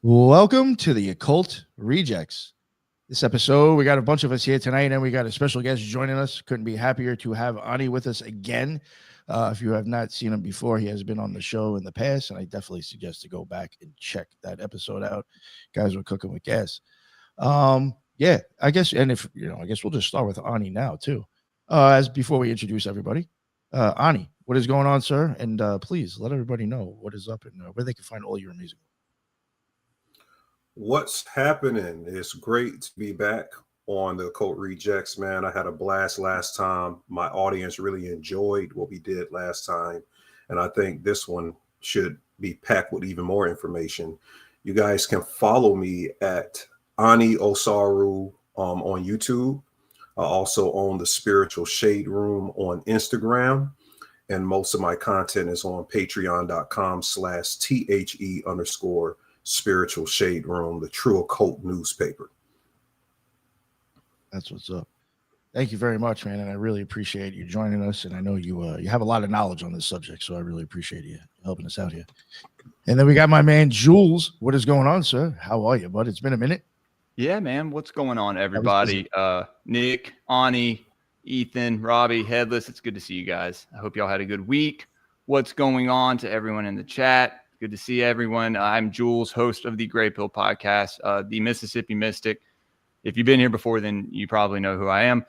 Welcome to the Occult Rejects. This episode, we got a bunch of us here tonight, and we got a special guest joining us. Couldn't be happier to have Ani with us again. If you have not seen him before, he has been on the show in the past, and I definitely suggest to go back and check that episode out. Guys were cooking with gas. Yeah, I guess, and if I guess we'll just start with Ani now too. As before we introduce everybody, Ani, what is going on, sir? And please let everybody know what is up and where they can find all your amazing. What's happening? It's great to be back on the Occult Rejects, man. I had a blast last time. My audience really enjoyed what we did last time, and I think this one should be packed with even more information. You guys can follow me at Ani Osaru on YouTube. I also own the Spiritual Shade Room on Instagram, and most of my content is on patreon.com/THE_Spiritual Shade Room, the true occult newspaper. That's what's up. Thank you very much, man, and I really appreciate you joining us. And I know you have a lot of knowledge on this subject, so I really appreciate you helping us out here. And then we got my man Jules. What is going on, sir? How are you, bud? It's been a minute. Yeah, man. What's going on, everybody? Nick, Ani, Ethan, Robbie, Headless. It's good to see you guys. I hope y'all had a good week. What's going on to everyone in the chat? Good to see everyone. I'm Jules, host of the Gray Pill podcast, the Mississippi Mystic. If you've been here before, then you probably know who I am.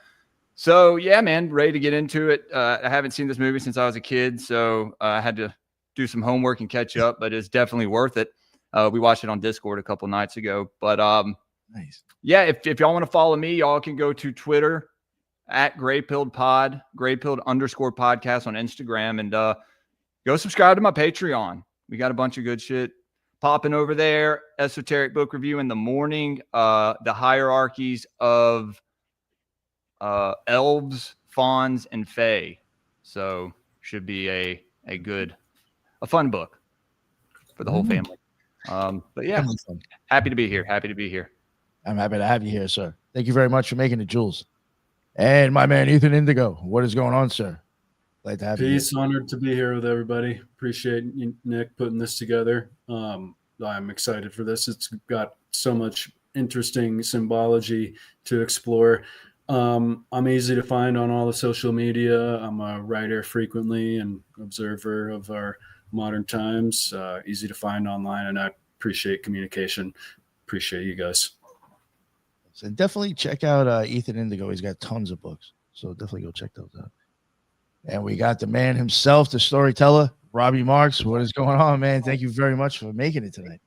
So, yeah, man, ready to get into it. I haven't seen this movie since I was a kid, so I had to do some homework and catch up, but it's definitely worth it. We watched it on Discord a couple nights ago. But, nice. Yeah, if y'all want to follow me, y'all can go to Twitter at GrayPilledPod, GrayPilled_podcast on Instagram, and go subscribe to my Patreon. We got a bunch of good shit popping over there. Esoteric book review in the morning. The hierarchies of elves, fauns, and fae. So should be a fun book for the whole family. But yeah, happy to be here. Happy to be here. I'm happy to have you here, sir. Thank you very much for making it, Jules. And my man Ethan Indigo. What is going on, sir? Glad to have you. Peace, honored to be here with everybody. Appreciate you, Nick, putting this together. I'm excited for this. It's got so much interesting symbology to explore. I'm easy to find on all the social media. I'm a writer frequently and observer of our modern times. Easy to find online, and I appreciate communication. Appreciate you guys. So definitely check out Ethan Indigo. He's got tons of books, so definitely go check those out. And we got the man himself, the storyteller, Robbie Marks. What is going on, man? Thank you very much for making it tonight.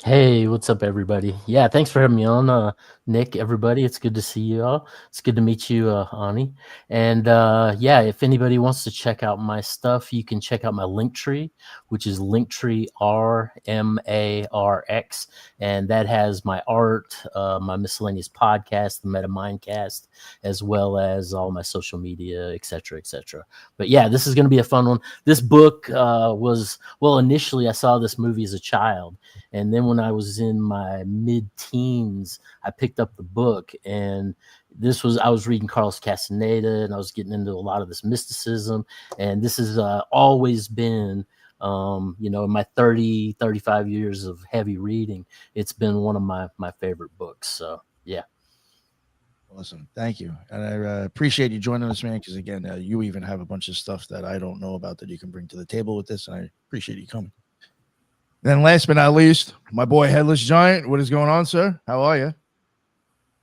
Hey, what's up, everybody? Yeah, thanks for having me on, Nick, everybody. It's good to see you all. It's good to meet you, Ani. And yeah, if anybody wants to check out my stuff, you can check out my Linktree, which is Linktree RMARX, and that has my art, my miscellaneous podcast, the Meta Mindcast, as well as all my social media, etc., etc. But yeah, this is going to be a fun one. This book initially I saw this movie as a child, and then when I was in my mid-teens, I picked up the book, and I was reading Carlos Castaneda, and I was getting into a lot of this mysticism, and this has always been, in my 35 years of heavy reading, it's been one of my favorite books. So, yeah. Awesome. Thank you. And I appreciate you joining us, man, because, again, you even have a bunch of stuff that I don't know about that you can bring to the table with this, and I appreciate you coming. Then last but not least, my boy Headless Giant. What is going on, sir? How are you?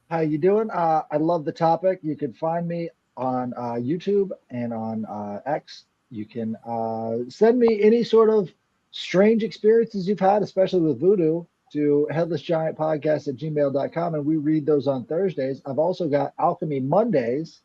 How you doing? I love the topic. You can find me on YouTube and on X. You can send me any sort of strange experiences you've had, especially with voodoo, to headlessgiantpodcast@gmail.com, and we read those on Thursdays. I've also got Alchemy Mondays,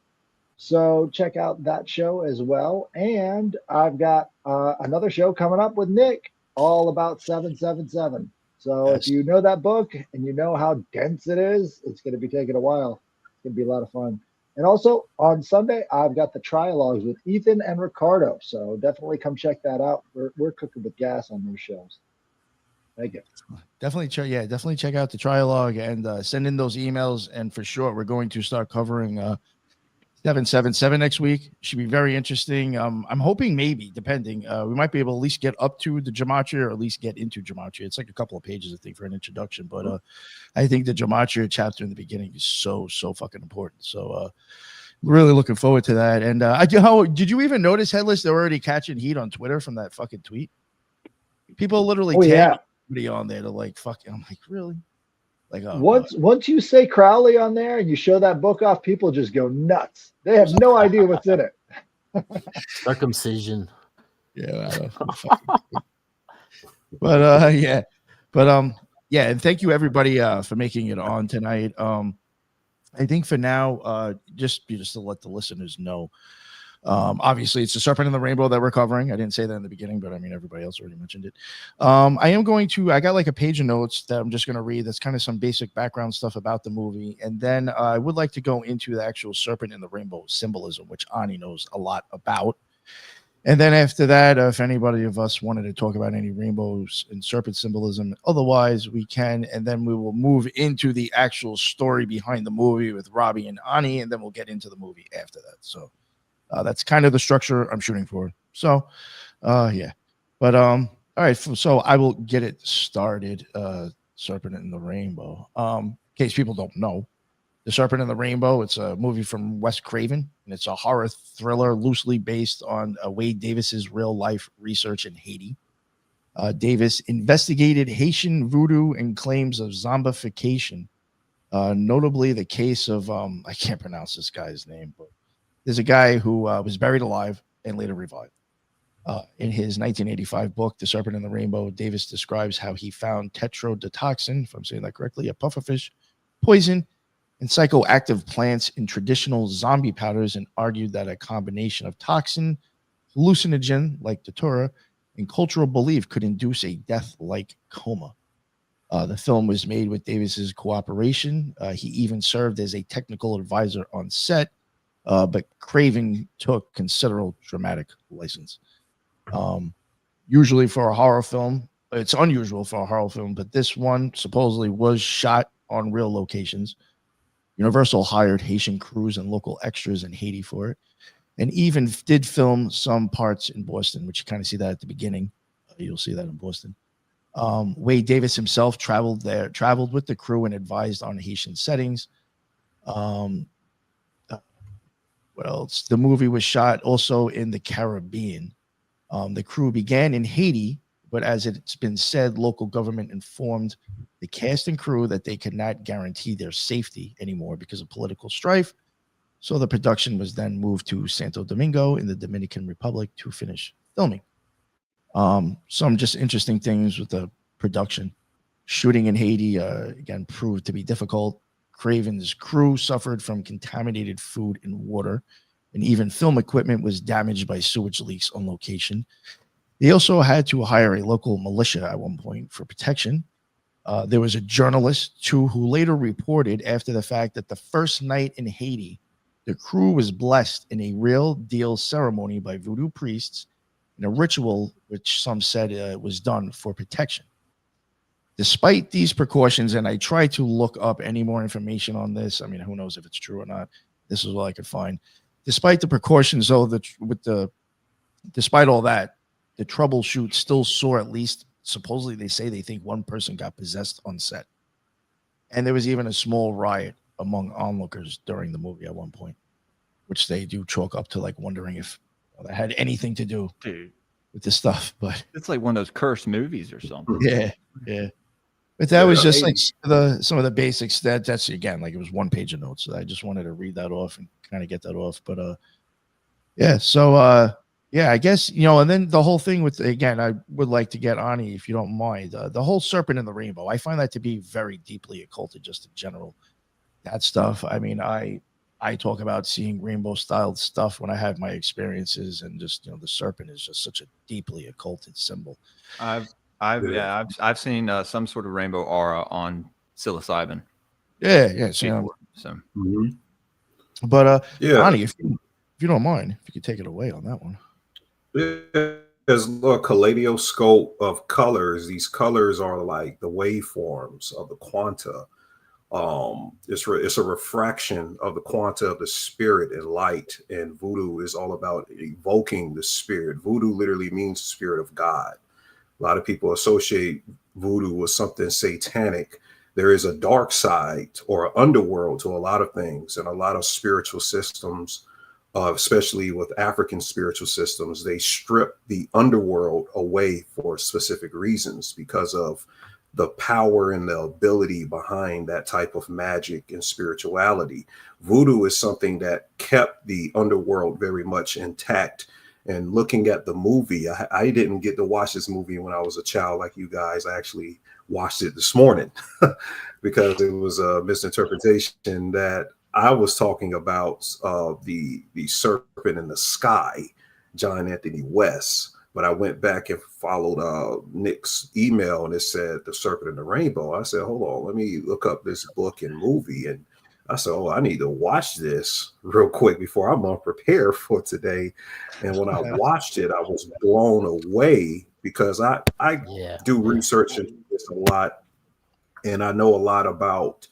so check out that show as well. And I've got another show coming up with Nick, all about 777. So if you know that book and you know how dense it is, it's going to be taking a while. It's going to be a lot of fun. And also on Sunday, I've got the trialogues with Ethan and Ricardo. So definitely come check that out. We're cooking with gas on those shows. Thank you. Definitely check out the trialogue and send in those emails. And for sure, we're going to start covering 777 next week. Should be very interesting. I'm hoping maybe, depending, we might be able to at least get up to the gematria or at least get into gematria. It's like a couple of pages, I think, for an introduction. But I think the gematria chapter in the beginning is so fucking important. So really looking forward to that. And did you even notice, Headless? They're already catching heat on Twitter from that fucking tweet. People literally tag somebody on there to like fucking. I'm like, really? Like, oh, once you say Crowley on there and you show that book off, people just go nuts. They have no idea what's in it. Circumcision. Yeah, but yeah, but yeah, and thank you everybody for making it on tonight. I think for now, just to let the listeners know. Obviously, it's the Serpent and the Rainbow that we're covering. I didn't say that in the beginning, but I mean, everybody else already mentioned it. I got like a page of notes that I'm just going to read. That's kind of some basic background stuff about the movie. And then I would like to go into the actual Serpent and the Rainbow symbolism, which Ani knows a lot about. And then after that, if anybody of us wanted to talk about any rainbows and serpent symbolism, otherwise we can. And then we will move into the actual story behind the movie with Robbie and Ani, and then we'll get into the movie after that. So that's kind of the structure I'm shooting for. So, yeah. But all right. So I will get it started. Serpent and the Rainbow. In case people don't know, The Serpent and the Rainbow. It's a movie from Wes Craven, and it's a horror thriller loosely based on Wade Davis's real life research in Haiti. Davis investigated Haitian voodoo and claims of zombification, notably the case of I can't pronounce this guy's name, but there's a guy who was buried alive and later revived. In his 1985 book, The Serpent and the Rainbow, Davis describes how he found tetrodotoxin, if I'm saying that correctly, a pufferfish, poison, and psychoactive plants in traditional zombie powders, and argued that a combination of toxin, hallucinogen like datura, and cultural belief could induce a death-like coma. The film was made with Davis's cooperation. He even served as a technical advisor on set, but Craven took considerable dramatic license. Usually for a horror film, it's unusual for a horror film, but this one supposedly was shot on real locations. Universal hired Haitian crews and local extras in Haiti for it, and even did film some parts in Boston, which you kind of see that at the beginning. You'll see that in Boston. Wade Davis himself traveled with the crew and advised on Haitian settings. What else? The movie was shot also in the Caribbean. The crew began in Haiti, but as it's been said, local government informed the cast and crew that they could not guarantee their safety anymore because of political strife. So the production was then moved to Santo Domingo in the Dominican Republic to finish filming. Some just interesting things with the production. Shooting in Haiti, again, proved to be difficult. Craven's crew suffered from contaminated food and water, and even film equipment was damaged by sewage leaks on location. They also had to hire a local militia at one point for protection. There was a journalist, too, who later reported after the fact that the first night in Haiti, the crew was blessed in a real deal ceremony by voodoo priests in a ritual which some said was done for protection. Despite these precautions, and I tried to look up any more information on this. I mean, who knows if it's true or not. This is all I could find. Despite the precautions, though, despite all that, the troubleshoot still saw at least, supposedly they think one person got possessed on set. And there was even a small riot among onlookers during the movie at one point, which they do chalk up to like wondering if that had anything to do with this stuff. But it's like one of those cursed movies or something. Yeah. But that was just like some of the basics. That's again, like it was one page of notes. So I just wanted to read that off and kind of get that off. But yeah, so yeah, I guess, and then the whole thing with, again, I would like to get Ani, if you don't mind, the whole Serpent and the Rainbow. I find that to be very deeply occulted, just in general. That stuff. I mean, I talk about seeing rainbow styled stuff when I have my experiences, and just, the serpent is just such a deeply occulted symbol. I've seen some sort of rainbow aura on psilocybin. Yeah. So. But Ani, if you don't mind, if you could take it away on that one. There's a kaleidoscope of colors. These colors are like the waveforms of the quanta It's a refraction of the quanta of the spirit and light, and voodoo is all about evoking the spirit. Voodoo literally means spirit of God. A lot of people associate voodoo with something satanic. There is a dark side or underworld to a lot of things, and a lot of spiritual systems, especially with African spiritual systems, they strip the underworld away for specific reasons because of the power and the ability behind that type of magic and spirituality. Voodoo is something that kept the underworld very much intact. And looking at the movie, I didn't get to watch this movie when I was a child like you guys. I actually watched it this morning because it was a misinterpretation that I was talking about the Serpent in the Sky, John Anthony West. But I went back and followed Nick's email, and it said The Serpent and the Rainbow. I said, hold on, let me look up this book and movie. And I said, oh, I need to watch this real quick before I'm unprepared for today. And when I watched it, I was blown away because I do research into this a lot. And I know a lot about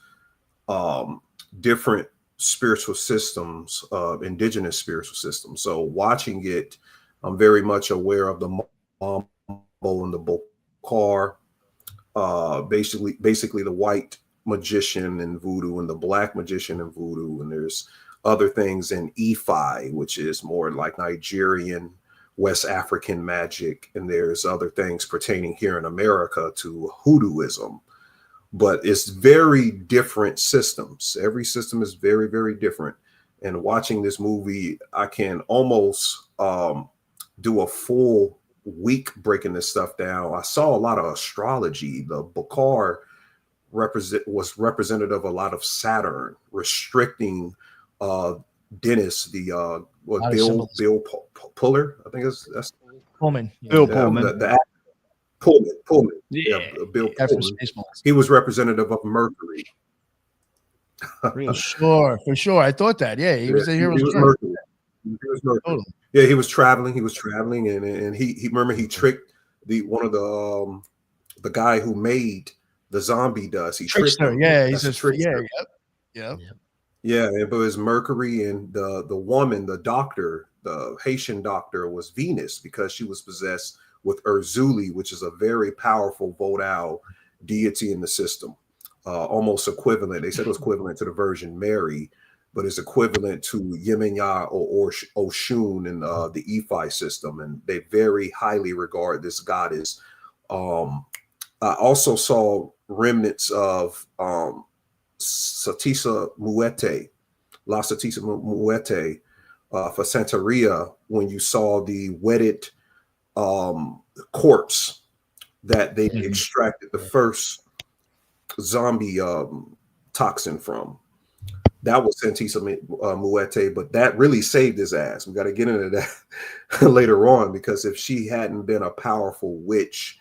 different spiritual systems, indigenous spiritual systems. So watching it, I'm very much aware of the Mambo and the Bokar, basically the white magician in voodoo and the black magician in voodoo. And there's other things in Ifa, which is more like Nigerian, West African magic. And there's other things pertaining here in America to hoodooism. But it's very different systems. Every system is very, very different. And watching this movie, I can almost do a full week breaking this stuff down. I saw a lot of astrology. The Bokar was representative of a lot of Saturn, restricting Dennis, the Bill Puller, I think that's Pullman. Bill Pullman. Pullman. Yeah. Bill Pullman. He was representative of Mercury. For sure. I thought that. Yeah, he was Mercury. He was Mercury. Totally. Yeah, he was traveling, and he remember he tricked one of the guy who made the zombie dust. He tricked him. Yeah, he's a trickster. Yeah. But it was Mercury, and the woman, the doctor, the Haitian doctor, was Venus because she was possessed with Urzuli, which is a very powerful Vodou deity in the system, almost equivalent. They said it was equivalent to the Virgin Mary, but it's equivalent to Yemenya or Oshun in the Ifa system, and they very highly regard this goddess. I also saw remnants of Satisa Muete, La Satisa Muete for Santeria, when you saw the wedded corpse that they extracted the first zombie toxin from. That was Santisa Muete, but that really saved his ass. We got to get into that later on, because if she hadn't been a powerful witch,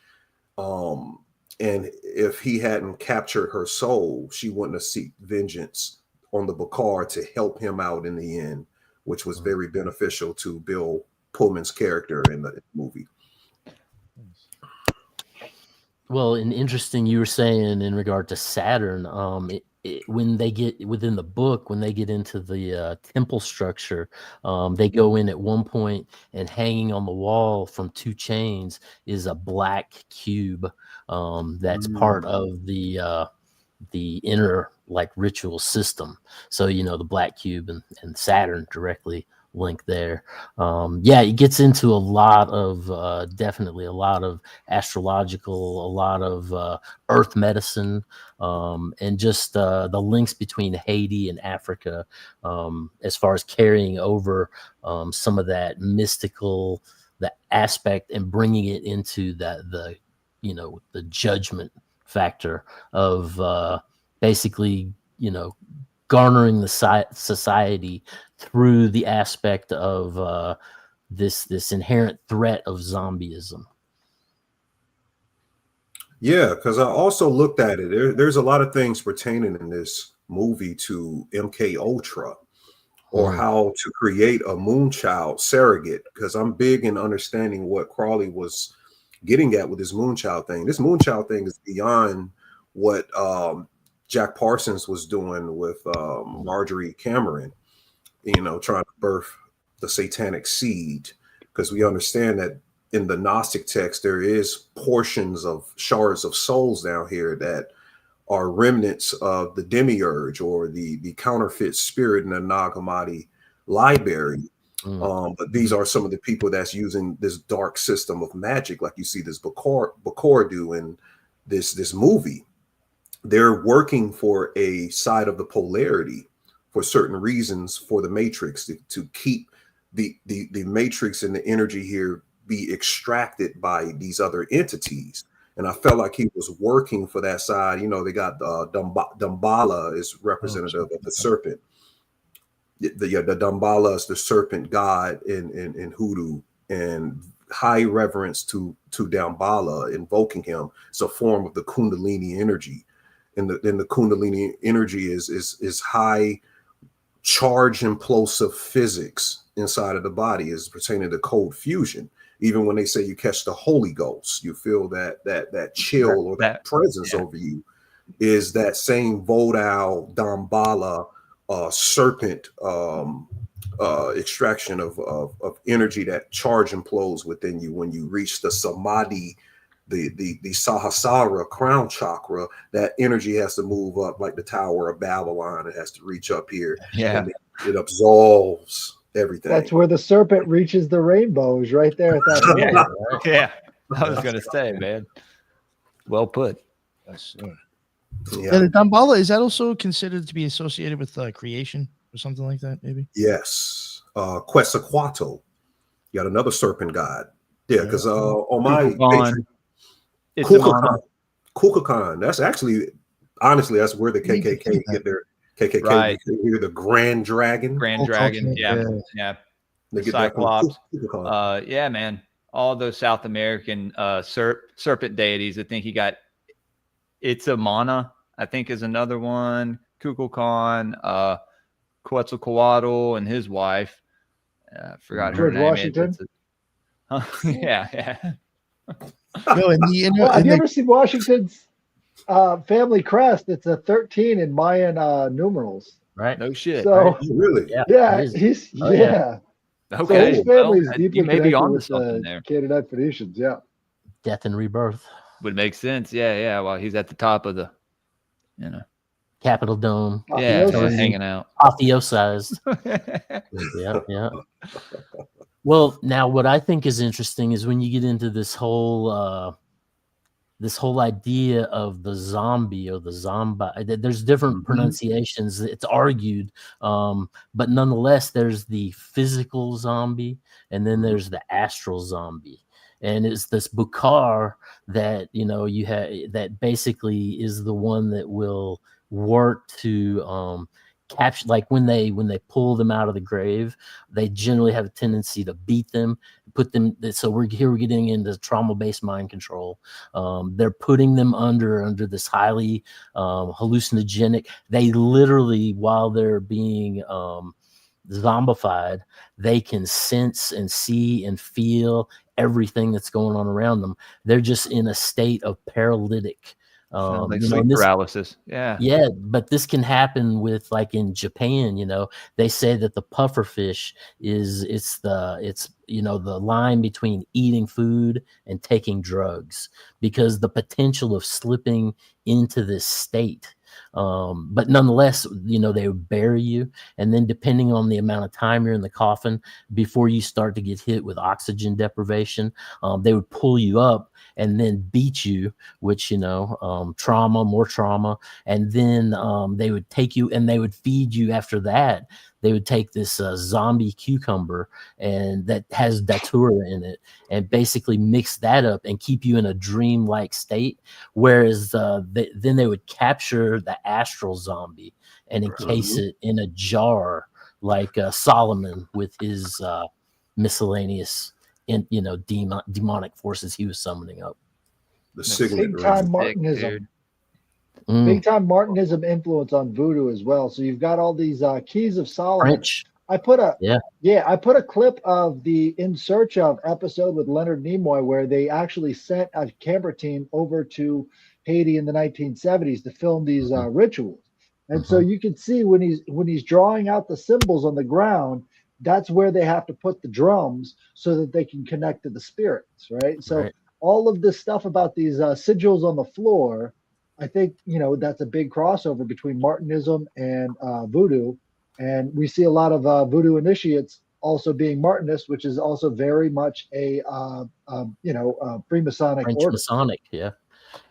and if he hadn't captured her soul, she wouldn't have sought vengeance on the Bokar to help him out in the end, which was very beneficial to Bill Pullman's character in the movie. Well, and interesting, you were saying in regard to Saturn, when they get within the book, when they get into the temple structure, they go in at one point, and hanging on the wall from two chains is a black cube that's part of the inner like ritual system. So the black cube and Saturn directly link there. It gets into a lot of definitely a lot of astrological, a lot of earth medicine, and just the links between Haiti and Africa, as far as carrying over some of that mystical, the aspect, and bringing it into the judgment factor of basically garnering the society through the aspect of this inherent threat of zombieism. Yeah, because I also looked at it. There's a lot of things pertaining in this movie to MK Ultra, or how to create a moonchild surrogate, because I'm big in understanding what Crawley was getting at with this moonchild thing. This moonchild thing is beyond what Jack Parsons was doing with Marjorie Cameron, trying to birth the satanic seed, because we understand that in the Gnostic text, there is portions of shards of souls down here that are remnants of the demiurge or the counterfeit spirit in the Nag Hammadi library. But these are some of the people that's using this dark system of magic, like you see this Bakor do in this movie. They're working for a side of the polarity for certain reasons for the Matrix to keep the Matrix and the energy here be extracted by these other entities. And I felt like he was working for that side. They got Damballa is representative of the serpent. The Damballa is the serpent god in Hoodoo, and high reverence to Damballa, invoking him. It's a form of the Kundalini energy. And the Kundalini energy is high charge implosive physics inside of the body, is pertaining to cold fusion. Even when they say you catch the Holy Ghost, you feel that chill or that presence over you, is that same Vodal Damballa serpent extraction of energy, that charge implodes within you when you reach the Samadhi, the Sahasrara crown chakra. That energy has to move up like the Tower of Babylon. It has to reach up here. Yeah, and it absolves everything. That's where the serpent reaches the rainbow, is right there at that point. Right? Yeah, I was gonna say, man. Well put. Yes, Yeah. And the Damballa, is that also considered to be associated with creation or something like that? Maybe. Yes. Quetzalcoatl. You got another serpent god. Yeah, because on my It's Kukulkan. That's actually, honestly, that's where the KKK get their KKK. Right. You hear the Grand Dragon. Yeah. They get Cyclops. that from Kukulkan. Yeah, man. All those South American serpent deities. I think he got Itzamana, I think, is another one. Kukulkan, Quetzalcoatl, and his wife. I forgot her George name. Washington. Yeah. No, Have you ever seen Washington's family crest? It's a 13 in Mayan numerals. Right. No shit. So Right? Really? yeah, it is. he's yeah. Okay. So his family is Well, deeply you may be connected onto with something the there. Canaanite Phoenicians. Yeah. Death and rebirth. Would make sense. Yeah. Well, he's at the top of the, Capitol Dome. Apotheosis. hanging out. Apotheosized. Yeah. Well, now what I think is interesting is when you get into this whole idea of the zombie or the zombie. There's different pronunciations. It's argued, but nonetheless, there's the physical zombie, and then there's the astral zombie. And it's this Bukar that you have that basically is the one that will work to capture, like when they pull them out of the grave, they generally have a tendency to beat them, put them. So we're getting into trauma-based mind control. They're putting them under this highly hallucinogenic. They literally, while they're being zombified, they can sense and see and feel everything that's going on around them. They're just in a state of paralytic. Like sleep paralysis. Yeah. But this can happen with, like in Japan, they say that the puffer fish it's the line between eating food and taking drugs, because the potential of slipping into this state. But nonetheless, they would bury you, and then depending on the amount of time you're in the coffin before you start to get hit with oxygen deprivation, they would pull you up and then beat you, which more trauma, and then they would take you and they would feed you. After that, they would take this zombie cucumber, and that has datura in it, and basically mix that up and keep you in a dream-like state. Whereas then they would capture the astral zombie and encase it in a jar, like Solomon with his miscellaneous demonic forces he was summoning up. The signet Big time ring. Martinism. Big time Martinism influence on voodoo as well. So you've got all these keys of Solomon. French. I put a Yeah. I put a clip of the In Search Of episode with Leonard Nimoy where they actually sent a camera team over to Haiti in the 1970s to film these rituals. And so you can see when he's drawing out the symbols on the ground, that's where they have to put the drums so that they can connect to the spirits, right? So Right. all of this stuff about these sigils on the floor, I think that's a big crossover between Martinism and voodoo, and we see a lot of voodoo initiates also being Martinists, which is also very much a Freemasonic French order. Masonic, yeah.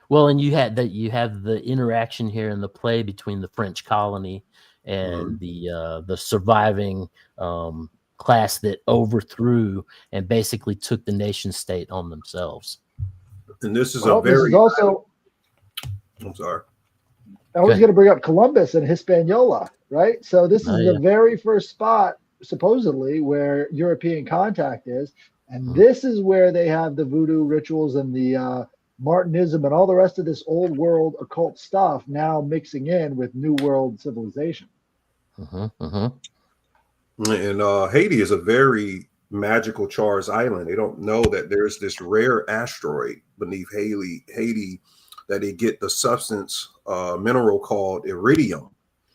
Well, and you have the interaction here in the play between the French colony and the surviving class that overthrew and basically took the nation state on themselves. And this is Well, this is also. I'm sorry. I was going to bring up Columbus and Hispaniola, right? So this is the very first spot, supposedly, where European contact is. And this is where they have the voodoo rituals and the Martinism and all the rest of this old world occult stuff now mixing in with New World civilization. And Haiti is a very magical charged island. They don't know that there's this rare asteroid beneath Haiti that they get the substance mineral called iridium,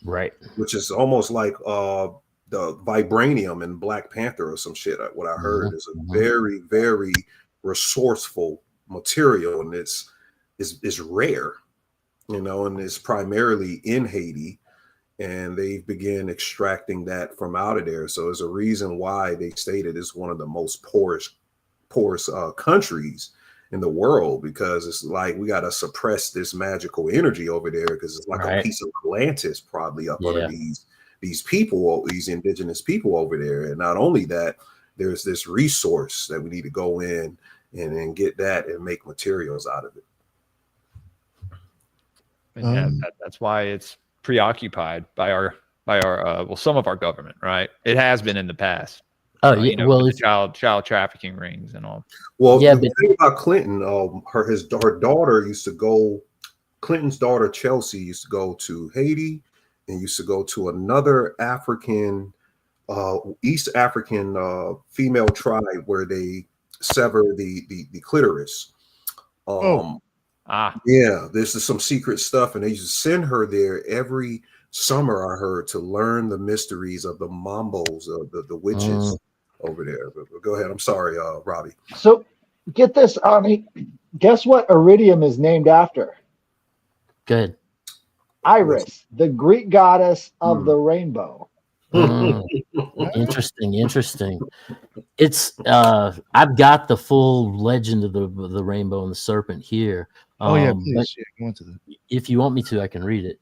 right? Which is almost like the vibranium in Black Panther or some shit. What I heard is a very, very resourceful material, and it's rare, and it's primarily in Haiti, and they began extracting that from out of there. So there's a reason why they stated it's one of the most porous countries in the world, because it's like we got to suppress this magical energy over there, because it's like a piece of Atlantis probably up under these people, these indigenous people over there. And not only that, there's this resource that we need to go in and get that and make materials out of it. And that's why it's preoccupied by our some of our government, right? It has been in the past. Oh yeah, well, the child trafficking rings and all. Well, yeah, the thing about Clinton, her daughter used to go. Clinton's daughter Chelsea used to go to Haiti and used to go to another African, East African female tribe where they sever the clitoris. Yeah, this is some secret stuff, and they used to send her there every summer, I heard, to learn the mysteries of the mambos, the witches over there. But go ahead. I'm sorry, Robbie. So get this, Ani. Guess what iridium is named after? Good. Iris, the Greek goddess of the rainbow. Interesting. It's I've got the full legend of the rainbow and the serpent here. Please. Go into that. If you want me to, I can read it.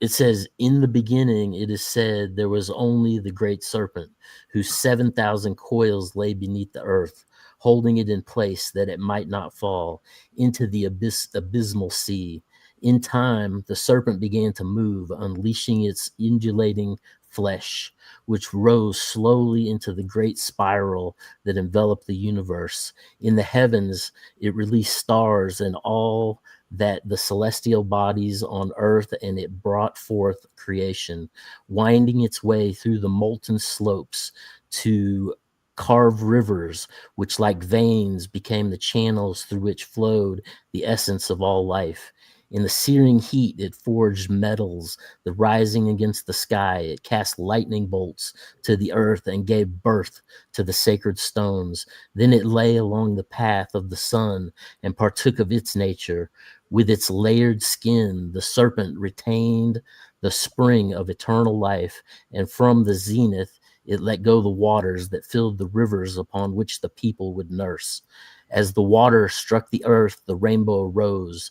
It says, in the beginning, it is said there was only the great serpent whose 7,000 coils lay beneath the earth, holding it in place that it might not fall into the abysmal sea. In time, the serpent began to move, unleashing its undulating flesh, which rose slowly into the great spiral that enveloped the universe. In the heavens, it released stars and all that the celestial bodies on earth, and it brought forth creation, winding its way through the molten slopes to carve rivers, which like veins became the channels through which flowed the essence of all life. In the searing heat, it forged metals, the rising against the sky. It cast lightning bolts to the earth and gave birth to the sacred stones. Then it lay along the path of the sun and partook of its nature. With its layered skin, the serpent retained the spring of eternal life, and from the zenith, it let go the waters that filled the rivers upon which the people would nurse. As the water struck the earth, the rainbow rose,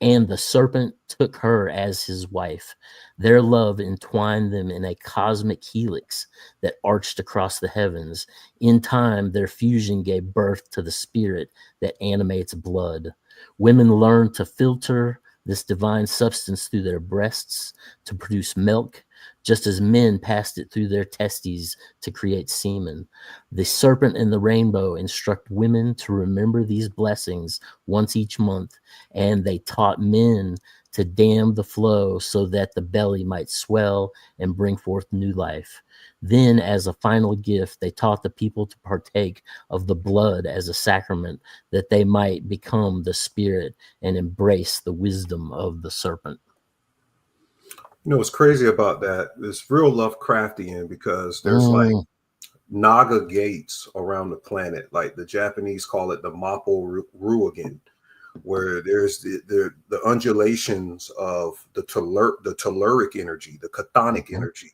and the serpent took her as his wife. Their love entwined them in a cosmic helix that arched across the heavens. In time, their fusion gave birth to the spirit that animates blood. Women learned to filter this divine substance through their breasts to produce milk, just as men passed it through their testes to create semen. The serpent and the rainbow instruct women to remember these blessings once each month, and they taught men to dam the flow so that the belly might swell and bring forth new life. Then, as a final gift, they taught the people to partake of the blood as a sacrament, that they might become the spirit and embrace the wisdom of the serpent. You know what's crazy about that? It's real Lovecraftian because there's like Naga gates around the planet. Like the Japanese call it the Mapo Ruigan, where there's the undulations of the telluric energy, the chthonic energy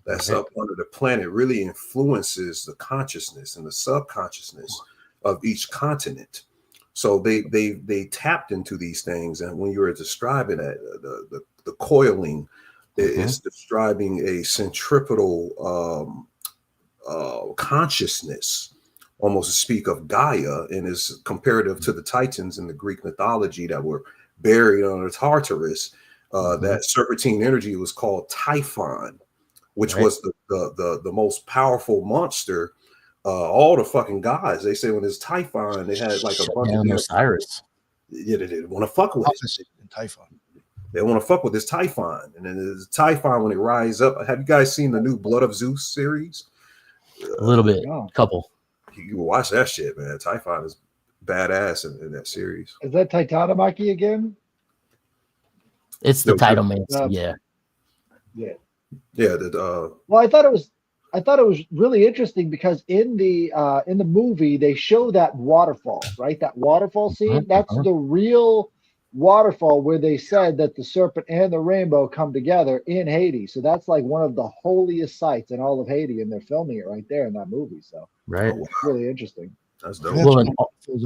that's up under the planet really influences the consciousness and the subconsciousness of each continent. So they tapped into these things, and when you were describing that, the coiling is describing a centripetal consciousness, almost to speak of Gaia, and is comparative to the Titans in the Greek mythology that were buried under Tartarus. That serpentine energy was called Typhon, which was the most powerful monster. All the fucking gods, they say when it's Typhon, they had like a bunch of Osiris. Yeah, they didn't want to fuck with Opposite in Typhon. They want to fuck with this Typhon, and then there's Typhon when it rises up. Have you guys seen the new Blood of Zeus series? A little bit, couple. You watch that shit, man. Typhon is badass in that series. Is that Titanomachy again? It's the title, man. Yeah. Well, I thought it was really interesting because in the movie they show that waterfall, right? That waterfall scene. That's the real waterfall where they said that the serpent and the rainbow come together in Haiti. So that's like one of the holiest sites in all of Haiti, and they're filming it right there in that movie. So it's really interesting. That's dope. Well, and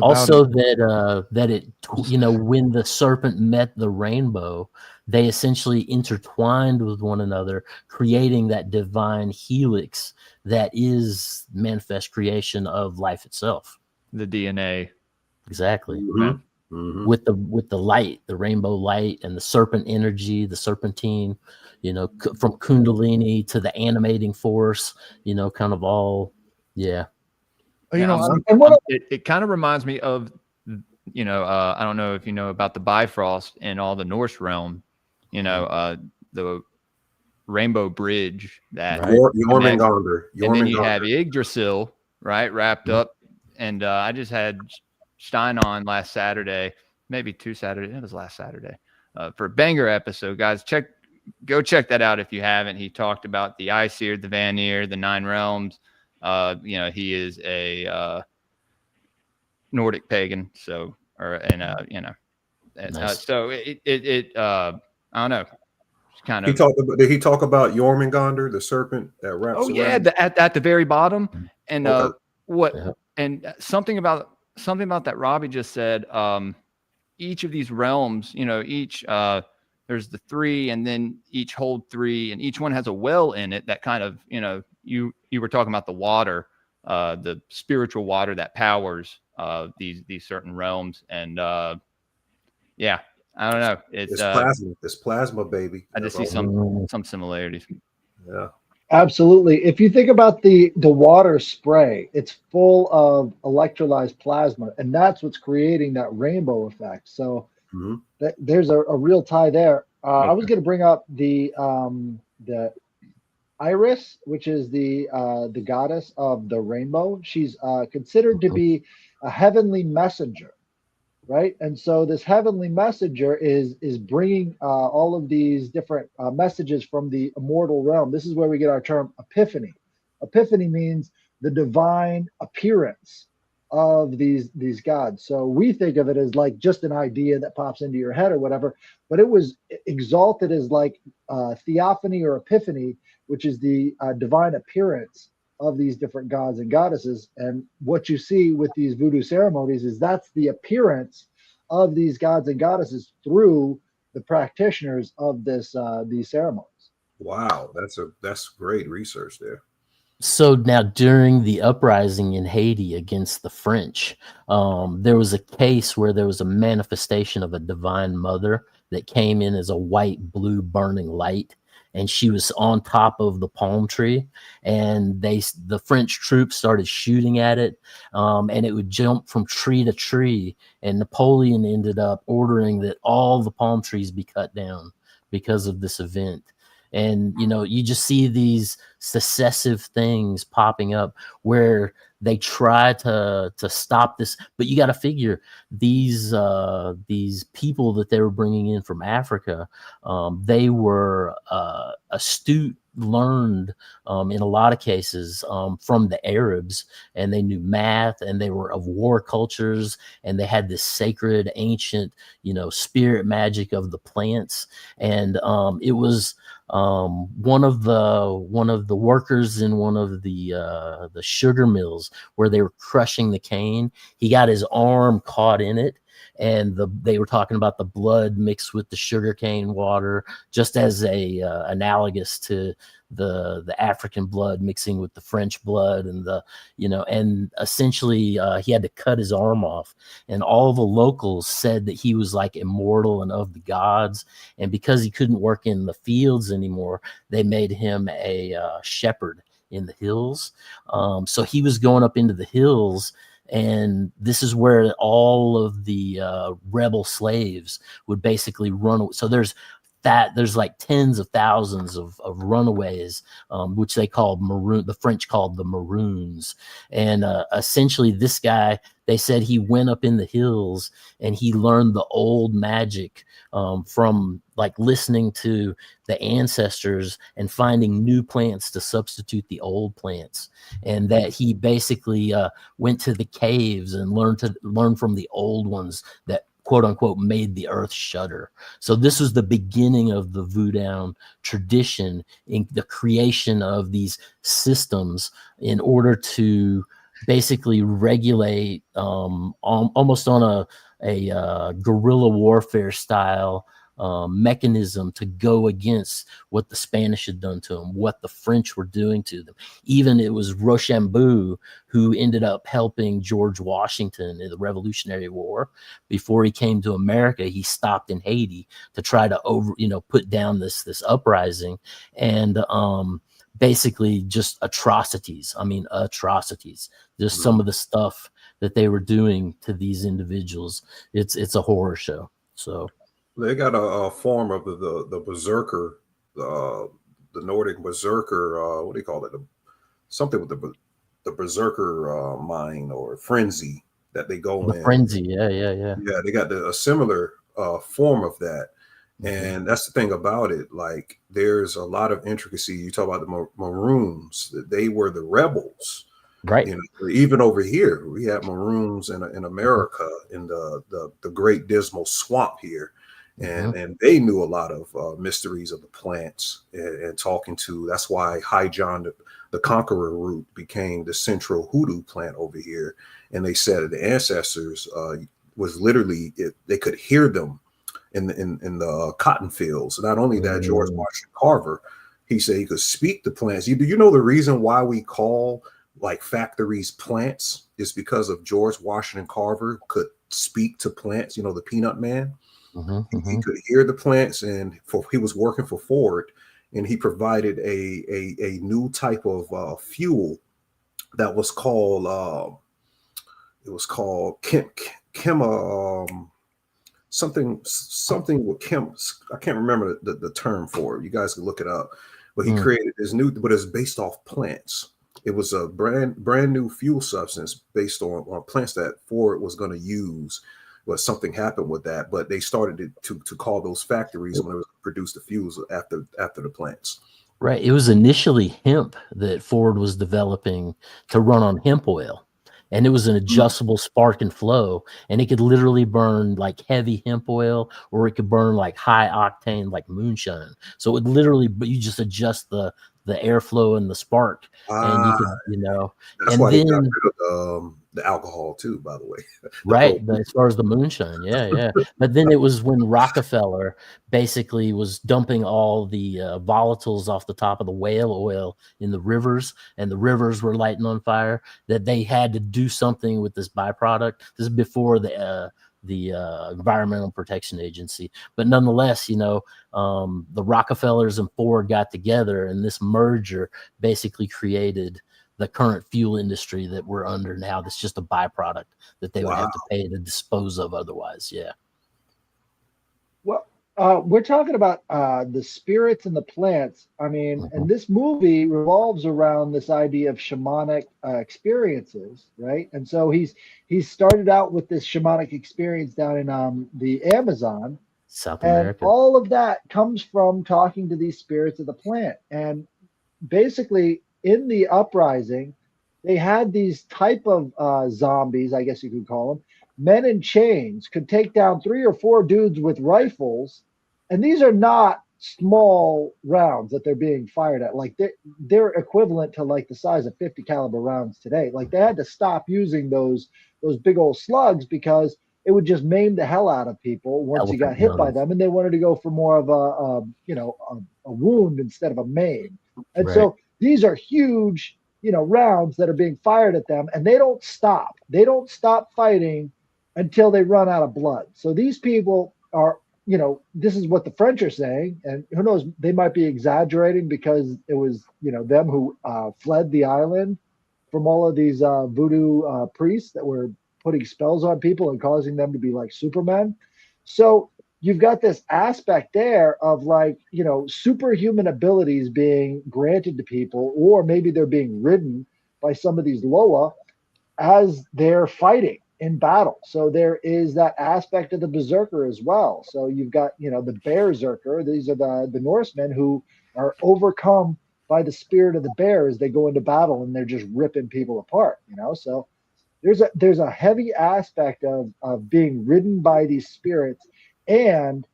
also that it, you know, when the serpent met the rainbow, they essentially intertwined with one another, creating that divine helix that is manifest creation of life itself. The DNA. Exactly. With the light, the rainbow light, and the serpent energy, the serpentine, you know, from Kundalini to the animating force, you know, kind of all, it kind of reminds me of, you know, I don't know if you know about the Bifrost and all the Norse realm, you know, the Rainbow Bridge that Jormungandr. And then you have Yggdrasil, right, wrapped up. And I just had Stein on last Saturday, maybe 2 Saturdays. It was last Saturday for a banger episode, guys. Go check that out if you haven't. He talked about the Aesir, the Vanir, the 9 realms. You know, he is a Nordic pagan, so you know, nice. so I don't know. Kind of. Did he talk about Jormungandr, the serpent that wraps? Oh yeah, at the very bottom, and and something about that Robbie just said. Each of these realms, you know, each there's the 3, and then each hold 3, and each one has a well in it that kind of, you know, you were talking about the water, the spiritual water that powers these certain realms, and yeah, I don't know. It's plasma. It's plasma, baby. I just see some similarities. Yeah. Absolutely. If you think about the water spray, it's full of electrolyzed plasma, and that's what's creating that rainbow effect. So there's a real tie there. I was going to bring up the Iris, which is the goddess of the rainbow. She's considered to be a heavenly messenger, right? And so this heavenly messenger is bringing all of these different messages from the immortal realm. This is where we get our term epiphany. Epiphany means the divine appearance of these gods. So we think of it as like just an idea that pops into your head or whatever, but it was exalted as like theophany or epiphany, which is the divine appearance of these different gods and goddesses. And what you see with these voodoo ceremonies is that's the appearance of these gods and goddesses through the practitioners of these ceremonies. Wow, that's great research there. So now during the uprising in Haiti against the French, there was a case where there was a manifestation of a divine mother that came in as a white, blue, burning light. and she was on top of the palm tree, and the French troops started shooting at it, and it would jump from tree to tree, and Napoleon ended up ordering that all the palm trees be cut down because of this event. And you just see these successive things popping up where they try to stop this, but you got to figure these people that they were bringing in from Africa, they were astute, learned in a lot of cases from the Arabs, and they knew math, and they were of war cultures, and they had this sacred, ancient, spirit magic of the plants, and it was one of the workers in one of the sugar mills where they were crushing the cane. He got his arm caught in it, and they were talking about the blood mixed with the sugarcane water, just as a analogous to the African blood mixing with the French blood, and and essentially he had to cut his arm off, and all the locals said that he was like immortal and of the gods, and because he couldn't work in the fields anymore, they made him a shepherd in the hills. So he was going up into the hills, and this is where all of the rebel slaves would basically run. So there's like tens of thousands of runaways, which they called maroon. The French called the Maroons. And essentially this guy, they said he went up in the hills and he learned the old magic from like listening to the ancestors and finding new plants to substitute the old plants. And that he basically went to the caves and learned from the old ones that, quote unquote, made the earth shudder. So this was the beginning of the Voodoo tradition in the creation of these systems in order to basically regulate almost on a guerrilla warfare style mechanism to go against what the Spanish had done to them, what the French were doing to them. Even it was Rochambeau who ended up helping George Washington in the Revolutionary War. Before he came to America, he stopped in Haiti to try to put down this uprising, and basically just atrocities. I mean, atrocities. Just some of the stuff that they were doing to these individuals. It's a horror show. So they got a form of the berserker, the Nordic berserker. What do you call it? Something with the berserker mind or frenzy that they go in. Frenzy, yeah. Yeah, they got a similar form of that. And that's the thing about it. Like, there's a lot of intricacy. You talk about the Maroons. They were the rebels. Right. Even over here, we have Maroons in America, in the Great Dismal Swamp here. And they knew a lot of mysteries of the plants and talking to. That's why High John the Conqueror root became the central hoodoo plant over here. And they said the ancestors was literally, they could hear them in the cotton fields. Not only that, George Washington Carver, he said he could speak to plants. Do you know the reason why we call like factories plants is because of George Washington Carver could speak to plants? The Peanut Man. He could hear the plants, and he was working for Ford, and he provided a new type of fuel that was called something with chem. I can't remember the term for it. You guys can look it up. But he created this new, but it's based off plants. It was a brand new fuel substance based on plants that Ford was going to use. But something happened with that, but they started to call those factories when it was produced the fuels after the plants. Right. It was initially hemp that Ford was developing to run on hemp oil, and it was an adjustable spark and flow, and it could literally burn like heavy hemp oil, or it could burn like high octane like moonshine. So it would literally, but you just adjust the airflow and the spark, and you could, That's and why then, they got rid of the alcohol too, by the way. Right, but as far as the moonshine, yeah. But then it was when Rockefeller basically was dumping all the volatiles off the top of the whale oil in the rivers, and the rivers were lighting on fire, that they had to do something with this byproduct. This is before the the Environmental Protection Agency. But nonetheless, the Rockefellers and Ford got together, and this merger basically created the current fuel industry that we're under now. That's just a byproduct that they would have to pay to dispose of otherwise. Yeah. Well, we're talking about the spirits and the plants. I mean, and this movie revolves around this idea of shamanic experiences, right? And so he's started out with this shamanic experience down in the Amazon, South and America. all of that comes from talking to these spirits of the plant. And basically, in the uprising, they had these type of zombies, I guess you could call them, men in chains, could take down 3 or 4 dudes with rifles, and these are not small rounds that they're being fired at. Like they're equivalent to like the size of 50 caliber rounds today. Like they had to stop using those big old slugs because it would just maim the hell out of people once you got hit by them, and they wanted to go for more of a wound instead of a maim. And so these are huge, rounds that are being fired at them, and they don't stop. They don't stop fighting until they run out of blood. So these people are, this is what the French are saying, and who knows, they might be exaggerating because it was, them who fled the island from all of these voodoo priests that were putting spells on people and causing them to be like Supermen. So you've got this aspect there of like, superhuman abilities being granted to people, or maybe they're being ridden by some of these Loa as they're fighting in battle. So there is that aspect of the berserker as well. So you've got, the berserker. These are the Norsemen who are overcome by the spirit of the bear as they go into battle, and they're just ripping people apart, So there's a heavy aspect of being ridden by these spirits and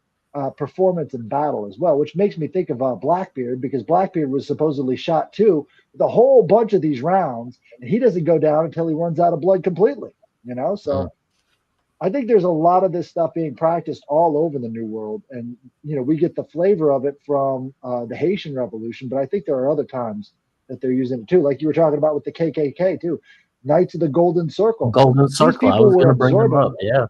performance in battle as well, which makes me think of Blackbeard, because Blackbeard was supposedly shot too with a whole bunch of these rounds, and he doesn't go down until he runs out of blood completely. So I think there's a lot of this stuff being practiced all over the New World, and we get the flavor of it from the Haitian Revolution, but I think there are other times that they're using it too, like you were talking about with the KKK too, Knights of the Golden Circle. Golden Circle. I was going to bring them up. Yeah.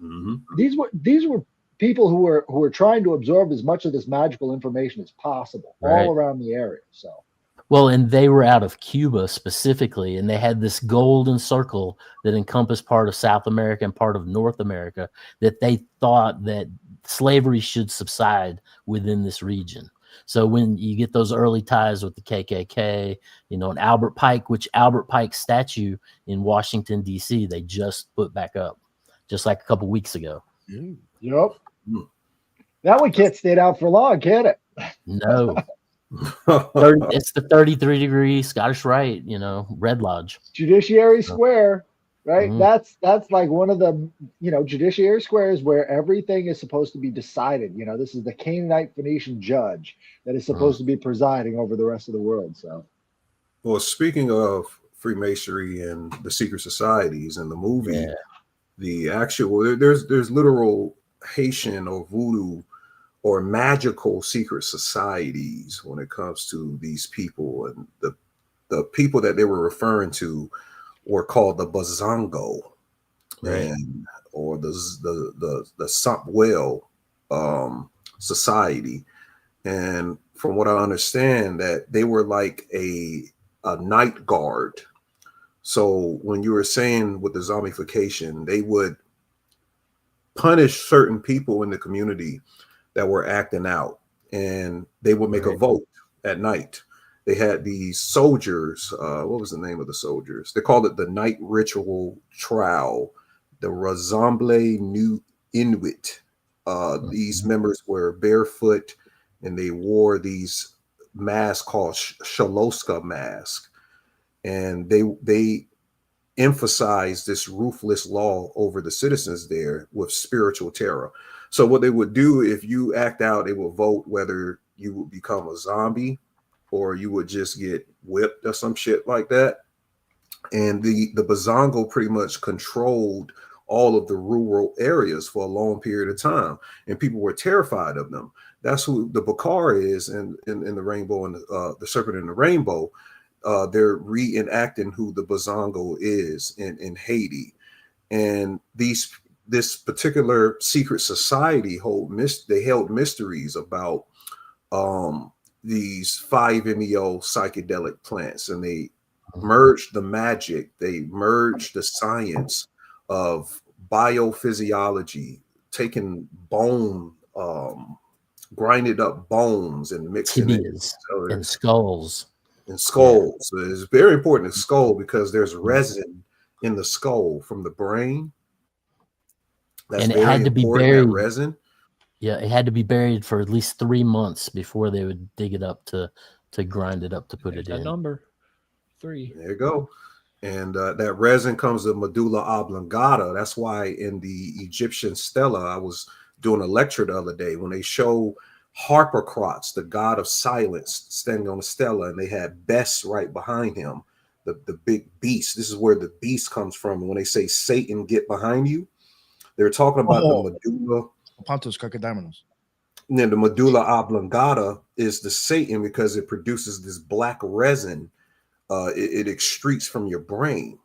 Mm-hmm. These were people who were trying to absorb as much of this magical information as possible all around the area. So. Well, and they were out of Cuba specifically, and they had this golden circle that encompassed part of South America and part of North America, that they thought that slavery should subside within this region. So when you get those early ties with the KKK, and Albert Pike, which Albert Pike's statue in Washington, D.C., they just put back up just like a couple weeks ago. Yep. That one can't stay down for long, can it? No. It's the 33-degree Scottish Rite, Red Lodge. Judiciary Square, right? Mm-hmm. That's like one of the, Judiciary Squares where everything is supposed to be decided. This is the Canaanite Phoenician judge that is supposed to be presiding over the rest of the world. So, well, speaking of Freemasonry and the secret societies in the movie, the actual there's literal Haitian or voodoo or magical secret societies when it comes to these people, and the people that they were referring to were called the Bazango, and or the Sampwell Society. And from what I understand, that they were like a night guard. So when you were saying with the zombification, they would punish certain people in the community that were acting out, and they would make a vote at night. They had these soldiers. What was the name of the soldiers? They called it the Night Ritual Trial, the Rassemble Nu Inuit. These members were barefoot, and they wore these masks called Shaloska mask, and they emphasized this ruthless law over the citizens there with spiritual terror. So what they would do, if you act out, they will vote whether you would become a zombie or you would just get whipped or some shit like that. And the Bazango pretty much controlled all of the rural areas for a long period of time, and people were terrified of them. That's who the Bakar is in the Rainbow and the Serpent and the Rainbow. They're reenacting who the Bazango is in Haiti. And these this particular secret society held mysteries about these 5-MeO psychedelic plants, and they merged the magic, they merged the science of biophysiology, taking bone, grinded up bones and mixing tibias it and skulls. And skulls. So it's very important in skull because there's resin in the skull from the brain. That's and it very had to be important, buried. that resin. Yeah, it had to be buried for at least 3 months before they would dig it up to grind it up to put it in. Number 3. There you go. And that resin comes to medulla oblongata. That's why in the Egyptian stela, I was doing a lecture the other day when they show Harpocrates, the god of silence, standing on the stela, and they had Bes right behind him, the big beast. This is where the beast comes from. And when they say Satan, get behind you, they're talking about the medulla. Pontus Cacodaimenos. And then the medulla oblongata is the Satan because it produces this black resin. It excretes from your brain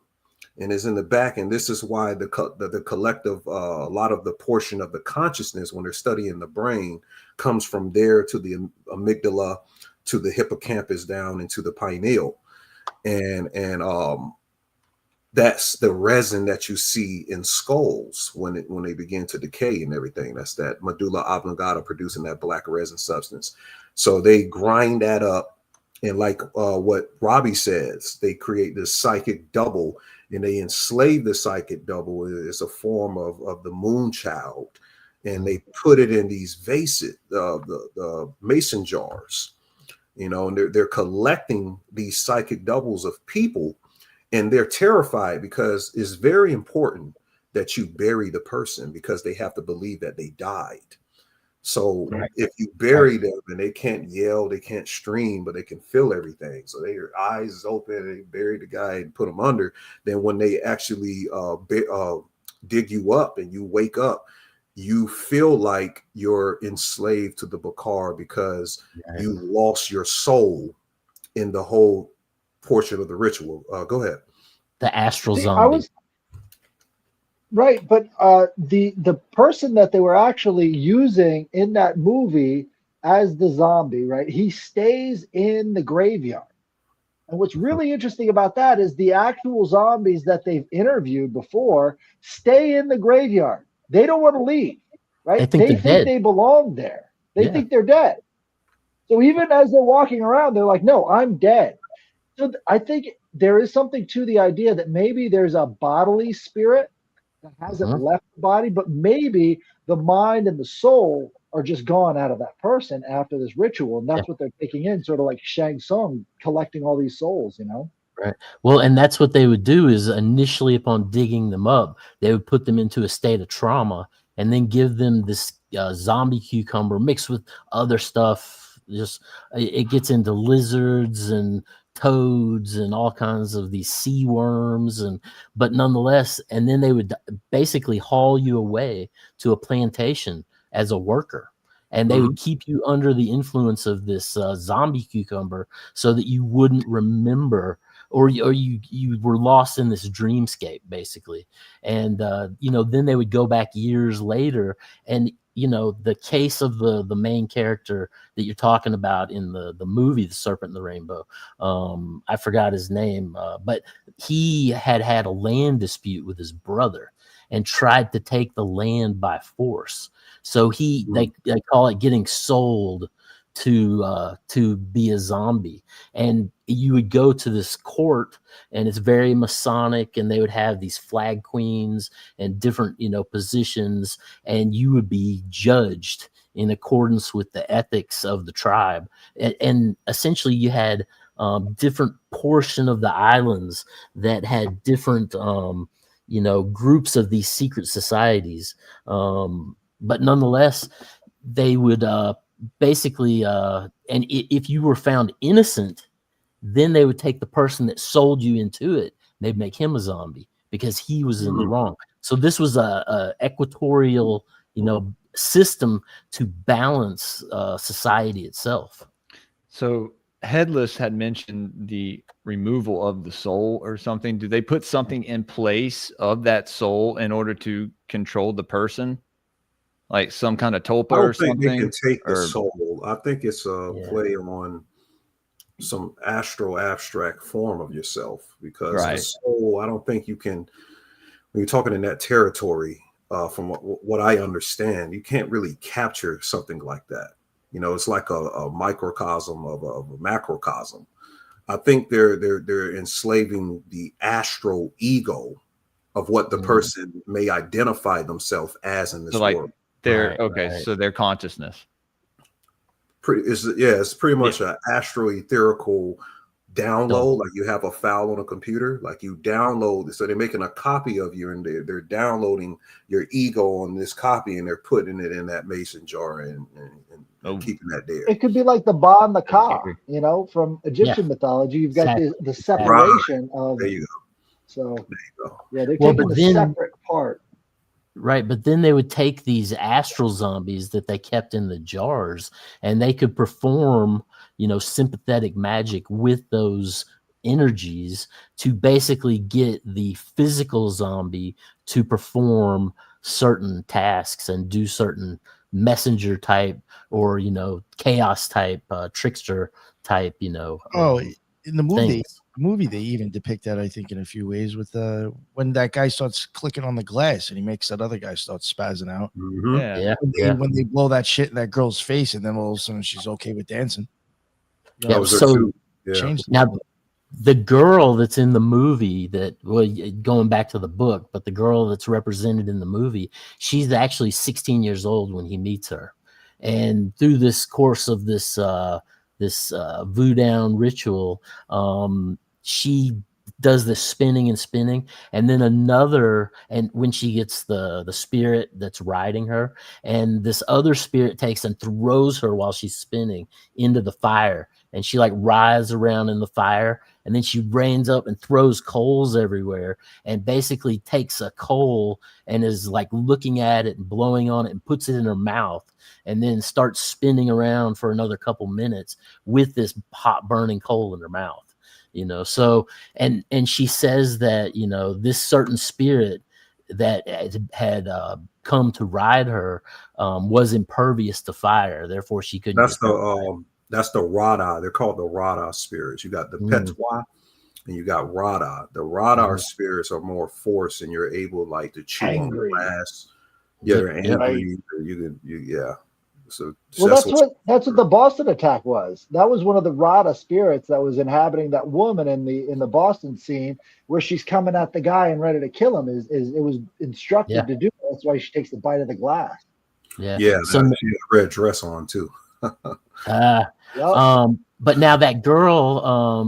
and is in the back. And this is why the collective, a lot of the portion of the consciousness when they're studying the brain comes from there to the amygdala, to the hippocampus, down into the pineal. And that's the resin that you see in skulls when they begin to decay and everything. That's that medulla oblongata producing that black resin substance. So they grind that up, and like what Robbie says, they create this psychic double, and they enslave the psychic double. It's a form of the moon child, and they put it in these vases, the mason jars, and they're collecting these psychic doubles of people. And they're terrified because it's very important that you bury the person because they have to believe that they died. So if you bury them and they can't yell, they can't scream, but they can feel everything. So their eyes is open, they bury the guy and put him under. Then when they actually dig you up and you wake up, you feel like you're enslaved to the Bakar because you lost your soul in the whole portion of the ritual. Go ahead. The astral zombie. Right, but the person that they were actually using in that movie as the zombie, right? He stays in the graveyard. And what's really interesting about that is the actual zombies that they've interviewed before stay in the graveyard. They don't want to leave, right? They think they belong there. They think they're dead. So even as they're walking around, they're like, no, I'm dead. So I think there is something to the idea that maybe there's a bodily spirit that hasn't left the body, but maybe the mind and the soul are just gone out of that person after this ritual. And that's what they're taking in, sort of like Shang Tsung collecting all these souls, Right. Well, and that's what they would do is initially upon digging them up, they would put them into a state of trauma and then give them this zombie cucumber mixed with other stuff. Just it gets into lizards and toads and all kinds of these sea worms, but nonetheless, and then they would basically haul you away to a plantation as a worker, and they would keep you under the influence of this zombie cucumber so that you wouldn't remember, or you were lost in this dreamscape basically. And then they would go back years later, and the case of the main character that you're talking about in the movie, The Serpent and the Rainbow, I forgot his name, but he had a land dispute with his brother and tried to take the land by force. So they call it getting sold to be a zombie. And you would go to this court, and it's very Masonic, and they would have these flag queens and different positions, and you would be judged in accordance with the ethics of the tribe. And essentially you had different portion of the islands that had different groups of these secret societies, but nonetheless they would basically and if you were found innocent, then they would take the person that sold you into it, they'd make him a zombie because he was in the wrong. So this was a equatorial system to balance society itself. So Headless had mentioned the removal of the soul or something. Do they put something in place of that soul in order to control the person? Like some kind of tulpa I or don't think they can something? take the soul. I think it's a play on some astral abstract form of yourself, because the soul, I don't think you can, when you're talking in that territory, from what I understand, you can't really capture something like that. You know, it's like a microcosm of a macrocosm. I think they're enslaving the astral ego of what the person may identify themselves as in this world. So their consciousness. It's pretty much an astro etherical download. Like you have a file on a computer, like you download, so they're making a copy of you, and they're downloading your ego on this copy, and they're putting it in that mason jar and keeping that there. It could be like the Ba and the Ka, you know, from Egyptian mythology. You've got the separation of. There you go. So there you go. Yeah, they're taking the separate part. Right, but then they would take these astral zombies that they kept in the jars, and they could perform, you know, sympathetic magic with those energies to basically get the physical zombie to perform certain tasks and do certain messenger type or, you know, chaos type, trickster type, you know. In the movie, they even depict that, I think, in a few ways with when that guy starts clicking on the glass and he makes that other guy start spazzing out. Mm-hmm. When they blow that shit in that girl's face, and then all of a sudden she's okay with dancing. Changed. Now, the girl that's in the movie going back to the book, but the girl that's represented in the movie, she's actually 16 years old when he meets her. And through this course of this voodoo ritual, she does this spinning, and then and when she gets the spirit that's riding her, and this other spirit takes and throws her while she's spinning into the fire, and she like writhes around in the fire, and then she reins up and throws coals everywhere, and basically takes a coal and is like looking at it and blowing on it and puts it in her mouth, and then starts spinning around for another couple minutes with this hot burning coal in her mouth, you know. So and she says that, you know, this certain spirit that had come to ride her was impervious to fire, therefore she couldn't. That's the Rada. They're called the Rada spirits. You got the Petwa and you got Rada. The Rada spirits are more force, and you're able like to chew on the glass. Yeah, they're angry. So that's what the Boston attack was. That was one of the Rada spirits that was inhabiting that woman in the Boston scene, where she's coming at the guy and ready to kill him. Is it was instructed to do. That's why she takes the bite of the glass. So she had a red dress on too. But now that girl,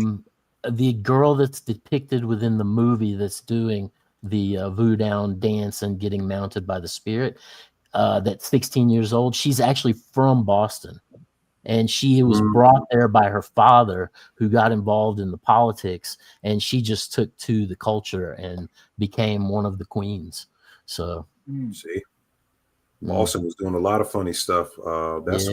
the girl that's depicted within the movie that's doing the voodoo dance and getting mounted by the spirit, that's 16 years old, she's actually from Boston, and she was brought there by her father, who got involved in the politics, and she just took to the culture and became one of the queens. So see, Boston was doing a lot of funny stuff. That's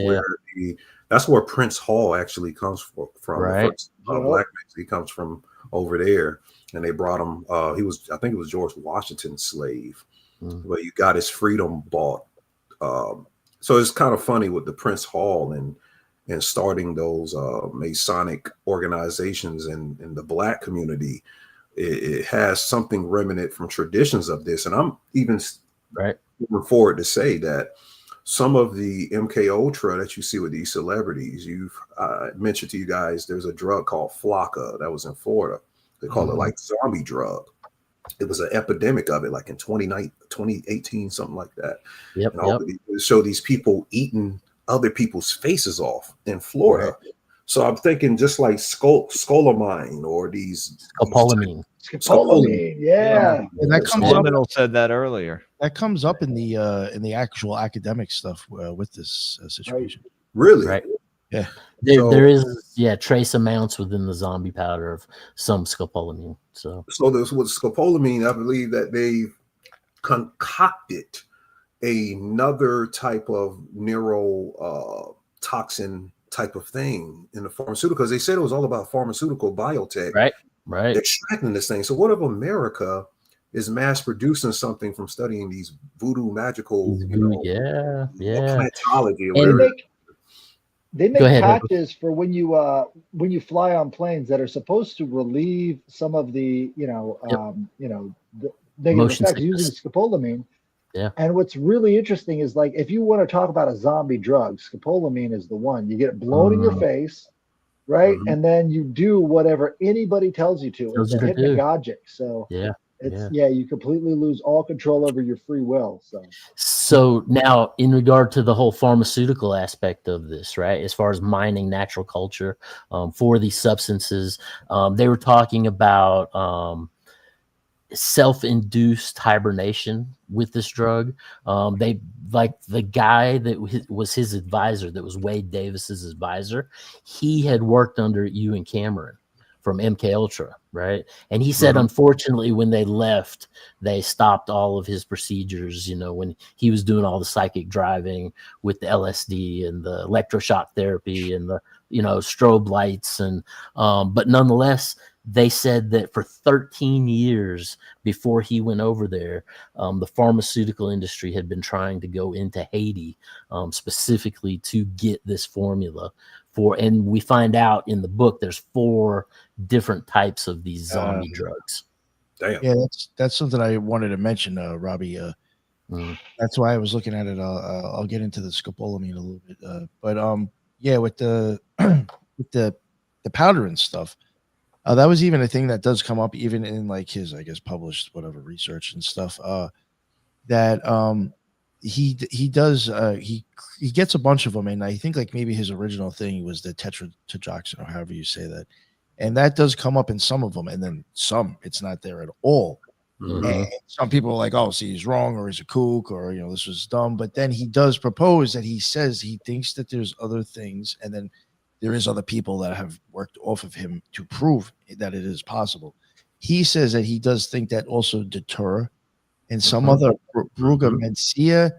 where Prince Hall actually comes from. Right. Black man, he comes from over there, and they brought him. I think it was George Washington's slave, but he got his freedom bought. So it's kind of funny with the Prince Hall and starting those Masonic organizations in the Black community. It has something remnant from traditions of this, and I'm even looking forward to say that some of the MK Ultra that you see with these celebrities, you've mentioned to you guys, there's a drug called Flocka that was in Florida. They call it like zombie drug. It was an epidemic of it, like in 2018, something like that. So these people eating other people's faces off in Florida. Right. So I'm thinking just like scopolamine or these scopolamine. Yeah. And that comes up, said that earlier. That comes up in the actual academic stuff with this situation. Really? Right. Yeah. There is trace amounts within the zombie powder of some scopolamine. So this with scopolamine, I believe that they concocted another type of neurotoxin type of thing in the pharmaceutical, because they said it was all about pharmaceutical biotech, right, extracting this thing. So what if America is mass producing something from studying these voodoo magical, yeah. plantology or And whatever? they Go make ahead, Herbert. patches for when you fly on planes that are supposed to relieve some of the the negative Motion effects sickness. using scopolamine. Yeah. And what's really interesting is, like, if you want to talk about a zombie drug, scopolamine is the one. You get it blown in your face, right? Mhm. And then you do whatever anybody tells you to. Tells It's you a to do. hypnagogic. So Yeah. you completely lose all control over your free will. So now, in regard to the whole pharmaceutical aspect of this, right, as far as mining natural culture for these substances, they were talking about self-induced hibernation with this drug. They, like, the guy that was his advisor, that was Wade Davis's advisor, he had worked under Ewan Cameron from MK Ultra, right? And he said, unfortunately, when they left, they stopped all of his procedures, when he was doing all the psychic driving with the LSD and the electroshock therapy and the strobe lights, and but nonetheless, they said that for 13 years before he went over there, the pharmaceutical industry had been trying to go into Haiti specifically to get this formula and we find out in the book there's 4 different types of these zombie drugs. Damn. Yeah, that's something I wanted to mention, Robbie. That's why I was looking at it. I'll get into the scopolamine a little bit, but yeah, with the with the powder and stuff. That was even a thing that does come up even in, like, his, I guess, published whatever research and stuff. That he does he gets a bunch of them, and I think, like, maybe his original thing was the tetrodotoxin, or however you say that, and that does come up in some of them, and then some it's not there at all. And some people are like, "Oh, see, he's wrong, or he's a kook, or this was dumb." But then he does propose that he says he thinks that there's other things, and then there is other people that have worked off of him to prove that it is possible. He says that he does think that also deter and some other Bruga Mencia,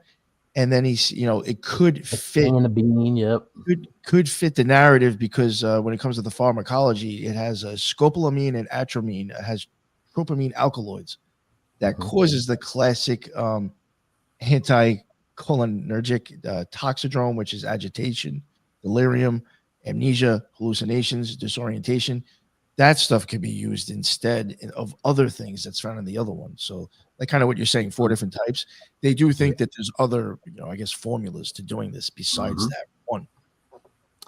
and then he's it could fit could fit the narrative, because when it comes to the pharmacology, it has scopolamine and atramine. It has tropamine alkaloids that causes the classic anticholinergic toxidrome, which is agitation, delirium, amnesia, hallucinations, disorientation. That stuff can be used instead of other things that's found in the other one. So, like, kind of what you're saying, 4 different types. They do think that there's other, I guess, formulas to doing this besides that one.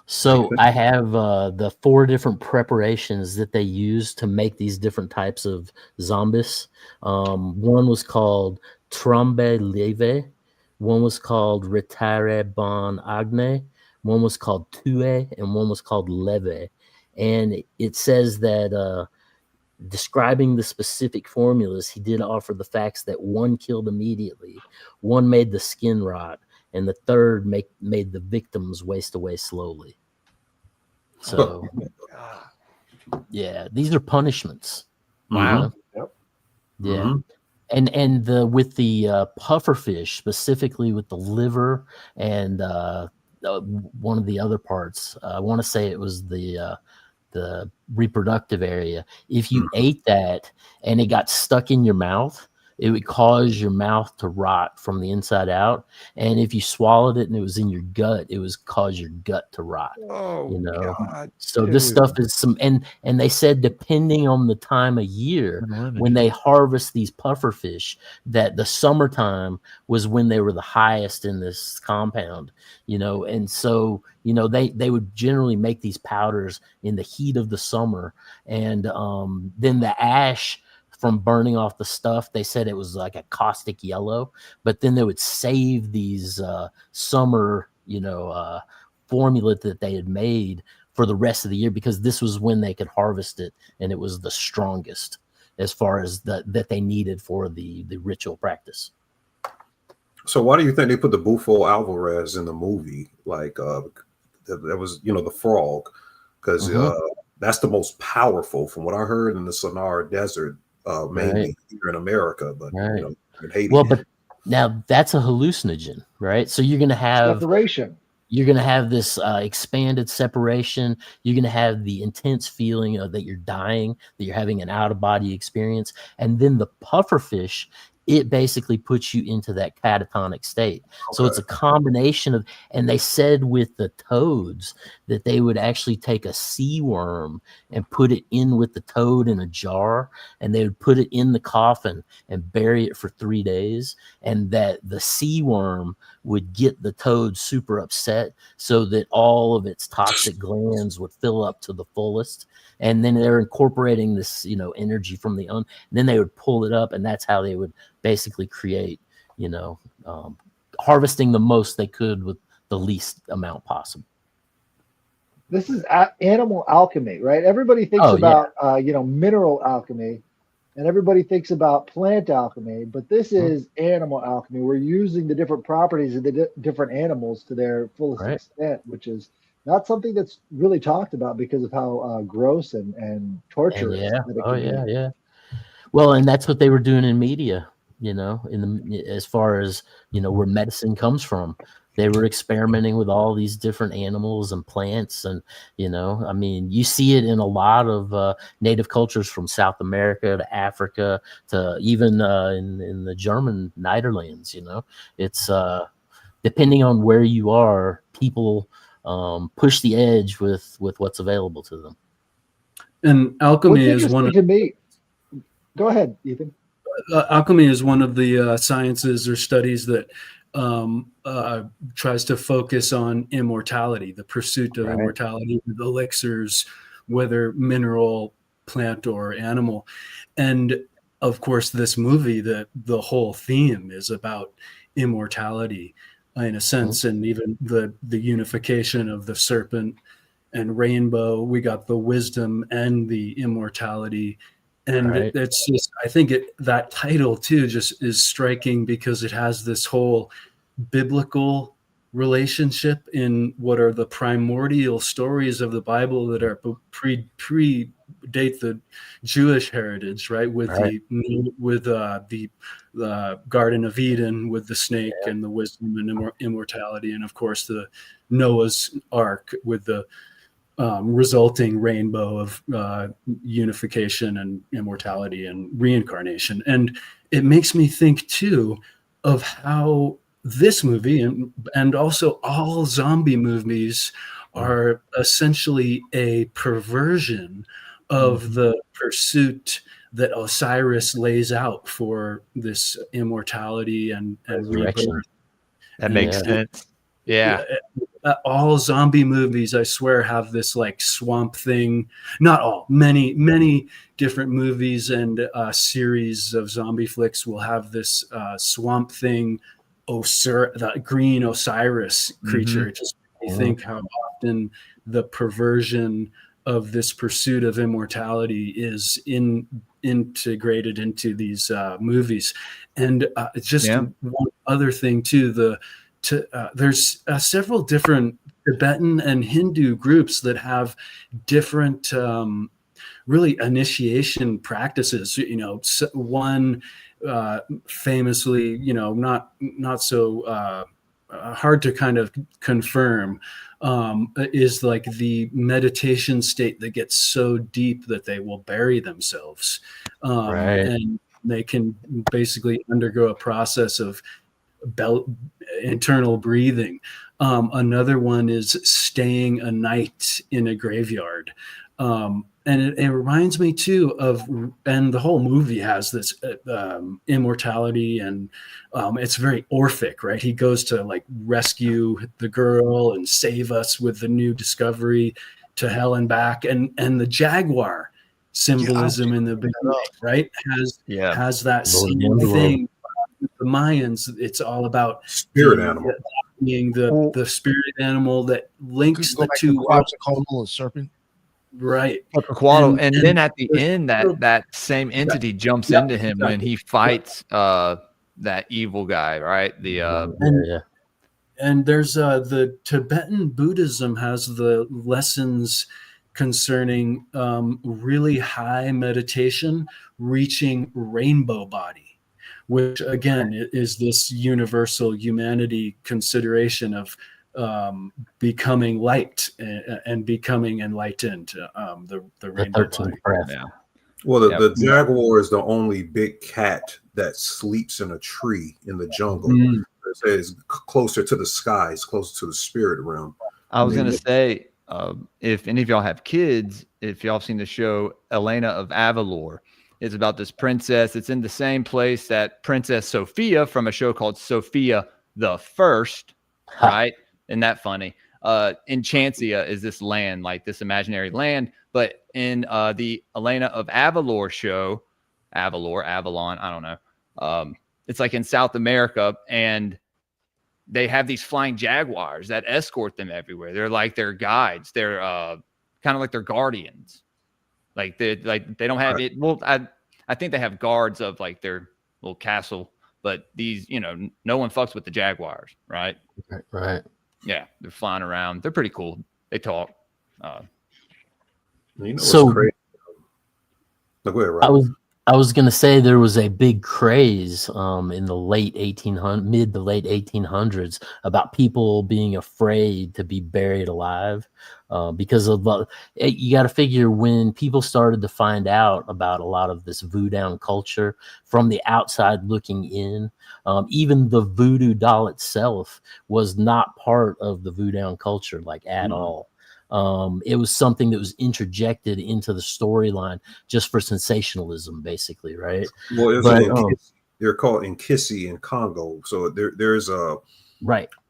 So I have the 4 different preparations that they use to make these different types of zombies. One was called Trombe Leve. One was called Retire Bon Agne. One was called Tue, and one was called Leve. And it says that describing the specific formulas, he did offer the facts that one killed immediately, one made the skin rot, and the third made the victims waste away slowly. So, yeah, these are punishments. Wow. Yeah. And with the pufferfish, specifically with the liver and one of the other parts, I want to say it was the reproductive area. If you ate that and it got stuck in your mouth, it would cause your mouth to rot from the inside out. And if you swallowed it and it was in your gut, it was cause your gut to rot. God, so this stuff is and they said, depending on the time of year when they harvest these puffer fish, that the summertime was when they were the highest in this compound, and so they would generally make these powders in the heat of the summer, and then the ash from burning off the stuff, they said it was like a caustic yellow, but then they would save these summer formula that they had made for the rest of the year, because this was when they could harvest it, and it was the strongest as far as that they needed for the ritual practice. So why do you think they put the Bufo Alvarez in the movie? Like that was the frog, because that's the most powerful from what I heard in the Sonora Desert, mainly here in America, but in Haiti. Well, but now that's a hallucinogen, right? So you're going to have separation. You're going to have this expanded separation. You're going to have the intense feeling of that you're dying, that you're having an out-of-body experience. And then the pufferfish, it basically puts you into that catatonic state. So it's a combination of, and they said with the toads that they would actually take a sea worm and put it in with the toad in a jar, and they would put it in the coffin and bury it for 3 days. And that the sea worm would get the toad super upset so that all of its toxic glands would fill up to the fullest. And then they're incorporating this, energy from the then they would pull it up, and that's how they would basically create, harvesting the most they could with the least amount possible. This is animal alchemy, right? Everybody thinks about, mineral alchemy, and everybody thinks about plant alchemy, but this is animal alchemy. We're using the different properties of the different animals to their fullest extent, which is not something that's really talked about because of how gross and torturous. Yeah. Well, and that's what they were doing in media, as far as, where medicine comes from. They were experimenting with all these different animals and plants. And, you see it in a lot of native cultures from South America to Africa to even in the German Netherlands. It's depending on where you are, people push the edge with what's available to them. And alchemy is one of Go ahead, Ethan. Alchemy is one of the sciences or studies that tries to focus on immortality, the pursuit of immortality with elixirs, whether mineral, plant, or animal. And of course, this movie, the whole theme is about immortality in a sense, and even the unification of the serpent and rainbow. We got the wisdom and the immortality. And it's just, I think that title too just is striking because it has this whole biblical relationship in what are the primordial stories of the Bible that are predate the Jewish heritage, right? With the Garden of Eden, with the snake and the wisdom and immortality, and of course the Noah's Ark with the resulting rainbow of unification and immortality and reincarnation. And it makes me think too of how this movie and also all zombie movies are essentially a perversion of the pursuit that Osiris lays out for this immortality and rebirth. That makes sense. Yeah. All zombie movies, I swear, have this like Swamp Thing. Not all, many different movies and series of zombie flicks will have this Swamp Thing, the green Osiris creature. It just makes me think how often the perversion of this pursuit of immortality is integrated into these movies. And just one other thing too, there's several different Tibetan and Hindu groups that have different really initiation practices. One famously, not so hard to kind of confirm, is like the meditation state that gets so deep that they will bury themselves, and they can basically undergo a process of internal breathing. Another one is staying a night in a graveyard. And it reminds me too of, and the whole movie has this immortality, and it's very Orphic, right? He goes to like rescue the girl and save us with the new discovery to hell and back. And the jaguar symbolism in the beginning, right? Has that same thing. The Mayans, it's all about spirit animal, being the spirit animal that links the two. Called a serpent, right? And then at the end, that same entity jumps into him when he fights that evil guy, right? And there's the Tibetan Buddhism has the lessons concerning really high meditation, reaching rainbow body, which again is this universal humanity consideration of becoming light and becoming enlightened. The rainbow 13th body. breath. Yeah. Well, the jaguar is the only big cat that sleeps in a tree in the jungle. Mm. It's closer to the skies, closer to the spirit realm. I was going to say, if any of y'all have kids, if y'all have seen the show Elena of Avalor, it's about this princess. It's in the same place that Princess Sophia from a show called Sophia the First, right? Isn't that funny? Enchantia is this land, like this imaginary land. But in the Elena of Avalor show, Avalon, I don't know. It's like in South America, and they have these flying jaguars that escort them everywhere. They're like their guides. They're kind of like their guardians. Like they don't have it. Well, I think they have guards of like their little castle, but these, no one fucks with the jaguars, right? Right. Yeah, they're flying around. They're pretty cool. They talk. What's crazy? No, go ahead, Rob. I was going to say there was a big craze in the mid to late 1800s about people being afraid to be buried alive because of you got to figure when people started to find out about a lot of this voodoo culture from the outside looking in, even the voodoo doll itself was not part of the voodoo culture like at all. It was something that was interjected into the storyline just for sensationalism, basically, right? Well, they're called Nkisi in Congo, so there's a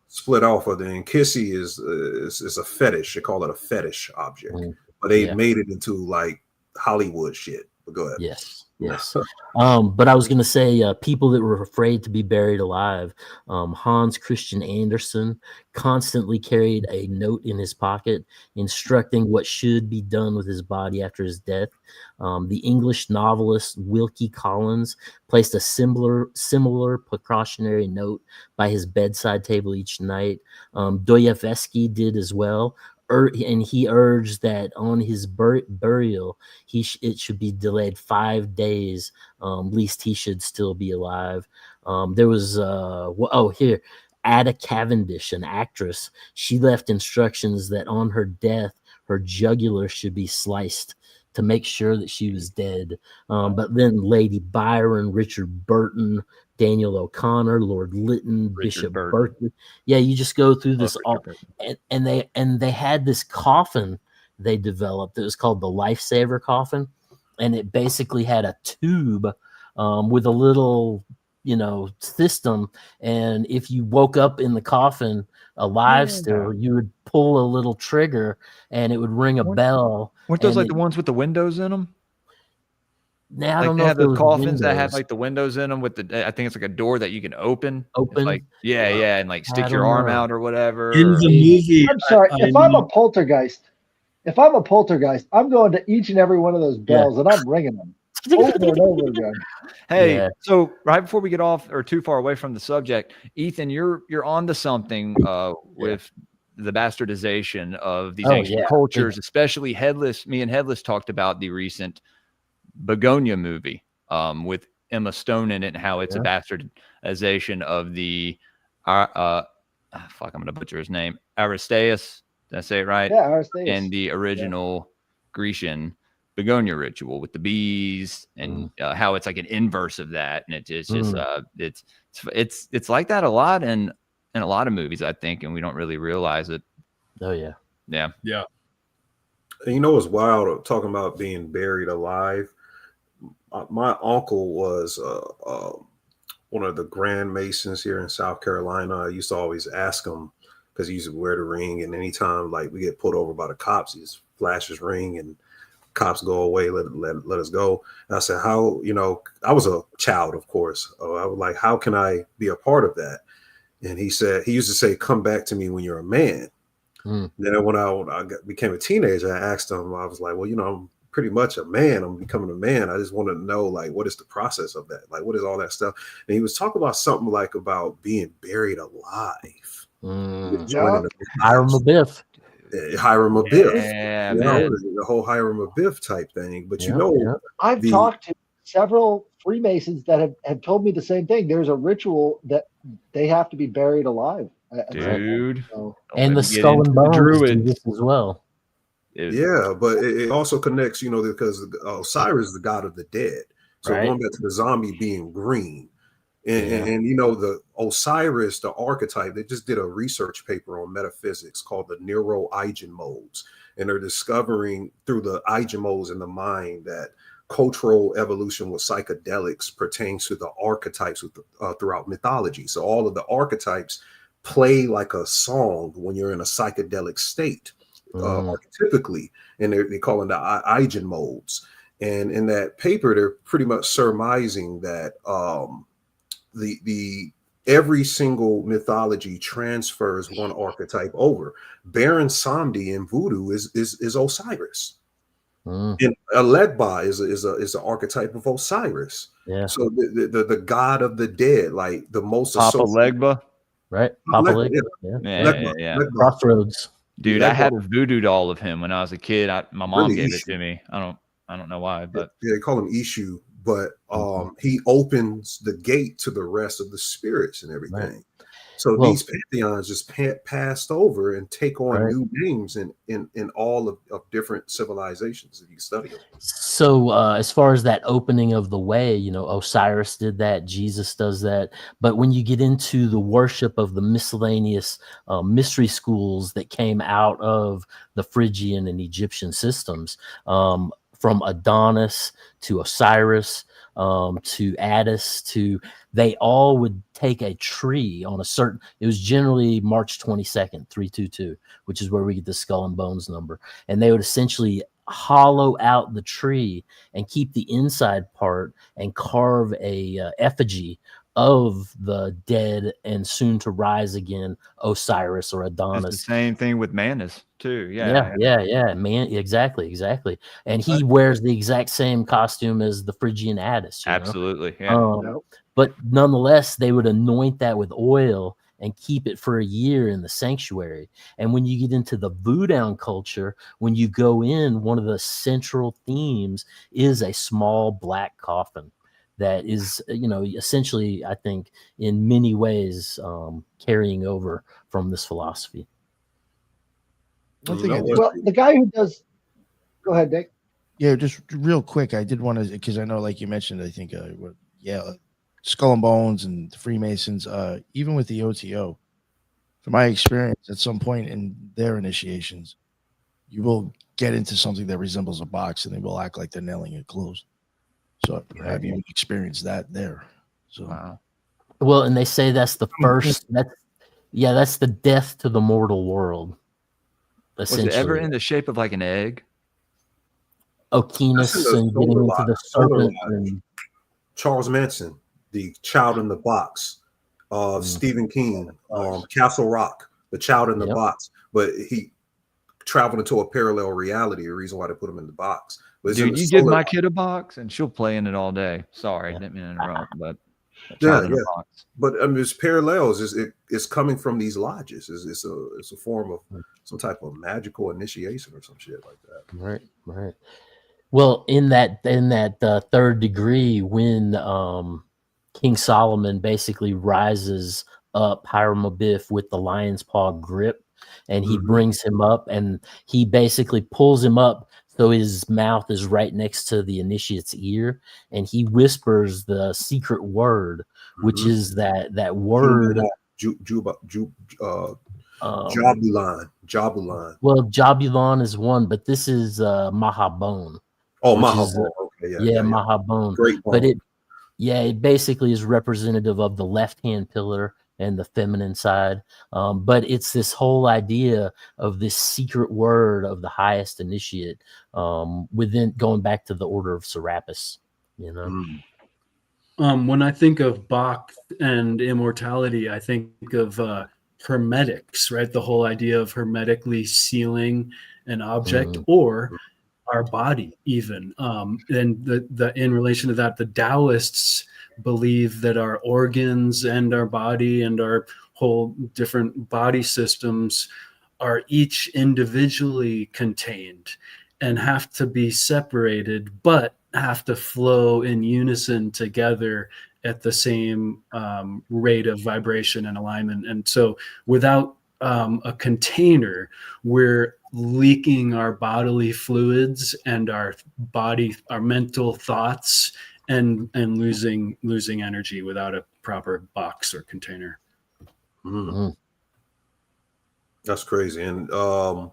split off of the Nkisi is a fetish. They call it a fetish object, but they made it into like Hollywood shit. But go ahead. Yes. But I was going to say people that were afraid to be buried alive. Hans Christian Andersen constantly carried a note in his pocket instructing what should be done with his body after his death. The English novelist Wilkie Collins placed a similar precautionary note by his bedside table each night. Dostoevsky did as well. And he urged that on his burial, it should be delayed 5 days, least he should still be alive. There was Ada Cavendish, an actress. She left instructions that on her death, her jugular should be sliced to make sure that she was dead. But then Lady Byron, Richard Burton, Daniel O'Connor, Lord Lytton, Bishop Berkeley. Yeah, you just go through this and they had this coffin they developed. It was called the Lifesaver coffin, and it basically had a tube with a little system, and if you woke up in the coffin alive still, you would pull a little trigger and it would ring a bell. Weren't those like the ones with the windows in them? Now, I don't know if the coffins that have like the windows in them with I think it's like a door that you can open. Like, and like stick your arm out or whatever. In the movie, I'm sorry. If I'm a poltergeist, I'm going to each and every one of those bells and I'm ringing them over and over again. Hey, so right before we get off or too far away from the subject, Ethan, you're onto something with the bastardization of these ancient cultures, especially Headless. Me and Headless talked about the recent Begonia movie with Emma Stone in it and how it's a bastardization of the I'm gonna butcher his name, Aristeas. Did I say it right? Yeah, Aristeas. And the original Grecian Begonia ritual with the bees and how it's like an inverse of that, and it's just it's like that a lot in a lot of movies, I think, and we don't really realize it. Yeah. And you know what's wild? Talking about being buried alive. My uncle was one of the Grand Masons here in South Carolina. I used to always ask him because he used to wear the ring, and anytime like we get pulled over by the cops, he just flashes his ring and cops go away, let us go. And I said, how, I was a child, of course. I was like, how can I be a part of that? And he said, he used to say, come back to me when you're a man. Then when I became a teenager, I asked him, I was like, well, I'm pretty much a man. I'm becoming a man. I just want to know, like, what is the process of that? Like, what is all that stuff? And he was talking about something like about being buried alive. Hiram Abiff. Hiram Abiff. Yeah, the whole Hiram Abiff type thing. But I've talked to several Freemasons that have told me the same thing. There's a ritual that they have to be buried alive. Dude. So, And the Get skull into and the bones do druids. this as well. Yeah, but it also connects, because Osiris is the god of the dead. So Right. going back to the zombie being green, and, Yeah. and the Osiris, the archetype, they just did a research paper on metaphysics called the neuro-Igen modes, and they're discovering through the Igen modes in the mind that cultural evolution with psychedelics pertains to the archetypes throughout mythology. So all of the archetypes play like a song when you're in a psychedelic state. Archetypically, and they call them the Igen modes. And in that paper, they're pretty much surmising that the every single mythology transfers one archetype over. Baron Samedi in voodoo is Osiris, and Alegba is an archetype of Osiris. Yeah. So the god of the dead, like the most Papa associated. Legba. Right. Papa Legba, Leg. yeah. Yeah. Yeah. Legba. Crossroads. Dude, Legba. I had a voodoo doll of him when I was a kid. My mom Really gave Ishu. it to me. I don't know why, but They call him Ishu, but he opens the gate to the rest of the spirits and everything. Right. So Well, these pantheons just passed over and take on right. new names in all of different civilizations if you study them. So as far as that opening of the way, Osiris did that, Jesus does that. But when you get into the worship of the miscellaneous mystery schools that came out of the Phrygian and Egyptian systems, from Adonis to Osiris, to Attis, they all would take a tree on a certain, it was generally March 22nd, 322, which is where we get the skull and bones number. And they would essentially hollow out the tree and keep the inside part and carve a effigy of the dead and soon to rise again Osiris or Adonis. it's the same thing with Manus too. Yeah, man, exactly. And he wears the exact same costume as the Phrygian Attis. Absolutely, yeah. But nonetheless, they would anoint that with oil and keep it for a year in the sanctuary. And when you get into the voodoo culture, when you go in, one of the central themes is a small black coffin that is, essentially, I think, in many ways, carrying over from this philosophy. One thing well, the guy who does, go ahead, Dick. Yeah, just real quick, I did want to, because I know, like you mentioned, I think, Skull and Bones and the Freemasons, even with the OTO, from my experience, at some point in their initiations, you will get into something that resembles a box, and they will act like they're nailing it closed. So have you experienced that there? So, Wow. Well, and they say that's the first. That's the death to the mortal world. Was it ever in the shape of like an egg? Okinus and getting into the serpent. And Charles Manson, the child in the box. Stephen King, Castle Rock, the child in the box. But he traveled into a parallel reality. The reason why they put him in the box. Dude, you give my kid a box and she'll play in it all day. Sorry, didn't mean to interrupt, but yeah. But there's parallels. It's coming from these lodges. It's a form of some type of magical initiation or some shit like that. Right. Well, in that third degree, when King Solomon basically rises up Hiram Abiff with the lion's paw grip, and he brings him up, and he basically pulls him up so his mouth is right next to the initiate's ear, and he whispers the secret word, which is that word. Jabulon. Well, Jabulon is one, but this is Mahabone. Oh, Mahabone. Okay, yeah, Mahabone. Great bone. But it basically is representative of the left-hand pillar and the feminine side. But it's this whole idea of this secret word of the highest initiate within, going back to the order of Serapis, When I think of Bach and immortality, I think of hermetics, right? The whole idea of hermetically sealing an object or our body even. And in relation to that, the Taoists believe that our organs and our body and our whole different body systems are each individually contained and have to be separated, but have to flow in unison together at the same rate of vibration and alignment. And so without a container, we're leaking our bodily fluids and our mental thoughts, and losing energy without a proper box or container. That's crazy. And I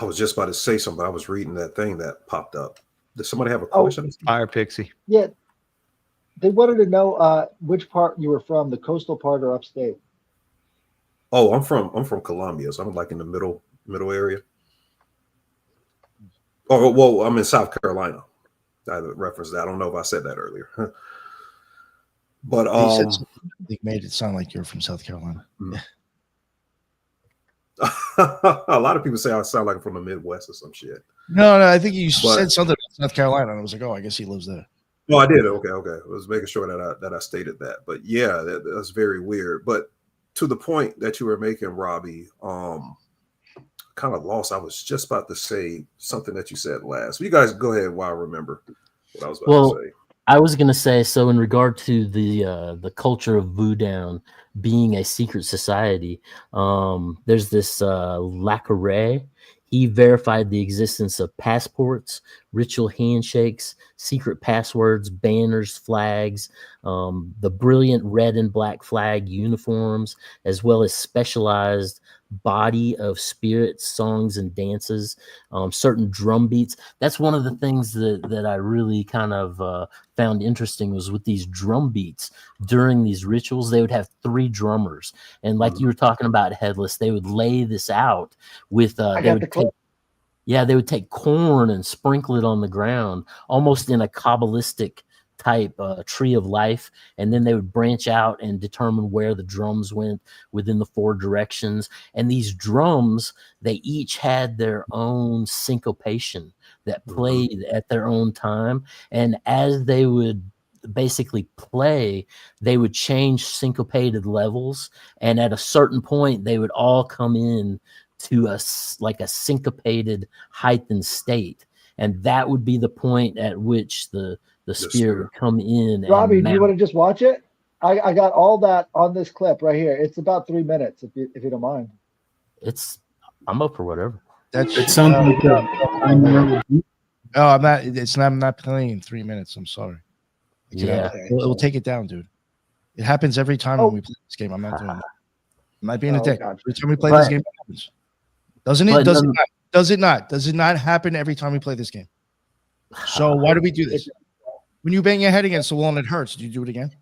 was just about to say something. I was reading that thing that popped up. Did somebody have a question? Fire Pixie. Yeah. They wanted to know which part you were from, the coastal part or upstate. Oh, I'm from Columbia, so I'm like in the middle area. Oh, well, I'm in South Carolina. I referenced that. I don't know if I said that earlier. But they made it sound like you're from South Carolina. A lot of people say I sound like I'm from the Midwest or some shit. No, I think you said something about South Carolina, and I was like, oh, I guess he lives there. No, I did. Okay. I was making sure that I stated that. But yeah, that's very weird. But to the point that you were making, Robbie, kind of lost. I was just about to say something that you said last. You guys go ahead while I remember what I was about to say. I was going to say, so in regard to the culture of Voodoo being a secret society, there's this Lacaré. He verified the existence of passports, ritual handshakes, secret passwords, banners, flags, the brilliant red and black flag uniforms, as well as specialized body of spirits, songs and dances, certain drum beats. That's one of the things that I really kind of found interesting, was with these drum beats during these rituals. They would have 3 drummers, and like you were talking about, Headless, they would lay this out with they would take corn and sprinkle it on the ground, almost in a Kabbalistic type tree of life, and then they would branch out and determine where the drums went within the 4 directions. And these drums, they each had their own syncopation that played at their own time, and as they would basically play, they would change syncopated levels, and at a certain point they would all come in to a syncopated heightened state, and that would be the point at which the spirit would come in. Robbie, do you want to just watch it? I got all that on this clip right here. It's about 3 minutes, if you don't mind. I'm up for whatever. It sounds like I'm not. I'm not playing in 3 minutes. I'm sorry. We'll take it down, dude. It happens every time when we play this game. I'm not doing that. I'm not being a dick. God. Every time we play this game, it happens. Doesn't it? Does it not? Does it not? Does it not happen every time we play this game? So why do we do this? When you bang your head against the wall and it hurts, do you do it again?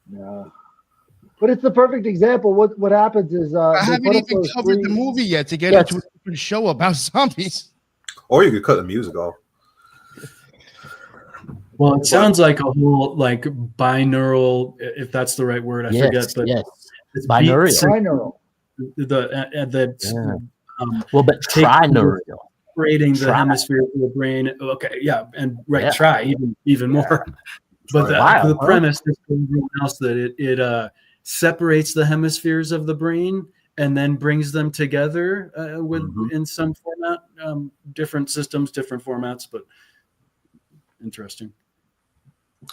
No. But it's the perfect example. What happens is I haven't even covered the movie yet to get into a different show about zombies. Or you could cut the music off. Well, it sounds like a whole binaural, if that's the right word. I forget, but it's binaural. But trinaural. Separating the hemisphere of the brain. Okay, yeah, and try even more. But the premise is for everyone else that it separates the hemispheres of the brain and then brings them together in some format, different systems, different formats, but interesting.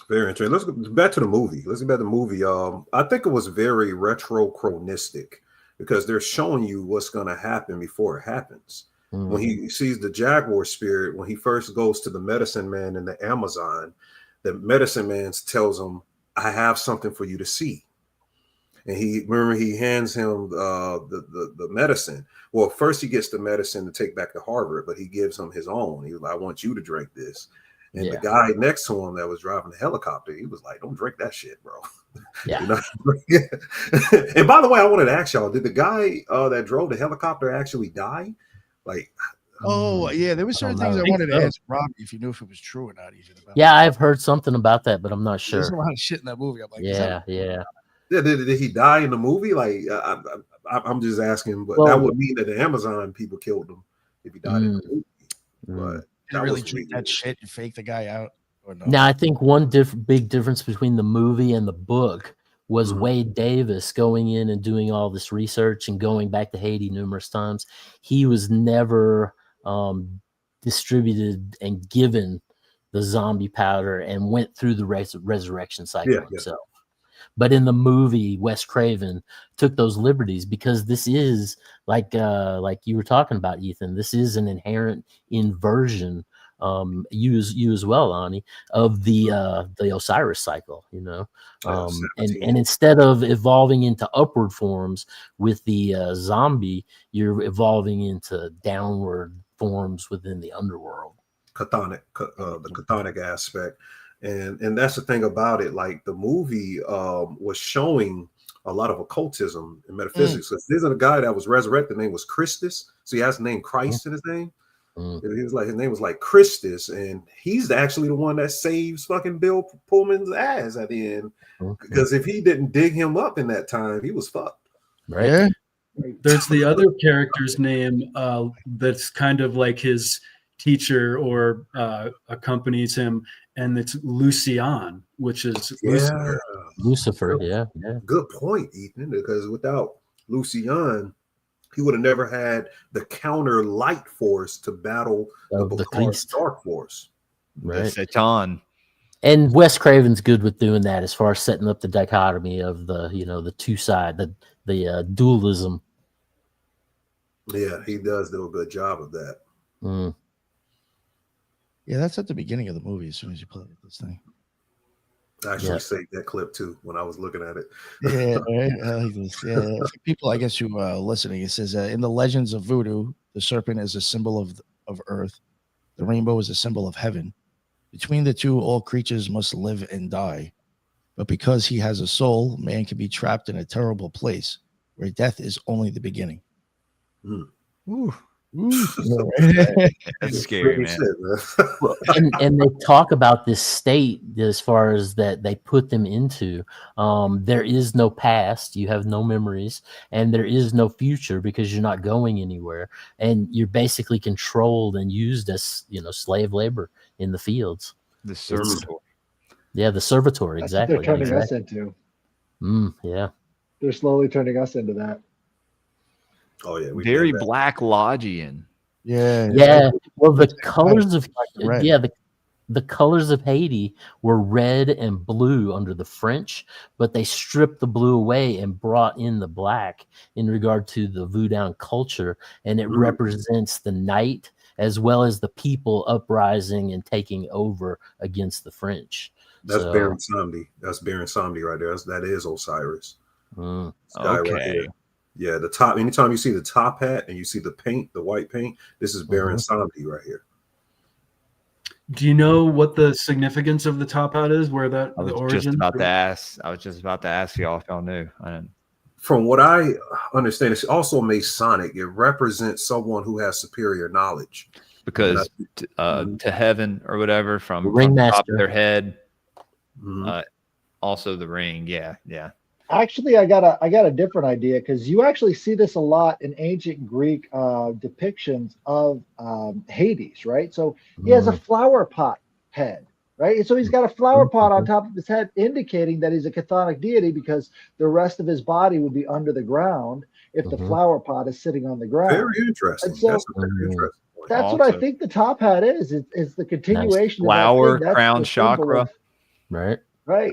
Very interesting. Let's go back to the movie. I think it was very retrochronistic because they're showing you what's going to happen before it happens. When he sees the jaguar spirit, when he first goes to the medicine man in the Amazon, the medicine man tells him, I have something for you to see. And he hands him the medicine. Well, first he gets the medicine to take back to Harvard, but he gives him his own. He was like, I want you to drink this. And the guy next to him that was driving the helicopter, he was like, don't drink that shit, bro. Yeah. And by the way, I wanted to ask y'all, did the guy that drove the helicopter actually die? There were certain things I wanted to ask Robbie if you knew if it was true or not. I've heard something about that, but I'm not sure. There's a lot of shit in that movie. I'm like, Did he die in the movie? I'm just asking, but that would mean that the Amazon people killed him if he died in the movie. But did really drink that shit and fake the guy out? Or no? Now, I think one big difference between the movie and the book was Wade Davis going in and doing all this research and going back to Haiti numerous times. He was never distributed and given the zombie powder and went through the resurrection cycle Yeah, himself. But in the movie, Wes Craven took those liberties because this is like you were talking about, Ethan. This is an inherent inversion. You as well, Ani, of the Osiris cycle. You know, and instead of evolving into upward forms with the zombie, you're evolving into downward forms within the underworld. The chthonic aspect. And that's the thing about it. Like the movie was showing a lot of occultism and metaphysics. So there's a guy that was resurrected. His name was Christus. So he has the name Christ in his name. He was like, his name was like Christus, and he's actually the one that saves fucking Bill Pullman's ass at the end. Because if he didn't dig him up in that time, he was fucked. Right. Yeah. There's the other character's name that's kind of like his teacher or accompanies him, and it's Lucian, which is Lucifer. Yeah. Good point, Ethan, because without Lucian, he would have never had the counter light force to battle the dark force. Right. Satan. And Wes Craven's good with doing that as far as setting up the dichotomy of the two side, the dualism. Yeah, he does do a good job of that. Yeah, that's at the beginning of the movie. As soon as you play this thing, I actually saved that clip too when I was looking at it. Yeah, right. I like this. Yeah, for people, I guess, who are listening, it says in the legends of voodoo, the serpent is a symbol of earth, the rainbow is a symbol of heaven. Between the two, all creatures must live and die. But because he has a soul, man can be trapped in a terrible place where death is only the beginning. Ooh. That's scary, man. and they talk about this state as far as that they put them into. There is no past, you have no memories, and there is no future because you're not going anywhere, and you're basically controlled and used as slave labor in the fields. The servitor. Yeah, the servitor. That's exactly. what they're turning us into. Yeah. They're slowly turning us into that. Oh yeah, very Black Logian. Yeah. Well, the colors of the colors of Haiti were red and blue under the French, but they stripped the blue away and brought in the black in regard to the voodoo culture, and it represents the night as well as the people uprising and taking over against the French. That's Baron Samedi. That's Baron Samedi right there. That is Osiris. Okay. Right, yeah, the top. Anytime you see the top hat and you see the paint, the white paint, this is Baron Samedi right here. Do you know what the significance of the top hat is? Where that I was the origin? I was just about to ask y'all if y'all knew. From what I understand, it's also Masonic. It represents someone who has superior knowledge. Because to heaven or whatever from ring the top master of their head. Also the ring. Yeah. Actually, I got a different idea, because you actually see this a lot in ancient Greek depictions of Hades, right? So he has a flower pot head, right? And so he's got a flower pot on top of his head, indicating that he's a chthonic deity, because the rest of his body would be under the ground if the flower pot is sitting on the ground. Very interesting. And so, that's a very interesting point. That's what I think the top hat is. It's the continuation of flower, that crown chakra. Right. Right.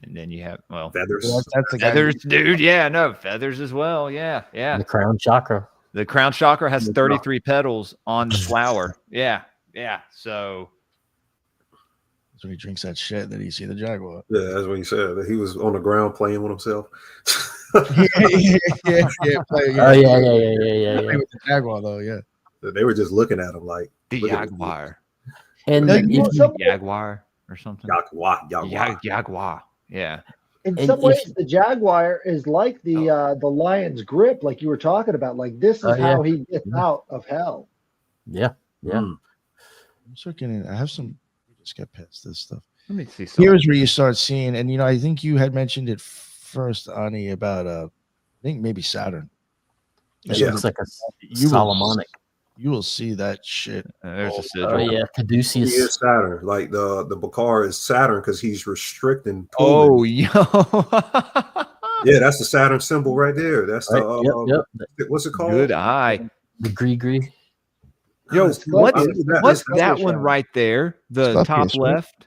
And then you have feathers. That's the feathers, dude. Yeah, no, feathers as well. Yeah. The crown chakra. The crown chakra has 33 petals on the flower. Yeah. So that's when he drinks that shit that you see the jaguar. Yeah, that's what he said. That he was on the ground playing with himself. Yeah. Oh yeah. With the jaguar though, yeah. They were just looking at him like the jaguar. And jaguar or something. Jaguar. Yeah. In some ways, the jaguar is like the lion's grip, like you were talking about. Like this is how he gets out of hell. Yeah. I'm looking at. I have some. Just get past this stuff. Let me see. Here's where you start seeing, and I think you had mentioned it first, Ani, about I think maybe Saturn. It's like a Solomonic. You will see that shit. There's a sigil. Oh yeah, Caduceus. He is Saturn. Like the Bakar is Saturn because he's restricting. Oh, yo. Yeah, that's the Saturn symbol right there. That's the what's it called? Good eye. The Gree. Yo, it's what's that's that Scorpio one Shadow. right there? The Scorpio, top right? left.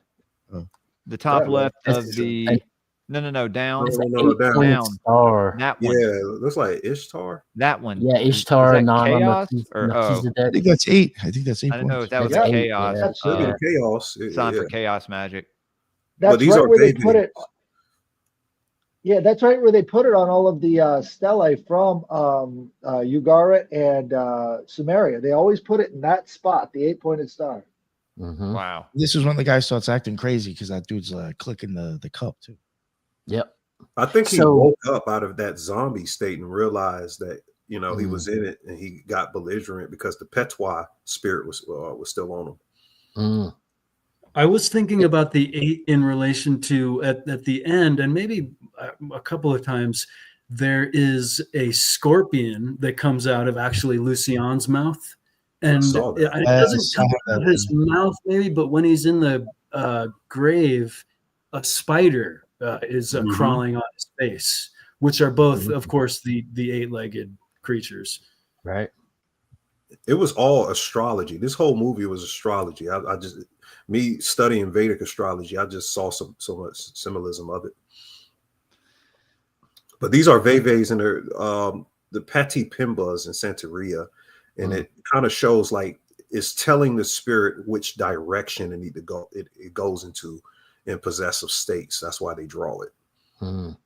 Oh. The top Yeah, left of It's- the no down. It's No, an no, no, 8-pointed down. star. That one. Yeah, it looks like Ishtar. That one. Yeah, Is Ishtar, that Nana, chaos or I Melchizedek. think that's 8. I think that's 8 I don't know points. if that was That's a 8, chaos yeah. Should be the chaos. sign Yeah. for chaos magic. That's these right are where they babies. put it. Yeah, that's right where they put it on all of the stelae from Ugarit and Sumeria. They always put it in that spot, the 8-pointed star. Mm-hmm. Wow. This is when the guy starts acting crazy because that dude's clicking the cup too. Yep. I think he So- woke up out of that zombie state and realized that he was in it, and he got belligerent because the Petois spirit was still on him. Mm. I was thinking about the 8 in relation to at the end, and maybe a couple of times there is a scorpion that comes out of actually Lucian's mouth, and saw that. it doesn't Yes, come I out have of that. his mouth maybe, but when he's in the grave, a spider is Mhm. crawling on his face, which are both, of course, the 8-legged creatures. Right. It was all astrology. This whole movie was astrology. I just, me studying Vedic astrology, I just saw so much symbolism of it. But these are Veves and they're the Pati Pimbas in Santeria, and it kind of shows like it's telling the spirit which direction it need to go. It goes into in possessive states. That's why they draw it. Mm.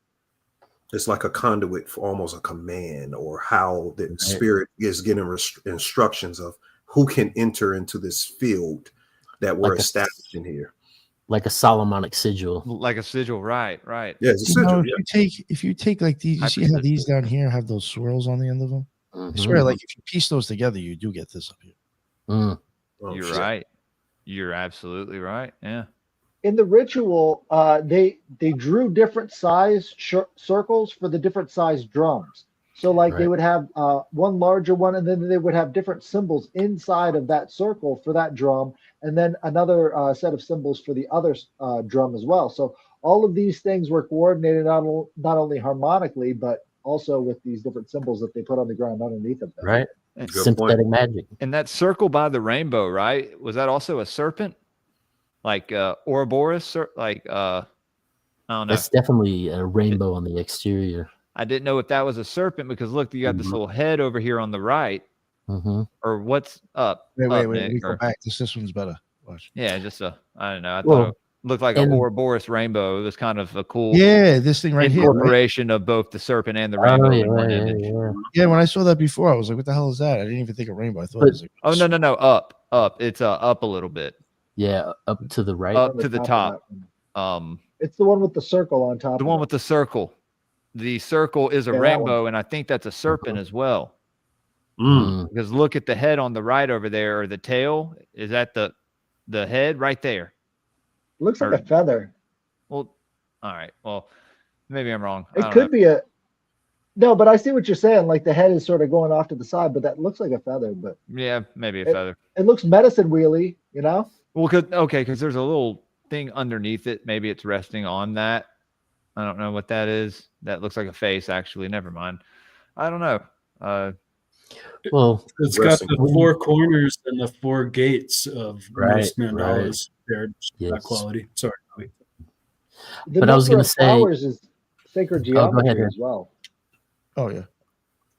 It's like a conduit for almost a command, or how the spirit is getting instructions of who can enter into this field that we're Like establishing here. Like a Solomonic sigil. Like a sigil, right. Yeah, it's a sigil. If you take like these, you see how these down here have those swirls on the end of them? Mhm. I swear, like if you piece those together, you do get this up here. Mm. Oh, You're shit. right. You're absolutely right. Yeah. In the ritual, they drew different size circles for the different size drums. So like they Right. would have one larger one, and then they would have different symbols inside of that circle for that drum, and then another set of symbols for the other drum as well. So all of these things were coordinated not only harmonically, but also with these different symbols that they put on the ground underneath of them. Right. And, Sympathetic magic. and that circle by the rainbow, right? Was that also a serpent? Like Ouroboros? Like, I don't know. That's definitely a rainbow on the exterior. I didn't know if that was a serpent because look, you got this little head over here on the right. Mm-hmm. Or what's up? Wait, up, we Nick, go or- back. This one's better. Watch. Yeah, just I don't know. I Well, thought it looked like an Ouroboros rainbow. It was kind of a cool Yeah, this thing right here. Right? incorporation of both the serpent and the Oh, rainbow yeah, in one yeah, image. yeah. Yeah, when I saw that before, I was like, "What the hell is that?" I didn't even think of rainbow. I thought But- it was like, Oh no, up. It's up a little bit. Yeah, up to the right. Up On the to the of top. that one. Um, It's the one with the circle on top. the of one it. with the circle. The circle is a Yeah, that rainbow, and I think that's a serpent as well. Mm. Because look at the head on the right over there, or the tail. Is that the head right there? Looks like a feather. Well, all right. Well, maybe I'm wrong. I It don't could know. be a no, but I see what you're saying. Like the head is sort of going off to the side, but that looks like a feather. But Yeah, maybe a It- feather. it looks medicine wheelie, you know? Well, because there's a little thing underneath it. Maybe it's resting on that. I don't know what that is. That looks like a face, actually. Never mind. I don't know. Well, It's got the 4 corners and the 4 gates of Right, most mandalas. They're Yes. that quality. Sorry. The But I was number gonna of say- flowers is sacred go ahead, geometry Aaron. as well. "Oh yeah."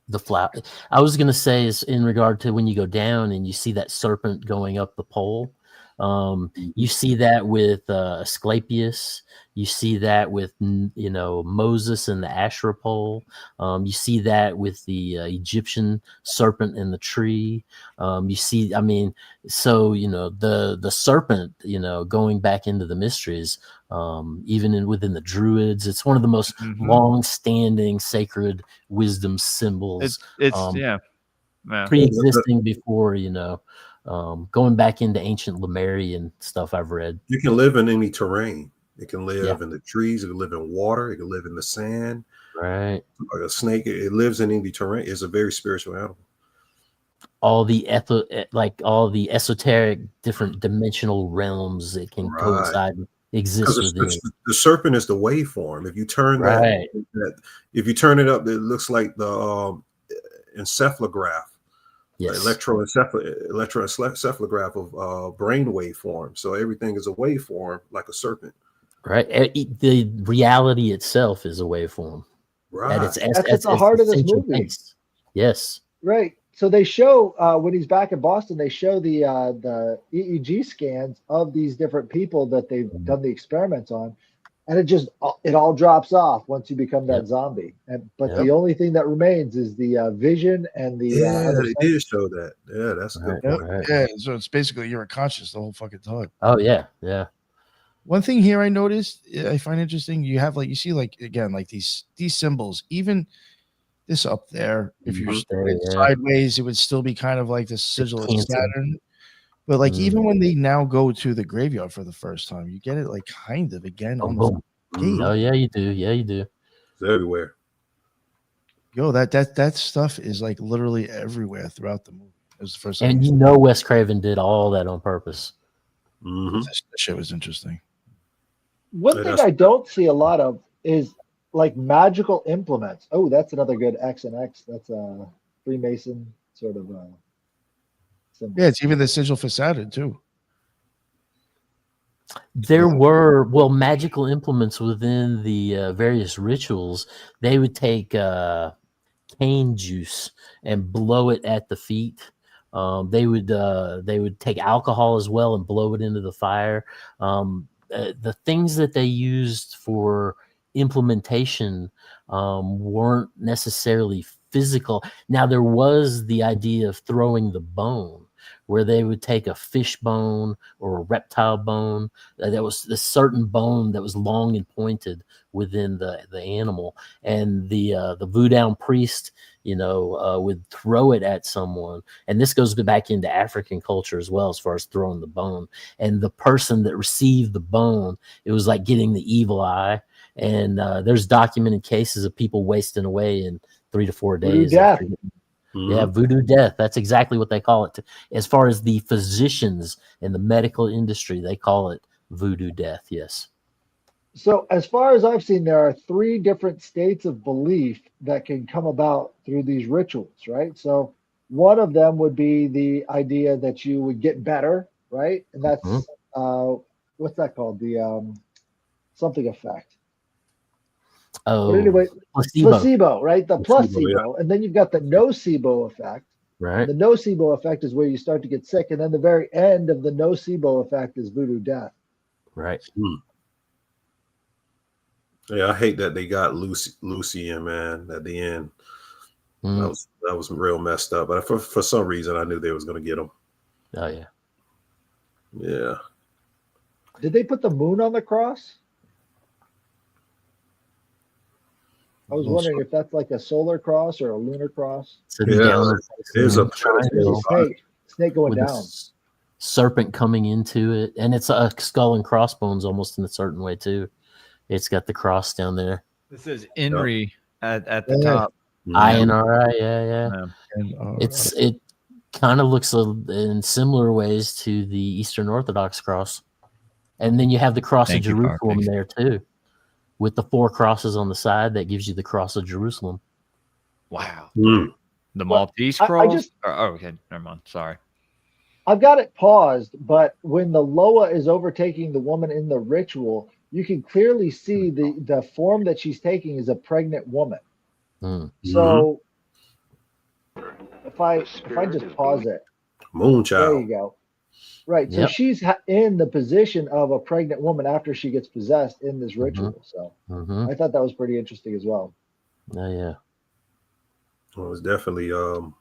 the flower. I was gonna say is in regard to when you go down and you see that serpent going up the pole. You see that with Asclepius. You see that with Moses and the Asherah pole. You see that with the Egyptian serpent in the tree. You see, I mean, so the serpent, going back into the mysteries, even within the Druids, it's one of the most long-standing sacred wisdom symbols. It's Pre-existing before going back into ancient Lemurian stuff I've read. You can live in any terrain. It can live in the trees. It can live in water. It can live in the sand. Right. Like a snake, it lives in any terrain. It's a very spiritual animal. All the esoteric different dimensional realms it can coincide and exist within. The serpent is the waveform. If you turn if you turn it up, it looks like the encephalograph Yes. Electroencephalograph of brainwave form. So everything is a waveform, like a serpent. Right. The reality itself is a waveform. Right. At its That's at the heart of this essential movie. base. Yes. Right. So they show when he's back in Boston, they show the EEG scans of these different people that they've done the experiments on, and it all drops off once you become that zombie. But the only thing that remains is the vision and the other they did show that. Yeah, that's a good point. Right. Yeah, so it's basically you're unconscious the whole fucking time. Oh yeah, yeah. One thing here I noticed, I find interesting. You have you see again these symbols, even this up there. If you're sideways, it would still be kind of like the sigil of Saturn. But even when they now go to the graveyard for the first time, you get it kind of again on the gate. Oh yeah, you do. Yeah, you do. It's everywhere. Yo, that stuff is literally everywhere throughout the movie. It was the first time. And Wes Craven did all that on purpose. Mm-hmm. That shit was interesting. One thing I don't see a lot of is magical implements. Oh, that's another good X and X. That's a Freemason sort of symbol. Yeah, it's even the sigil for Saturn too. There were magical implements within the various rituals. They would take cane juice and blow it at the feet. They would take alcohol as well and blow it into the fire. The things that they used for implementation weren't necessarily physical. Now there was the idea of throwing the bone, where they would take a fish bone or a reptile bone. That was a certain bone that was long and pointed within the animal, and the voodoo priest, would throw it at someone. And this goes back into African culture as well, as far as throwing the bone. And the person that received the bone, it was like getting the evil eye. And there's documented cases of people wasting away in 3 to 4 days. Yeah, voodoo death. That's exactly what they call it. As far as the physicians in the medical industry, they call it voodoo death. Yes. So as far as I've seen, there are 3 different states of belief that can come about through these rituals, right? So one of them would be the idea that you would get better, right? And that's what's that called? The something effect. Oh, but anyway, placebo, right? The placebo. Yeah. And then you've got the nocebo effect. Right. The nocebo effect is where you start to get sick. And then the very end of the nocebo effect is voodoo death. Right. Yeah, I hate that they got Lucy in, man, at the end. That was real messed up. But for some reason, I knew they was going to get him. Oh, yeah. Yeah. Did they put the moon on the cross? I was wondering if that's like a solar cross or a lunar cross. There's a snake going down. Serpent coming into it. And it's a skull and crossbones almost in a certain way, too. It's got the cross down there. This is Inri at the top. INRI, yeah. It kind of looks in similar ways to the Eastern Orthodox cross. And then you have the cross of Jerusalem there, too. With the 4 crosses on the side, that gives you the cross of Jerusalem. Wow. The Maltese cross? Okay, never mind. Sorry. I've got it paused, but when the Loa is overtaking the woman in the ritual, you can clearly see the form that she's taking is a pregnant woman. So if I just pause it. Moonchild. There you go. Right. So she's in the position of a pregnant woman after she gets possessed in this ritual. So I thought that was pretty interesting as well. Oh, yeah. Well, it was definitely the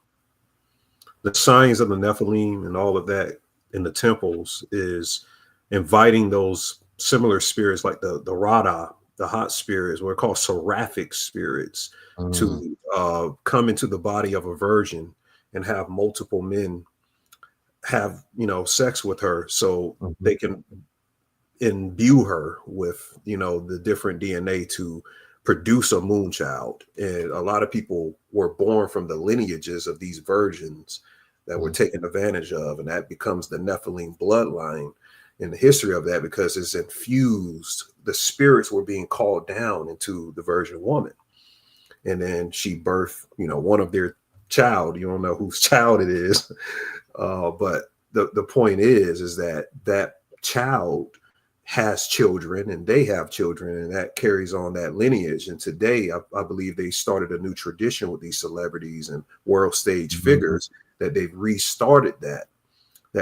signs of the Nephilim and all of that in the temples is inviting those similar spirits like the Rada, the hot spirits, what are called seraphic spirits, to come into the body of a virgin and have multiple men have sex with her, so they can imbue her with the different DNA to produce a moon child. And a lot of people were born from the lineages of these virgins that were taken advantage of, and that becomes the Nephilim bloodline in the history of that, because it's infused. The spirits were being called down into the virgin woman, and then she birthed one of their child. You don't know whose child it is. But the point is that child has children and they have children, and that carries on that lineage. And today, I believe they started a new tradition with these celebrities and world stage figures, that they've restarted that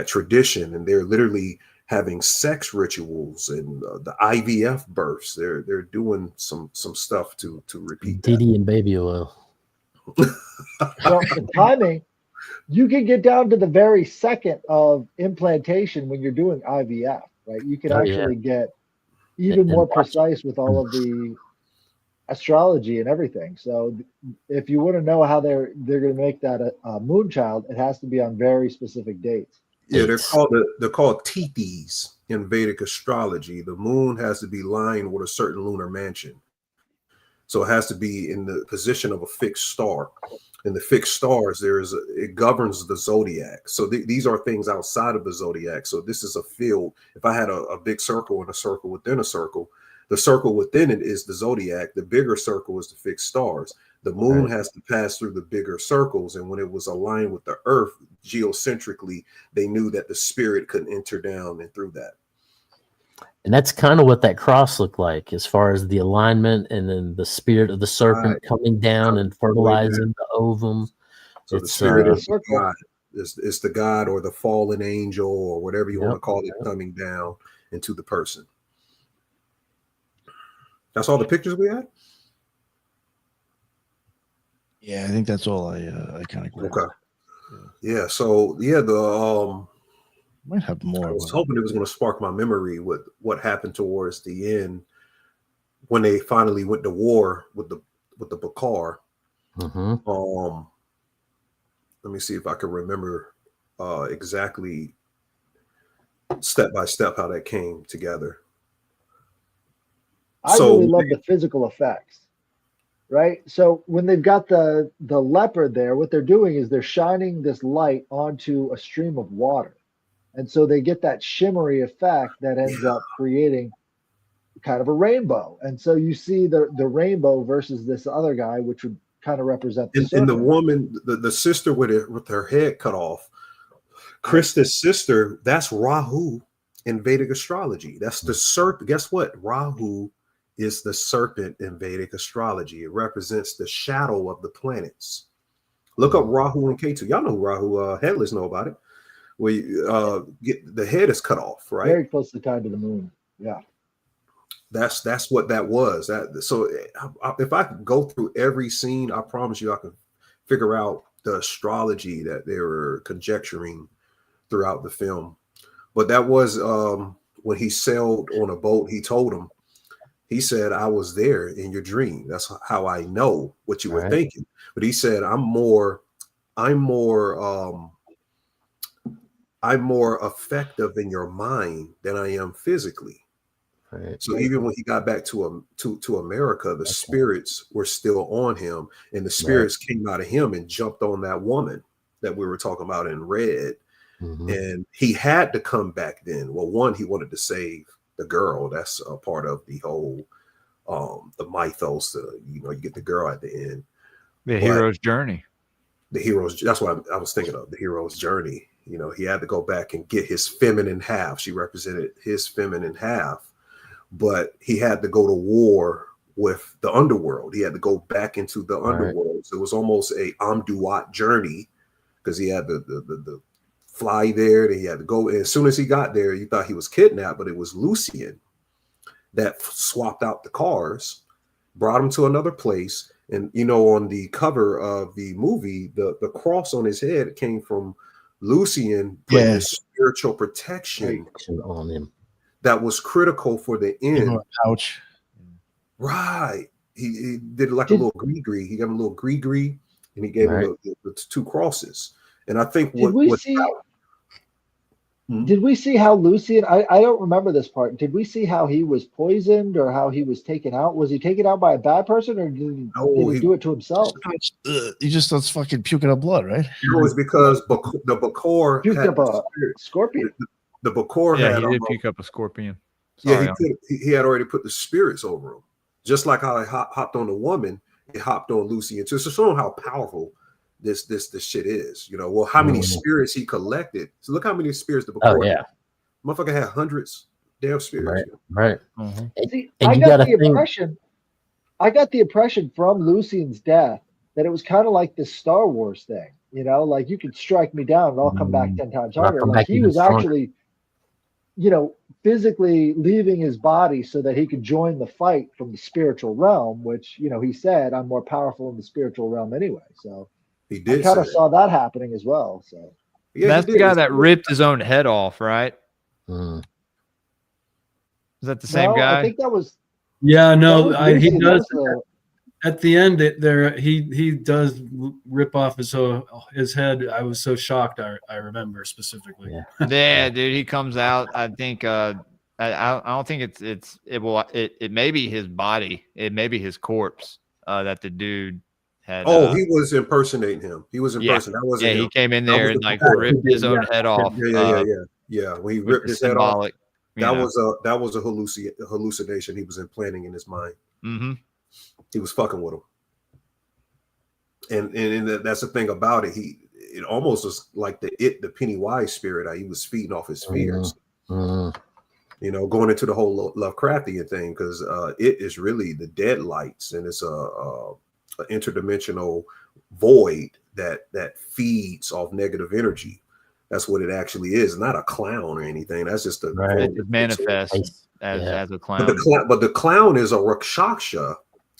tradition, and they're literally having sex rituals and the IVF births. They're doing some stuff to repeat Diddy and baby oil. Well, the timing, you can get down to the very second of implantation when you're doing IVF, right? You can actually get even more precise with all of the astrology and everything. So if you want to know how they're going to make that a moon child, it has to be on very specific dates. Yeah, they're called tethys in Vedic astrology. The moon has to be lined with a certain lunar mansion. So it has to be in the position of a fixed star. And the fixed stars, it governs the zodiac. So these are things outside of the zodiac. So this is a field. If I had a big circle and a circle within a circle, the circle within it is the zodiac. The bigger circle is the fixed stars. The moon has to pass through the bigger circles. And when it was aligned with the earth geocentrically, they knew that the spirit could enter down and through that. And that's kind of what that cross looked like, as far as the alignment, and then the spirit of the serpent coming down and fertilizing the ovum. So the spirit is God. It's the God or the fallen angel or whatever you want to call it coming down into the person. That's all the pictures we had? Yeah, I think that's all I kind of okay. Yeah, so the might have more. I was hoping it was going to spark my memory with what happened towards the end when they finally went to war with the Bakar. Let me see if I can remember exactly step by step how that came together. I really love the physical effects, right? So when they've got the leopard there, what they're doing is they're shining this light onto a stream of water. And so they get that shimmery effect that ends up creating kind of a rainbow. And so you see the rainbow versus this other guy, which would kind of represent the serpent. And the woman, the sister with her head cut off, Krista's sister, that's Rahu in Vedic astrology. That's the serpent. Guess what? Rahu is the serpent in Vedic astrology. It represents the shadow of the planets. Look up Rahu and Ketu. Y'all know who Rahu, Headless know about it. We get the head is cut off, right? Very closely tied to the moon. Yeah. That's what that was. So if I could go through every scene, I promise you I can figure out the astrology that they were conjecturing throughout the film. But that was when he sailed on a boat, he told him, he said, I was there in your dream. That's how I know what you were thinking. But he said, I'm more effective in your mind than I am physically. Right. So even when he got back to America, the spirits were still on him, and the spirits came out of him and jumped on that woman that we were talking about in red. And he had to come back then. Well, one, he wanted to save the girl. That's a part of the whole the mythos. You get the girl at the end. The hero's journey. The hero's. That's what I was thinking of. The hero's journey. He had to go back and get his feminine half. She represented his feminine half, but he had to go to war with the underworld. He had to go back into the underworld. So it was almost a Amduat journey, because he had the fly there. He had to go. And as soon as he got there, you thought he was kidnapped, but it was Lucian that swapped out the cars, brought him to another place. And, on the cover of the movie, the cross on his head came from Lucian putting his spiritual protection on him. That was critical for the end. Ouch. Right. He did like a little gree-gree. He gave him a little gree-gree, and he gave him the two crosses. And I think did we see how Lucian, I don't remember this part. Did we see how he was poisoned or how he was taken out? Was he taken out by a bad person, or did he do it to himself? He just starts fucking puking up blood, right? It was because the Bakor puked up a scorpion. The Bakor he did puke up a scorpion. Sorry, he had already put the spirits over him. Just like how he hopped on the woman, he hopped on Lucian too. So showing how powerful this shit is. You know, well, how many spirits he collected? So look how many spirits the book. Oh yeah, motherfucker had hundreds damn spirits. Right. See, And I you got gotta the think- impression. I got the impression from Lucien's death that it was kind of like this Star Wars thing. You know, like you could strike me down and I'll come back 10 times And I'll harder. come Like back he even was stronger. actually, you know, physically leaving his body so that he could join the fight from the spiritual realm, which, you know, he said, I'm more powerful in the spiritual realm anyway. So He I did kind of say saw that happening as well. So yeah, That's he the did. guy that ripped his own head off, right? Mm. Is that the same no, guy? I think that was Yeah, no, that was he Lucien. does. That was At the end, he does rip off his head. I was so shocked. I remember specifically. Yeah. Yeah, dude, he comes out. I think I don't think it may be his body. It may be his corpse that the dude had. Oh, he was impersonating him. He was impersonating. That wasn't yeah, him. he came in That there was and the like performer. ripped his own head off. Yeah. When he with ripped the his head off, symbolic. that was a hallucination he was implanting in his mind. Mm-hmm. He was fucking with him, and that's the thing about it. It almost was like the Pennywise spirit. He was feeding off his fears. Mm. You know, going into the whole Lovecraftian thing, because it is really the deadlights, and it's a interdimensional void that feeds off negative energy. That's what it actually is. Not a clown or anything. That's just a Right. It just manifests as a clown. But the clown is a Rakshaksha,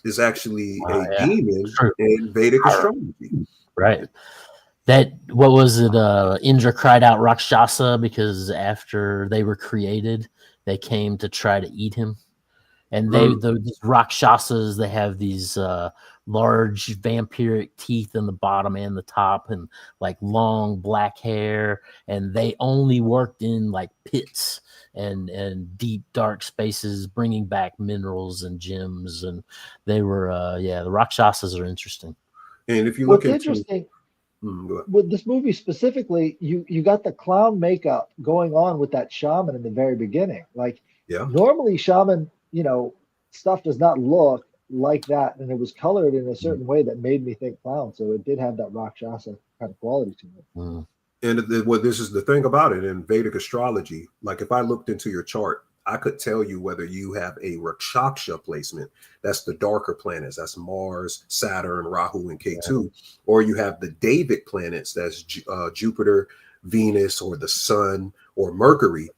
is actually a demon in Vedic astrology. Right. That, what was it? Indra cried out Rakshasa because after they were created, they came to try to eat him. And these Rakshasas, they have these large vampiric teeth in the bottom and the top, and like long black hair. And they only worked in like pits and deep dark spaces, bringing back minerals and gems. And they were, the Rakshasas are interesting. And if you look what's into interesting with this movie specifically, you got the clown makeup going on with that shaman in the very beginning. Like normally shaman, you know, stuff does not look like that, and it was colored in a certain way that made me think clown. So it did have that Rakshasa kind of quality to it. Mm. And this is the thing about it in Vedic astrology. Like if I looked into your chart, I could tell you whether you have a Rakshaksha placement. That's the darker planets. That's Mars, Saturn, Rahu, and Ketu. Or you have the David planets. That's Jupiter, Venus, or the Sun, or Mercury.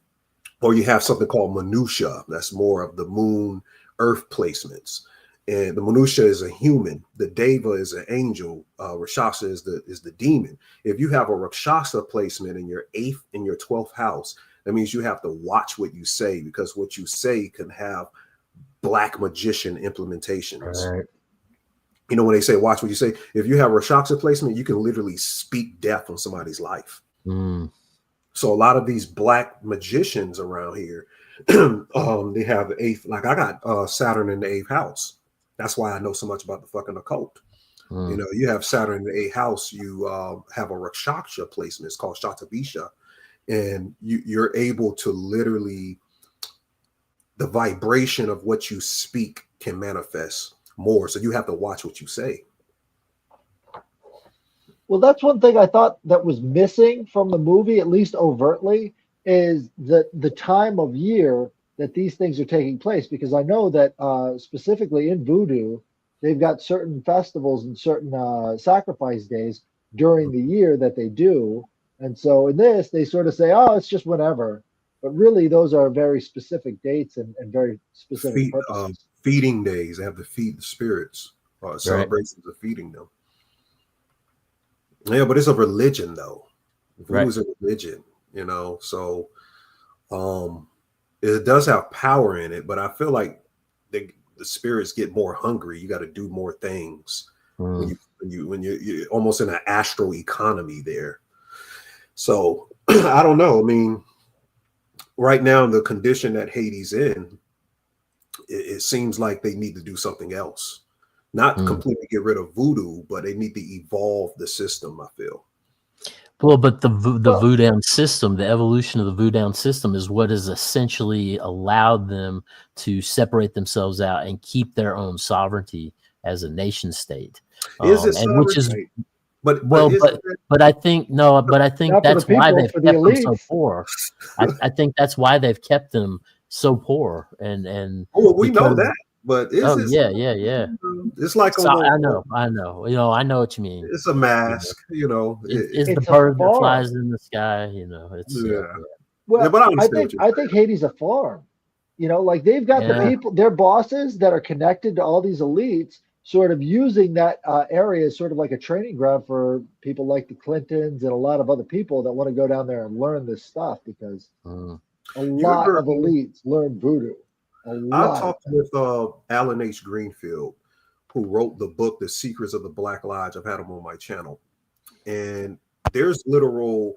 Or you have something called Manusha. That's more of the Moon, Earth placements. And the Manusha is a human. The Deva is an angel. Rakshasa is the demon. If you have a Rakshasa placement in your 8th and your 12th house, that means you have to watch what you say, because what you say can have black magician implementations. Right. You know, when they say watch what you say, if you have a Rakshasa placement, you can literally speak death on somebody's life. Mm. So a lot of these black magicians around here, they have the 8th. Like I got Saturn in the 8th house. That's why I know so much about the fucking occult. You know, you have Saturn in the 8th house. You have a Rakshasa placement. It's called Shatavisha. And you're able to literally, the vibration of what you speak can manifest more. So you have to watch what you say. Well, that's one thing I thought that was missing from the movie, at least overtly, is the time of year that these things are taking place. Because I know that specifically in voodoo, they've got certain festivals and certain sacrifice days during the year that they do. And so in this, they sort of say, oh, it's just whenever. But really, those are very specific dates and very specific purposes. Feeding days. They have to feed the spirits. Celebrations of feeding them. Yeah, but it's a religion, though. Voodoo is a religion, you know. So it does have power in it. But I feel like the spirits get more hungry. You got to do more things when you're almost in an astral economy there. So I don't know. I mean, right now, the condition that Haiti's in, it seems like they need to do something else. Not completely get rid of voodoo, but they need to evolve the system, I feel. Well, but the voodoo system, the evolution of the voodoo system is what has essentially allowed them to separate themselves out and keep their own sovereignty as a nation state. Is it sovereignty? But Well, isn't but I think no, but I think Not for the that's why people, they've for the kept them so elites. poor. I think that's why they've kept them so poor, and well, we know because that, but is oh it? yeah. It's like a So I little. know. You know, I know what you mean. It's a You know, mask, it's the It's a bird that farm. flies in the sky. You know, it's yeah. yeah. Well, But I I understand what think you're I saying. think Haiti's a farm. Like they've got the Yeah. people, their bosses that are connected to all these elites, sort of using that area as sort of like a training ground for people like the Clintons and a lot of other people that want to go down there and learn this stuff because Mm. a You lot ever? of elites learn voodoo. A I lot of talked with Alan H. Greenfield, who wrote the book "The Secrets of the Black Lodge." I've had him on my channel, and there's literal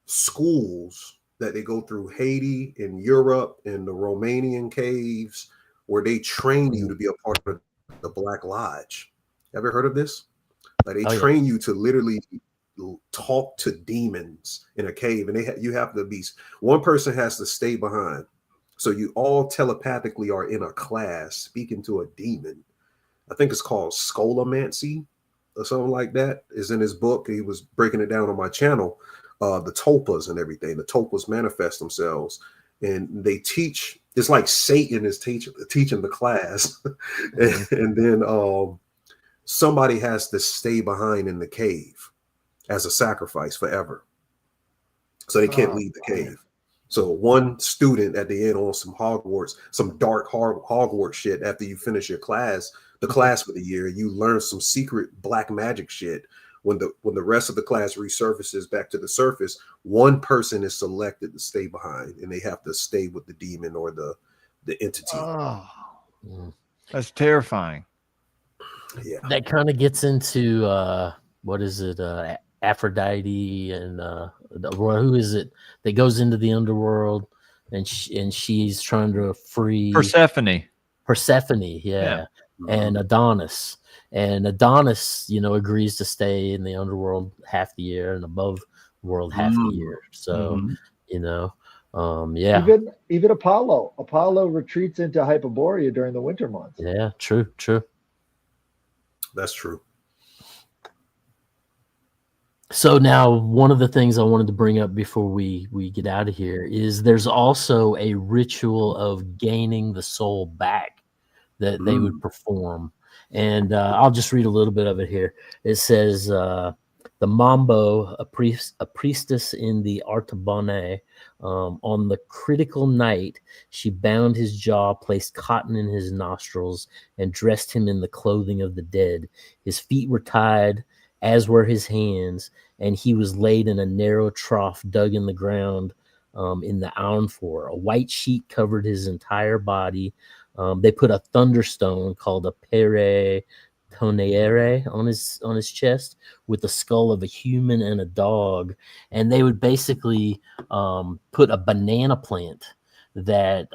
schools that they go through Haiti and Europe and the Romanian caves where they train you to be a part of the Black Lodge. Ever heard of this? Like they Oh yeah. train you to literally talk to demons in a cave, and you have to be one person has to stay behind. So you all telepathically are in a class speaking to a demon. I think it's called scolomancy or something like that. Is in his book. He was breaking it down on my channel. The tulpas and everything. The tulpas manifest themselves, and they teach. It's like Satan is teaching the class, and then somebody has to stay behind in the cave as a sacrifice forever, so they can't leave the cave. So one student at the end on some Hogwarts, some dark Hogwarts shit. After you finish your class, the class for the year, you learn some secret black magic shit. When the rest of the class resurfaces back to the surface, one person is selected to stay behind, and they have to stay with the demon or the entity. Oh, that's terrifying. Yeah, That kind of gets into what is it? Aphrodite and who is it that goes into the underworld and she's trying to free Persephone. Yeah. And Adonis. And Adonis, agrees to stay in the underworld half the year and above world half the year. So, yeah. Even Apollo. Apollo retreats into Hyperborea during the winter months. Yeah, true. That's true. So now one of the things I wanted to bring up before we get out of here is there's also a ritual of gaining the soul back that they would perform. And I'll just read a little bit of it here. It says, the Mambo, a priestess in the Artabane, on the critical night, she bound his jaw, placed cotton in his nostrils, and dressed him in the clothing of the dead. His feet were tied, as were his hands, and he was laid in a narrow trough dug in the ground in the Aunfor. A white sheet covered his entire body. They put a thunderstone called a pere tonere on his chest with the skull of a human and a dog, and they would basically put a banana plant that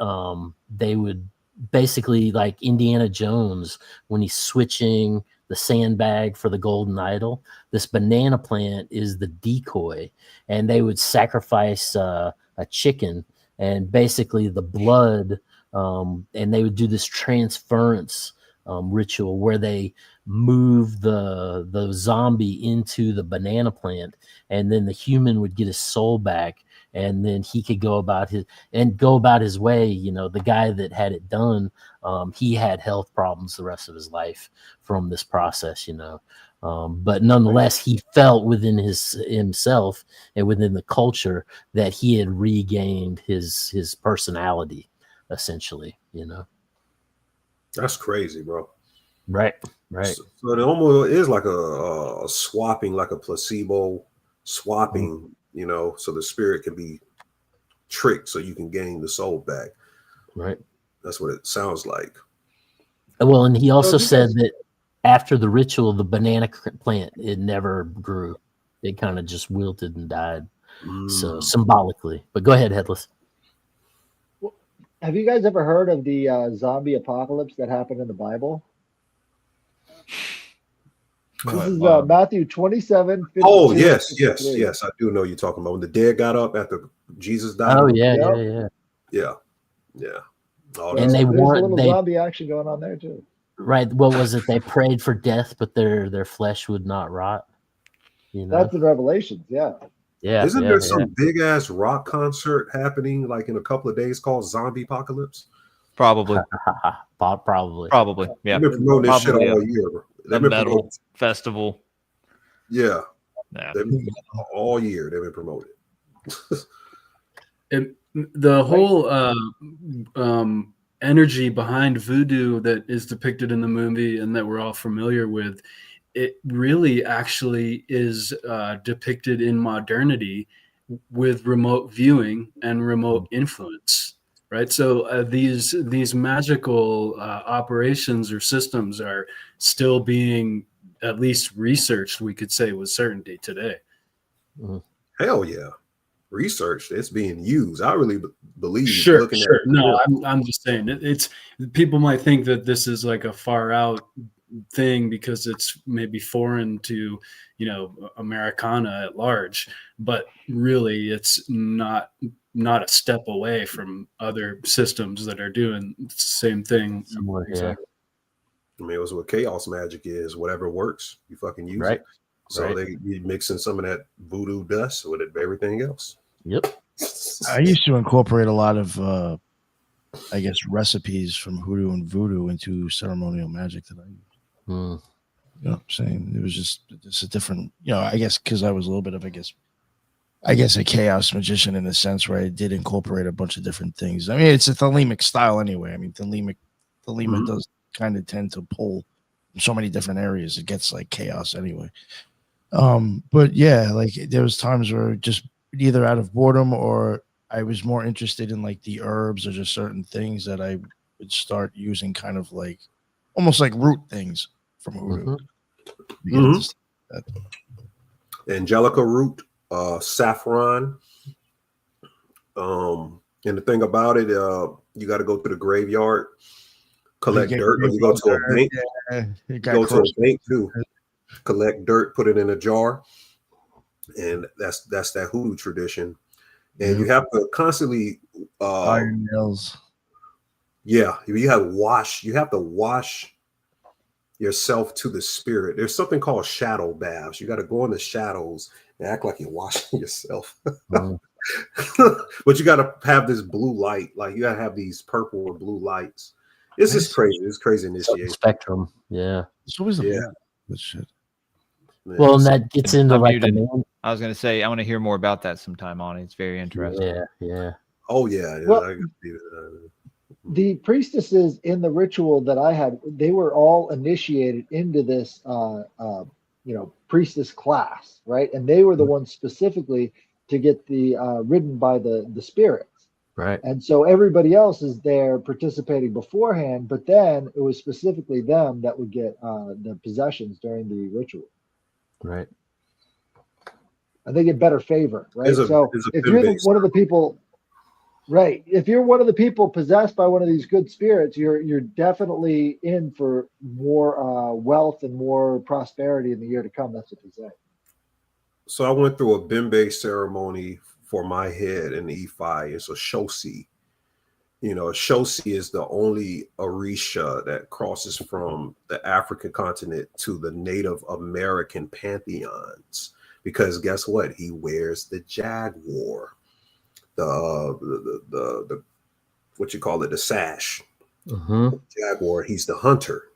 they would basically, like Indiana Jones when he's switching the sandbag for the golden idol, this banana plant is the decoy, and they would sacrifice a chicken and basically the blood, and they would do this transference ritual where they move the zombie into the banana plant, and then the human would get his soul back, and then he could go about his way. The guy that had it done, he had health problems the rest of his life from this process, but nonetheless, he felt within himself and within the culture that he had regained his personality, essentially. That's crazy, bro. Right. So it almost is like a swapping, like a placebo swapping, so the spirit can be tricked so you can gain the soul back. Right. That's what it sounds like. Well, and he also said that after the ritual, the banana plant, it never grew. It kind of just wilted and died. So symbolically. But go ahead, Headless. Have you guys ever heard of the zombie apocalypse that happened in the Bible? This is Matthew 27. 52, oh, yes. 53. Yes. I do know you're talking about when the dead got up after Jesus died. Oh, yeah. And there's a little zombie action going on there too. Right. What was it? They prayed for death, but their flesh would not rot. That's in Revelations. Yeah. Yeah. Isn't there some big ass rock concert happening like in a couple of days called Zombie Apocalypse? Probably. Probably. Yeah. They've been promoting this shit Probably all year. The metal festival. Yeah. Yeah. All year they've been promoting. The whole energy behind voodoo that is depicted in the movie and that we're all familiar with, it really actually is depicted in modernity with remote viewing and remote influence, right? So these magical operations or systems are still being at least researched, we could say with certainty today. Hell yeah. Research, it's being used. I really believe. Sure. No, I'm just saying it's people might think that this is like a far out thing because it's maybe foreign to Americana at large, but really it's not a step away from other systems that are doing the same thing. Exactly. I mean, it was what chaos magic is. Whatever works, you fucking use it. So they be mixing some of that voodoo dust with everything else. Yep. I used to incorporate a lot of, I guess, recipes from hoodoo and voodoo into ceremonial magic that I use. You know what I'm saying? It was just a different, I guess because I was a little bit of, I guess a chaos magician in a sense where I did incorporate a bunch of different things. I mean, it's a Thelemic style anyway. I mean, Thelema does kind of tend to pull in so many different areas. It gets like chaos anyway. But yeah, like there was times where just either out of boredom or I was more interested in like the herbs or just certain things that I would start using kind of like almost like root things from hoodoo. Angelica root, saffron. And the thing about it, you got to go to the graveyard, collect dirt, or you go to a bank. You go to a bank too. Collect dirt, put it in a jar, and that's that hoodoo tradition. And you have to constantly iron nails. Yeah, you have to wash yourself to the spirit. There's something called shadow baths. You got to go in the shadows and act like you're washing yourself. But you got to have this blue light. Like you got to have these purple or blue lights. It's just crazy. It's crazy initiation. Spectrum. Yeah. It's always the shit. Well, and that gets into like the main. I was going to say, I want to hear more about that sometime, on. It's very interesting. Yeah. Oh, yeah. Well, the priestesses in the ritual that I had, they were all initiated into this, priestess class, right? And they were the ones specifically to get the ridden by the spirits. Right. And so everybody else is there participating beforehand, but then it was specifically them that would get the possessions during the ritual. Right. And they get better favor, right? So if you're one of the people, right, if you're one of the people possessed by one of these good spirits, you're definitely in for more wealth and more prosperity in the year to come. That's what they say. So I went through a Bimbe ceremony for my head in E5. It's a Shosi. A Shosi is the only Orisha that crosses from the African continent to the Native American pantheons. Because guess what? He wears the jaguar, the what you call it, the sash. Jaguar. He's the hunter,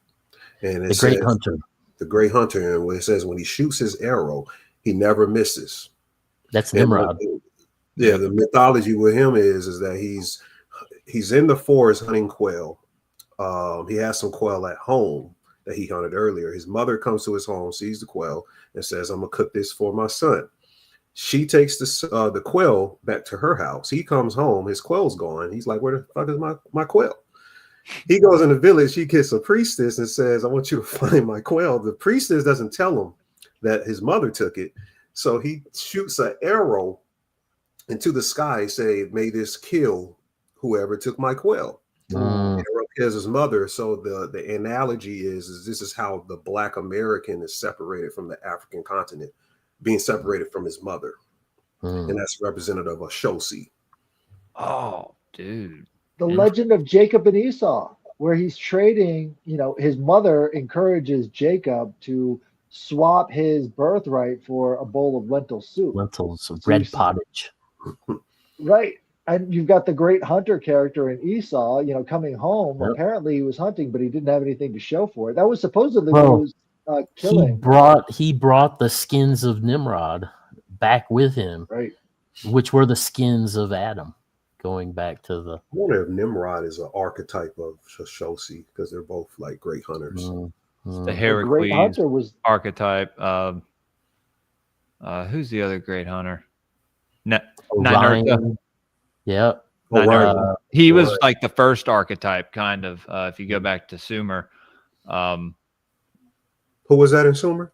and the great hunter. The great hunter, and it says when he shoots his arrow, he never misses. That's Nimrod. Yeah, the mythology with him is that he's in the forest hunting quail. He has some quail at home that he hunted earlier. His mother comes to his home, sees the quail, and says, "I'm gonna cook this for my son." She takes the quail back to her house. He comes home, his quail's gone. He's like, "Where the fuck is my quail?" He goes in the village. He gets a priestess and says, "I want you to find my quail." The priestess doesn't tell him that his mother took it, so he shoots an arrow into the sky, say, "May this kill whoever took my quail." Arrow kills his mother. So the analogy is this is how the Black American is separated from the African continent, being separated from his mother, and that's representative of Shosi. Oh, dude! The legend of Jacob and Esau, where he's trading. His mother encourages Jacob to swap his birthright for a bowl of lentil soup. Lentils, So red you see- pottage. Right. And you've got the great hunter character in Esau, coming home. Yep. Apparently he was hunting, but he didn't have anything to show for it. That was supposedly Well, what he was killing. He brought the skins of Nimrod back with him, Right. which were the skins of Adam, going back to the. I wonder if Nimrod is an archetype of Shoshi because they're both like great hunters. The The great Heracles hunter was archetype. Who's the other great hunter? Orion. Ninurta. Yep. Orion. He was Right. like the first archetype, kind of. If you go back to Sumer, Who was that in Sumer?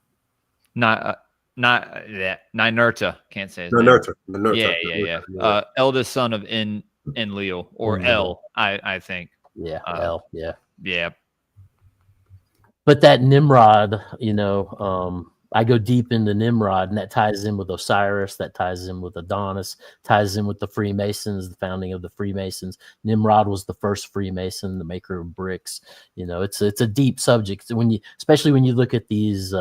not Ninurta. Can't say his name. Ninurta. Yeah. Eldest son of Enlil or El, I think. Yeah. Yeah. Yeah. But that Nimrod, I go deep into Nimrod, and that ties in with Osiris, that ties in with Adonis, ties in with the Freemasons, the founding of the Freemasons. Nimrod was the first Freemason, the maker of bricks. It's a deep subject especially when you look at these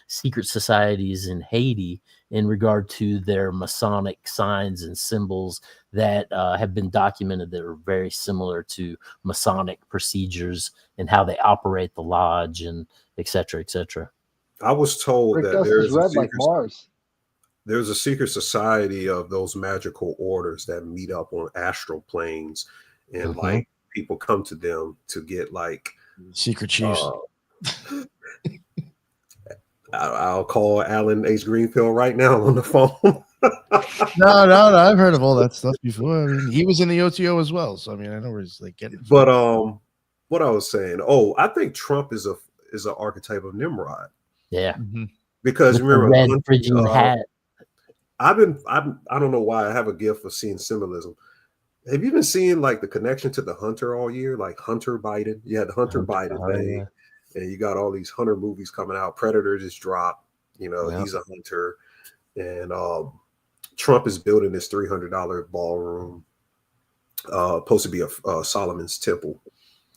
secret societies in Haiti in regard to their Masonic signs and symbols that have been documented that are very similar to Masonic procedures and how they operate the lodge and et cetera, et cetera. I was told Brick that dust is red like Mars. there's a secret society of those magical orders that meet up on astral planes, and like people come to them to get like secret chiefs. I'll call Alan H. Greenfield right now on the phone. No, I've heard of all that stuff before. I mean, he was in the OTO as well, so I mean, I know where he's like getting. But what I was saying, I think Trump is an archetype of Nimrod. Yeah, because with remember, the red Phrygian hat. I don't know why I have a gift for seeing symbolism. Have you been seeing like the connection to the hunter all year, like Hunter Biden? You had the Hunter Biden thing, and you got all these hunter movies coming out. Predator just dropped. He's a hunter, and Trump is building this $300 ballroom, supposed to be a Solomon's Temple.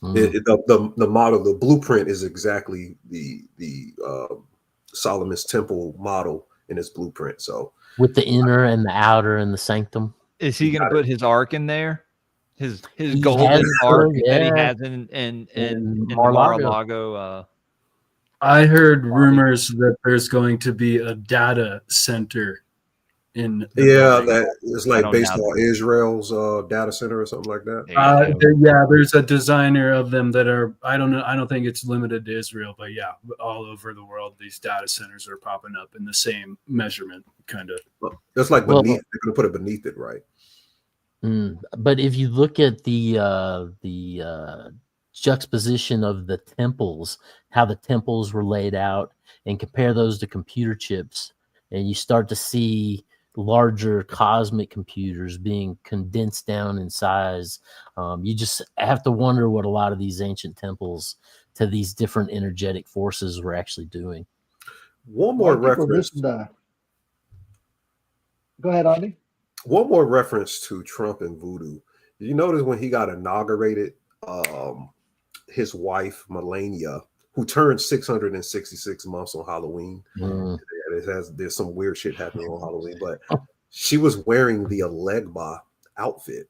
The model, the blueprint is exactly the Solomon's Temple model in his blueprint. So with the inner and the outer and the sanctum. Is he going to put his ark in there? His golden ark that he has in Mar-a-Lago. I heard rumors that there's going to be a data center in. That is like based on Israel's data center or something like that. There's a designer of them that are. I don't know. I don't think it's limited to Israel, but yeah, all over the world, these data centers are popping up in the same measurement, kind of. That's like beneath. They're going to put it beneath it, right? But if you look at the juxtaposition of the temples, how the temples were laid out, and compare those to computer chips, and you start to see larger cosmic computers being condensed down in size, you just have to wonder what a lot of these ancient temples to these different energetic forces were actually doing. One more reference. Go ahead, Andy. One more reference to Trump and voodoo. Did you notice when he got inaugurated, his wife, Melania, who turned 666 months on Halloween, there's some weird shit happening on Halloween, but she was wearing the Alegba outfit.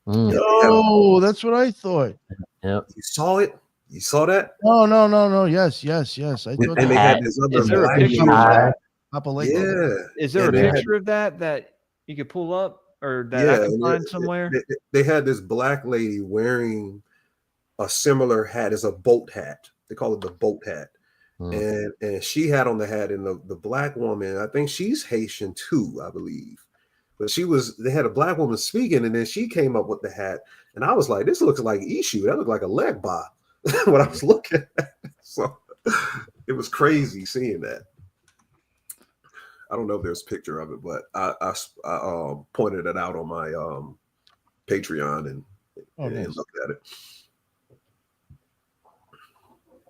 Oh, that's what I thought. Yep. You saw it? You saw that? No. Yes. I thought and they had this other Is there a picture Is there a picture of that you could pull up or that I can find somewhere? They had this black lady wearing a similar hat. It's a boat hat. They call it the boat hat. And she had on the hat, and the black woman, I think she's Haitian too, I believe. But they had a black woman speaking, and then she came up with the hat. And I was like, this looks like Ishu. That looked like a leg bar when I was looking at it. So it was crazy seeing that. I don't know if there's a picture of it, but I pointed it out on my Patreon and looked at it.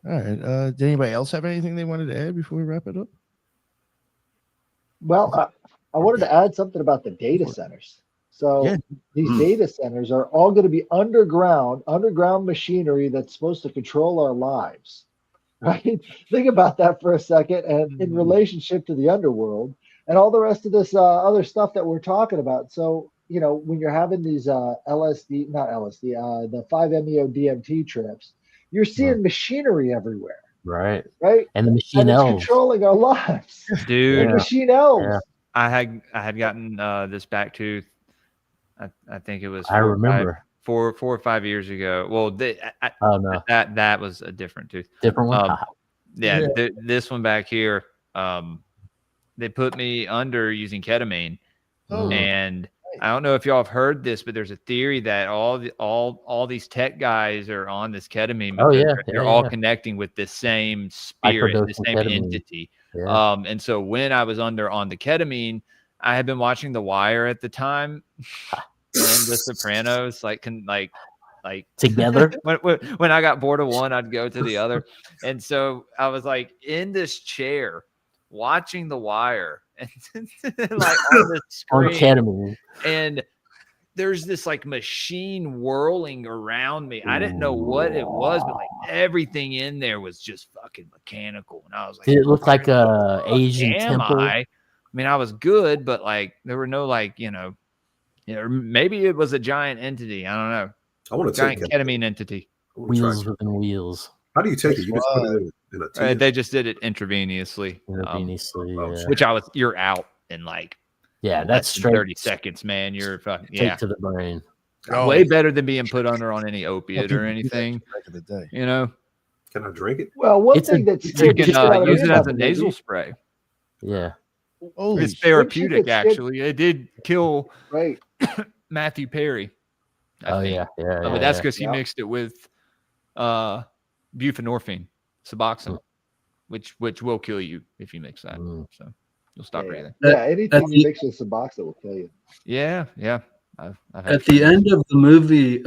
All right. Did anybody else have anything they wanted to add before we wrap it up? Well, I wanted to add something about the data centers. So these data centers are all going to be underground machinery that's supposed to control our lives. right? Think about that for a second, and in relationship to the underworld and all the rest of this other stuff that we're talking about. So, when you're having these LSD, not LSD, the 5-MeO DMT trips, you're seeing machinery everywhere, Right. right? And the And machine it's elves. controlling our lives. Dude, The machine elves. Yeah. I had gotten this back tooth. I think it was I remember. 4 or 5 years ago. Well, Oh no, that was a different tooth. different one. Yeah, this one back here. They put me under using ketamine, and I don't know if y'all have heard this, but there's a theory that all these tech guys are on this ketamine. Oh, Because yeah, they're all connecting with the same spirit, the Microdosing same ketamine. entity. Yeah. And so when I was on the ketamine, I had been watching The Wire at the time and The Sopranos, like Together. when I got bored of one, I'd go to the other. And so I was like in this chair watching The Wire and like on the On screen, ketamine. and there's this like machine whirling around me. I didn't know what it was, but like everything in there was just fucking mechanical. And I was like, Did it look like a Asian temple? I mean, I was good, but like there were no or maybe it was a giant entity. I don't know. I want to Giant take ketamine entity. Wheels within wheels. How do you take it? You just put it in a tube? They just did it intravenously. Intravenously. Which you're out in like Yeah, that's less than straight 30 seconds, man. You're fucking straight to the brain. way better than being put under on any opiate or anything. Back in the day. Can I drink it? Well, one It's thing a- that's You can use it as a nasal spray. Yeah. Holy It's shit. therapeutic, it's- actually. It did kill right. Matthew Perry. I Oh think. yeah. Yeah. But yeah, that's yeah. because he mixed it with buprenorphine, Suboxone, which will kill you if you mix that. So you'll stop breathing. Yeah, anything you mix with Suboxone will kill you. Yeah. I've had At the end of the movie,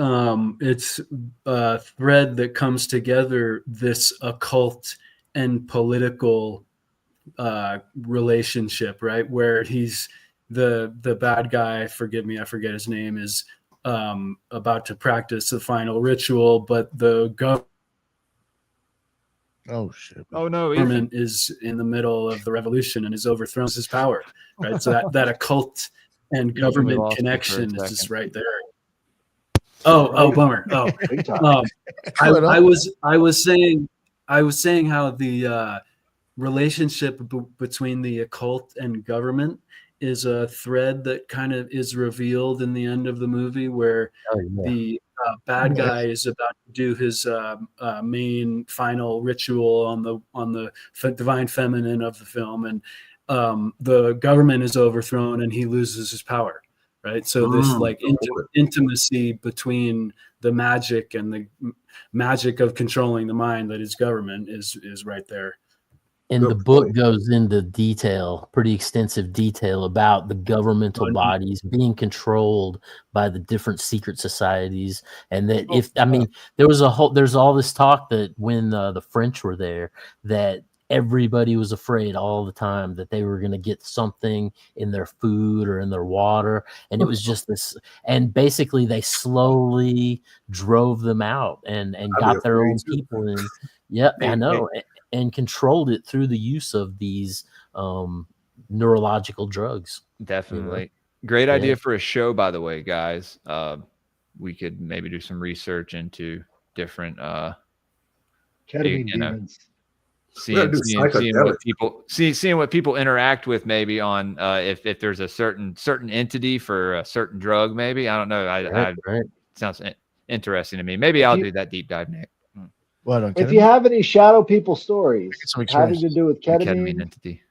it's a thread that comes together this occult and political relationship, right? Where he's the bad guy, forgive me, I forget his name, is about to practice the final ritual, but the Oh shit. Oh no, government is in the middle of the revolution and has overthrown his power, right? So that occult and government connection is just right there. Oh, bummer. Oh, Big time. I was saying how the relationship between the occult and government is a thread that kind of is revealed in the end of the movie, where the bad guy is about to do his main final ritual on the divine feminine of the film, and the government is overthrown and he loses his power. Right. So this like intimacy between the magic and the magic of controlling the mind that is government is right there. And the book goes into detail, pretty extensive detail about the governmental bodies being controlled by the different secret societies. And that there's all this talk that when the French were there, that everybody was afraid all the time that they were going to get something in their food or in their water. And it was just this, and basically they slowly drove them out and got their own people in. Yep, I know. And controlled it through the use of these neurological drugs. Definitely. Great idea for a show, by the way, guys. We could maybe do some research into different Ketamine demons. Seeing what people interact with, maybe on if there's a certain entity for a certain drug. Maybe I don't know. It sounds interesting to me. Maybe I'll do that deep dive, Nick. What, if you have any shadow people stories having to do with ketamine entity,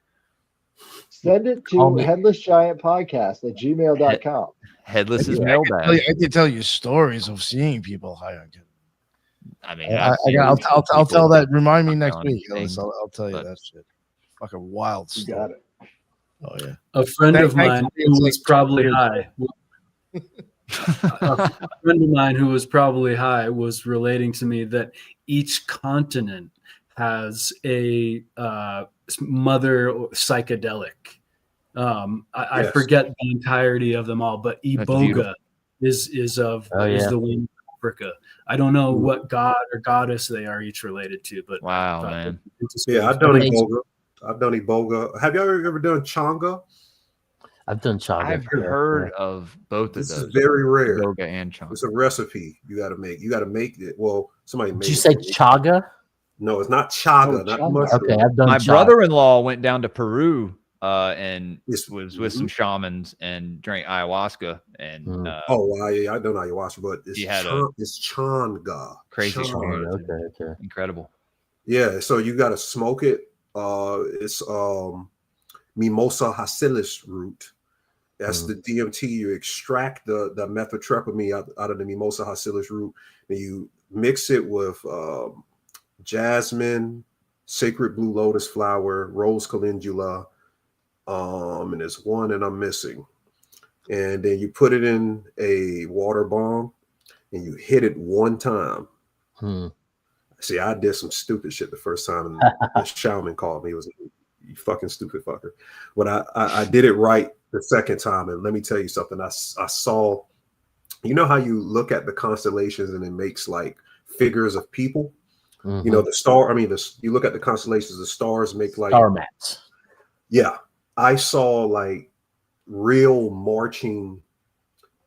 send it to headlessgiantpodcast@gmail.com. Headless is mailbag. I can tell you stories of seeing people high on ketamine. I mean, I'll tell that. Remind me next week. I'll tell you that shit. Fucking wild stuff. You got it. Oh yeah. A friend of mine who was probably high. A friend of mine who was probably high was relating to me that each continent has a mother psychedelic. I forget the entirety of them all, but Iboga is the one Africa. I don't know what god or goddess they are each related to, but wow, man. Yeah, I've done Iboga. I've done Iboga. Have y'all ever done Changa? I've done chaga. I've heard of both of This those. is very rare. Iboga and Changa. It's a recipe you got to make. You got to make it. Well, somebody made Did you it say for me. chaga? No, it's not chaga, Oh, not chaga. mushroom. Okay, I've done My chaga. brother-in-law went down to Peru and It's- was with some shamans and drank ayahuasca and Oh, wow, yeah, I don't know ayahuasca, but it's He had it's changa. crazy Changa. experience. Okay. Incredible. Yeah, so you got to smoke it. It's Mimosa hacilis root. That's the DMT. You extract the methotrexate out of the Mimosa hacilis root, and you mix it with jasmine, sacred blue lotus flower, rose calendula, and there's one and I'm missing. And then you put it in a water bomb and you hit it one time. See, I did some stupid shit the first time, and the shaman called me. He was like, "You fucking stupid fucker." But I did it right the second time, and let me tell you something. I saw, you know how you look at the constellations and it makes like figures of people. You know, the star. I mean, you look at the constellations, the stars make like Star maps. Yeah, I saw like real marching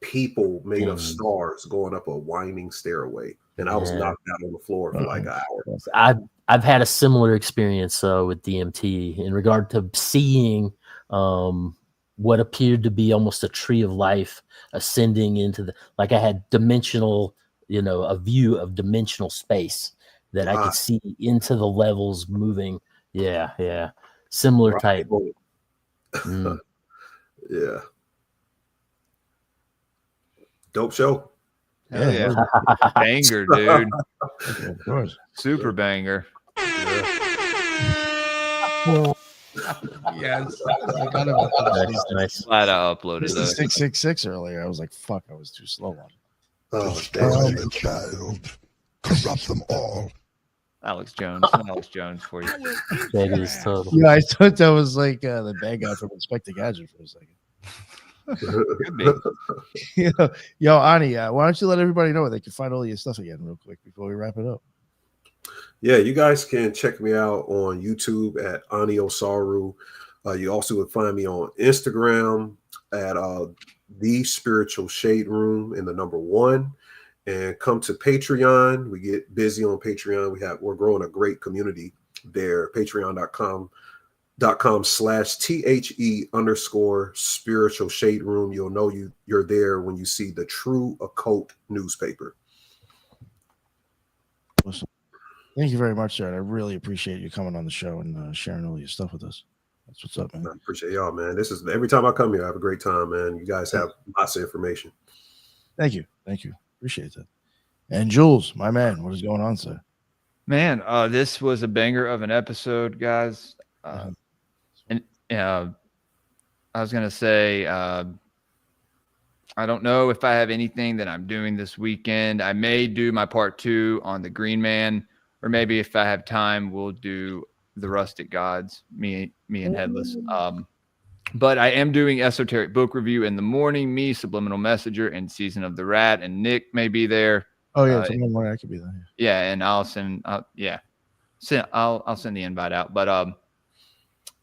people made of stars going up a winding stairway, and I was knocked out on the floor for like an hour. I've had a similar experience with DMT in regard to seeing what appeared to be almost a tree of life ascending into the, like I had dimensional, a view of dimensional space that I could see into the levels moving. Yeah. Similar type. Yeah. Dope show. Hell yeah. Banger, dude. Of course. Super banger. Yes. I got it. Nice. Glad I uploaded This those. is 666 earlier. I was like, fuck, I was too slow on it. Oh, Destroy the child, corrupt them all. Alex Jones for you. That is total. Yeah, I thought that was like the bad guy from Inspector Gadget for a second. Could be. Yo, Ani, why don't you let everybody know where they can find all your stuff again real quick before we wrap it up? Yeah, you guys can check me out on YouTube at Ani Osaru. You also would find me on Instagram at The Spiritual Shade Room in the number 1. And come to Patreon. We get busy on Patreon. We're growing a great community there. Patreon.com/THE_spiritual shade room. You'll know you're there when you see the True Occult newspaper. Awesome. Thank you very much, sir. I really appreciate you coming on the show and sharing all your stuff with us. That's what's up, man. I appreciate y'all, man. This is every time I come here, I have a great time, man. You guys have lots of information. Thank you. Appreciate that. And Jules, my man, what is going on, sir? Man, this was a banger of an episode, guys. And I was gonna say, I don't know if I have anything that I'm doing this weekend. I may do my part 2 on the Green Man, or maybe if I have time, we'll do the Rustic Gods, me and Headless. But I am doing Esoteric Book Review in the morning. Me, Subliminal Messenger, and Season of the Rat, and Nick may be there. Oh yeah, tomorrow morning I could be there. Yeah, and I'll send. I'll send the invite out. But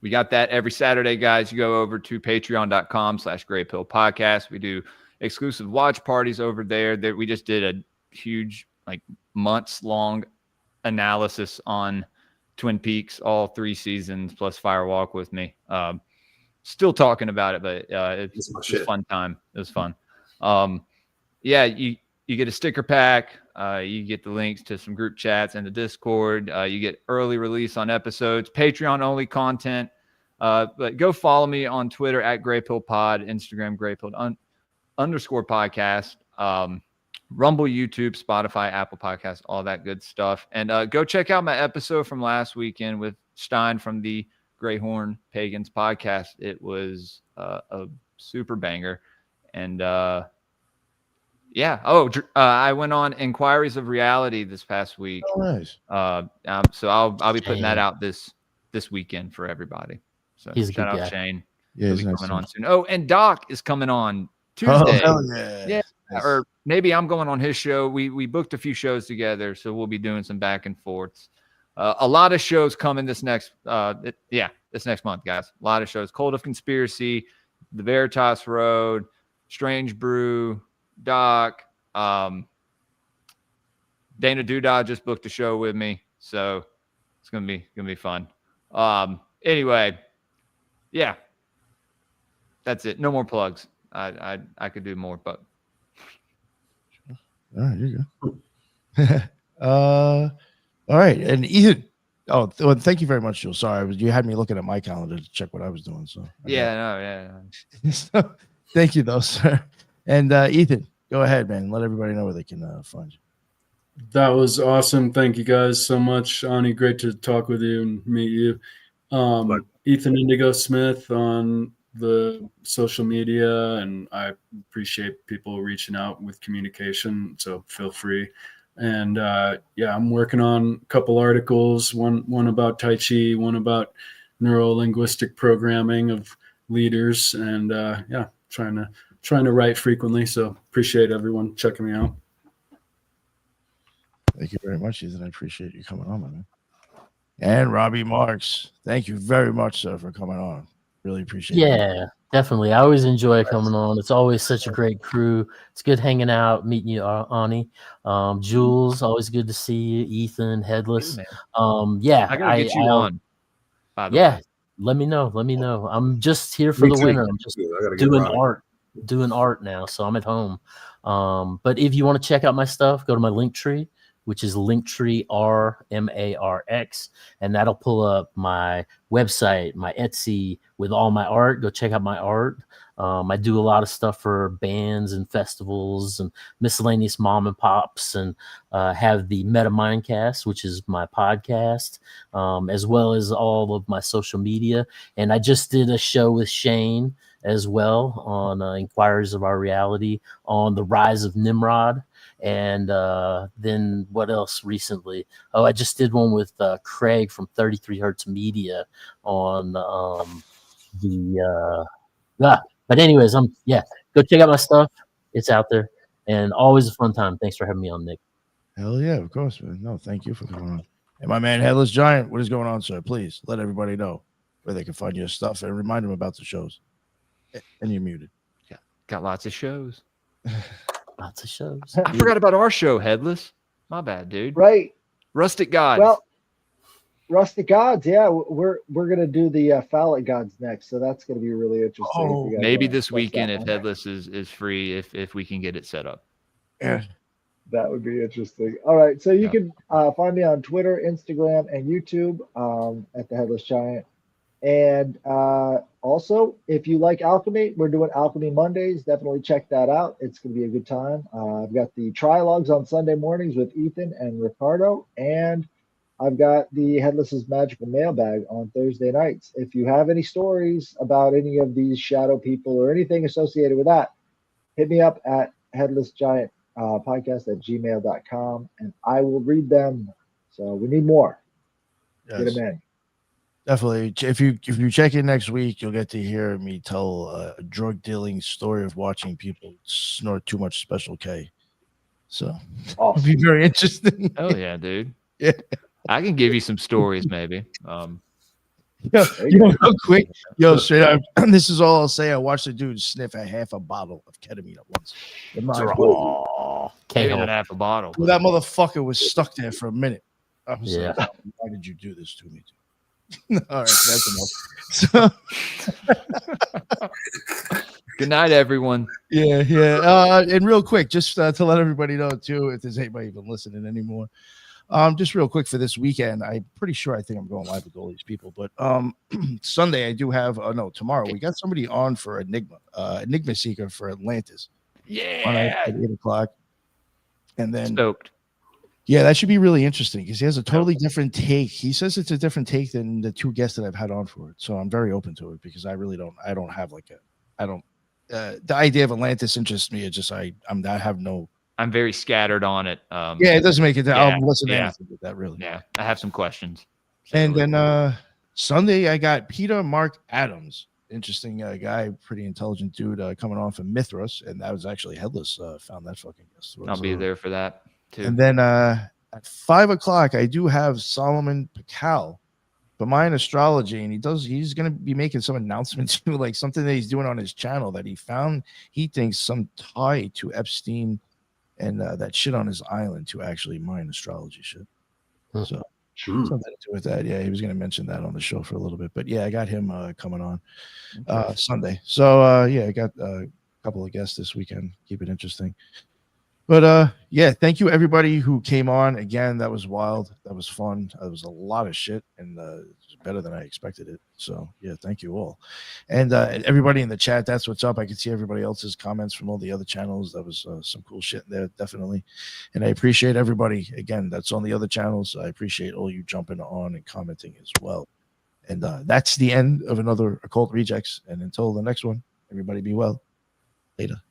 we got that every Saturday, guys. You go over to patreon.com/Graypill Podcast. We do exclusive watch parties over there. That we just did a huge, like, months-long analysis on Twin Peaks, all 3 seasons, plus Firewalk with me. Still talking about it, but it was a fun time. It was fun. Yeah, you get a sticker pack. You get the links to some group chats and the Discord. You get early release on episodes, Patreon only content. But go follow me on Twitter at GrayPillPod, Instagram GrayPill_podcast, Rumble, YouTube, Spotify, Apple Podcasts, all that good stuff. And go check out my episode from last weekend with Stein from the Greyhorn Pagans podcast. It was a super banger. And yeah. I went on Inquiries of Reality this past week. Oh, nice. So I'll be putting that out this weekend for everybody. So He's a shout good out guy. Shane. Yeah, He'll he's be nice coming too. on soon. Oh, and Doc is coming on Oh, Tuesday. hell yeah. Yeah. or maybe I'm going on his show. We booked a few shows together, so we'll be doing some back and forths. A lot of shows coming this next this next month, guys. A lot of shows. Cult of Conspiracy, The Veritas Road, Strange Brew, Doc, Dana Doodah just booked a show with me, so it's gonna be fun. Anyway, yeah, that's it. No more plugs. I could do more, but all right, you go. All right, and Ethan. Oh, thank you very much, Joe. Sorry, you had me looking at my calendar to check what I was doing. So so, thank you, though, sir. And Ethan, go ahead, man. Let everybody know where they can find you. That was awesome. Thank you guys so much, Ani. Great to talk with you and meet you. Ethan Indigo Smith on the social media, and I appreciate people reaching out with communication, so feel free. And I'm working on a couple articles, one about Tai Chi, one about neuro-linguistic programming of leaders, and trying to write frequently. So appreciate everyone checking me out. Thank you very much, Ethan. I appreciate you coming on, man. And Robbie Marks, thank you very much, sir, for coming on. Really appreciate it. Yeah, definitely. I always enjoy coming on. It's always such a great crew. It's good hanging out, meeting you, Ani. Jules, always good to see you. Ethan, Headless. I gotta get you on. By the way. Let me know. I'm just here for the winter. I'm just doing art now, so I'm at home. But if you want to check out my stuff, go to my Linktree, which is Linktree RMARX, and that'll pull up my website, my Etsy with all my art. Go check out my art. I do a lot of stuff for bands and festivals and miscellaneous mom and pops, and have the Meta Mindcast, which is my podcast, as well as all of my social media. And I just did a show with Shane as well on Inquirers of Our Reality on the rise of Nimrod. And then what else recently? Oh, I just did one with Craig from 33 Hertz Media on but anyways, go check out my stuff. It's out there, and always a fun time. Thanks for having me on, Nick. Hell yeah, of course, man. No, thank you for coming on. And my man, Headless Giant, what is going on, sir? Please let everybody know where they can find your stuff and remind them about the shows. And you're muted. Yeah, got lots of shows. Lots of shows. I forgot about our show, Headless. My bad, dude. Right. Rustic Gods. Well, Rustic Gods, yeah, we're gonna do the Phallic Gods next, so that's gonna be really interesting. Oh, maybe this weekend if Headless is free, if we can get it set up. Yeah, that would be interesting. All right, so you can find me on Twitter, Instagram, and YouTube at the Headless Giant. And also, if you like alchemy, we're doing Alchemy Mondays. Definitely check that out. It's going to be a good time. I've got the trilogues on Sunday mornings with Ethan and Ricardo, and I've got the Headless's Magical Mailbag on Thursday nights. If you have any stories about any of these shadow people or anything associated with that, hit me up at headlessgiantpodcast@gmail.com, and I will read them. So we need more. yes. Get them in. Definitely. If you check in next week, you'll get to hear me tell a drug dealing story of watching people snort too much Special K. So it'll be very interesting. Oh yeah, dude. Yeah. I can give you some stories, maybe. Real quick, straight up. This is all I'll say. I watched a dude sniff half a bottle of ketamine at once. Maybe not half a bottle. Well, that motherfucker was stuck there for a minute. I was like, why did you do this to me? All right, that's enough. So, good night, everyone. Yeah. And real quick, just to let everybody know too, if there's anybody even listening anymore, just real quick for this weekend, I'm pretty sure I think I'm going live with all these people, but Sunday I do have tomorrow we got somebody on for Enigma Seeker for Atlantis. Yeah, at 8:00, and then stoked. Yeah, that should be really interesting because he has a totally different take. He says it's a different take than the two guests that I've had on for it. So I'm very open to it because I don't have the idea of Atlantis interests me. It's just I'm very scattered on it. It doesn't make it. I'll listen to anything with that really. Yeah, I have some questions. And then Sunday I got Peter Mark Adams interesting guy, pretty intelligent dude coming on from Mithras, and that was actually Headless. Found that fucking guest. I'll be there for that too. And then at 5 o'clock, I do have Solomon Pakal for Mayan astrology, and he's going to be making some announcements too, like something that he's doing on his channel that he found. He thinks some tie to Epstein and that shit on his island to actually Mayan astrology shit. So something to do with that. Yeah, he was going to mention that on the show for a little bit, but yeah, I got him coming on Sunday. So yeah, I got a couple of guests this weekend. Keep it interesting. But yeah, thank you everybody who came on again. That was wild. That was fun. It was a lot of shit, and it was better than I expected it. So yeah, thank you all, and everybody in the chat. That's what's up. I can see everybody else's comments from all the other channels. That was some cool shit there, definitely, and I appreciate everybody again. That's on the other channels. I appreciate all you jumping on and commenting as well. And that's the end of another Occult Rejects. And until the next one, everybody be well. Later.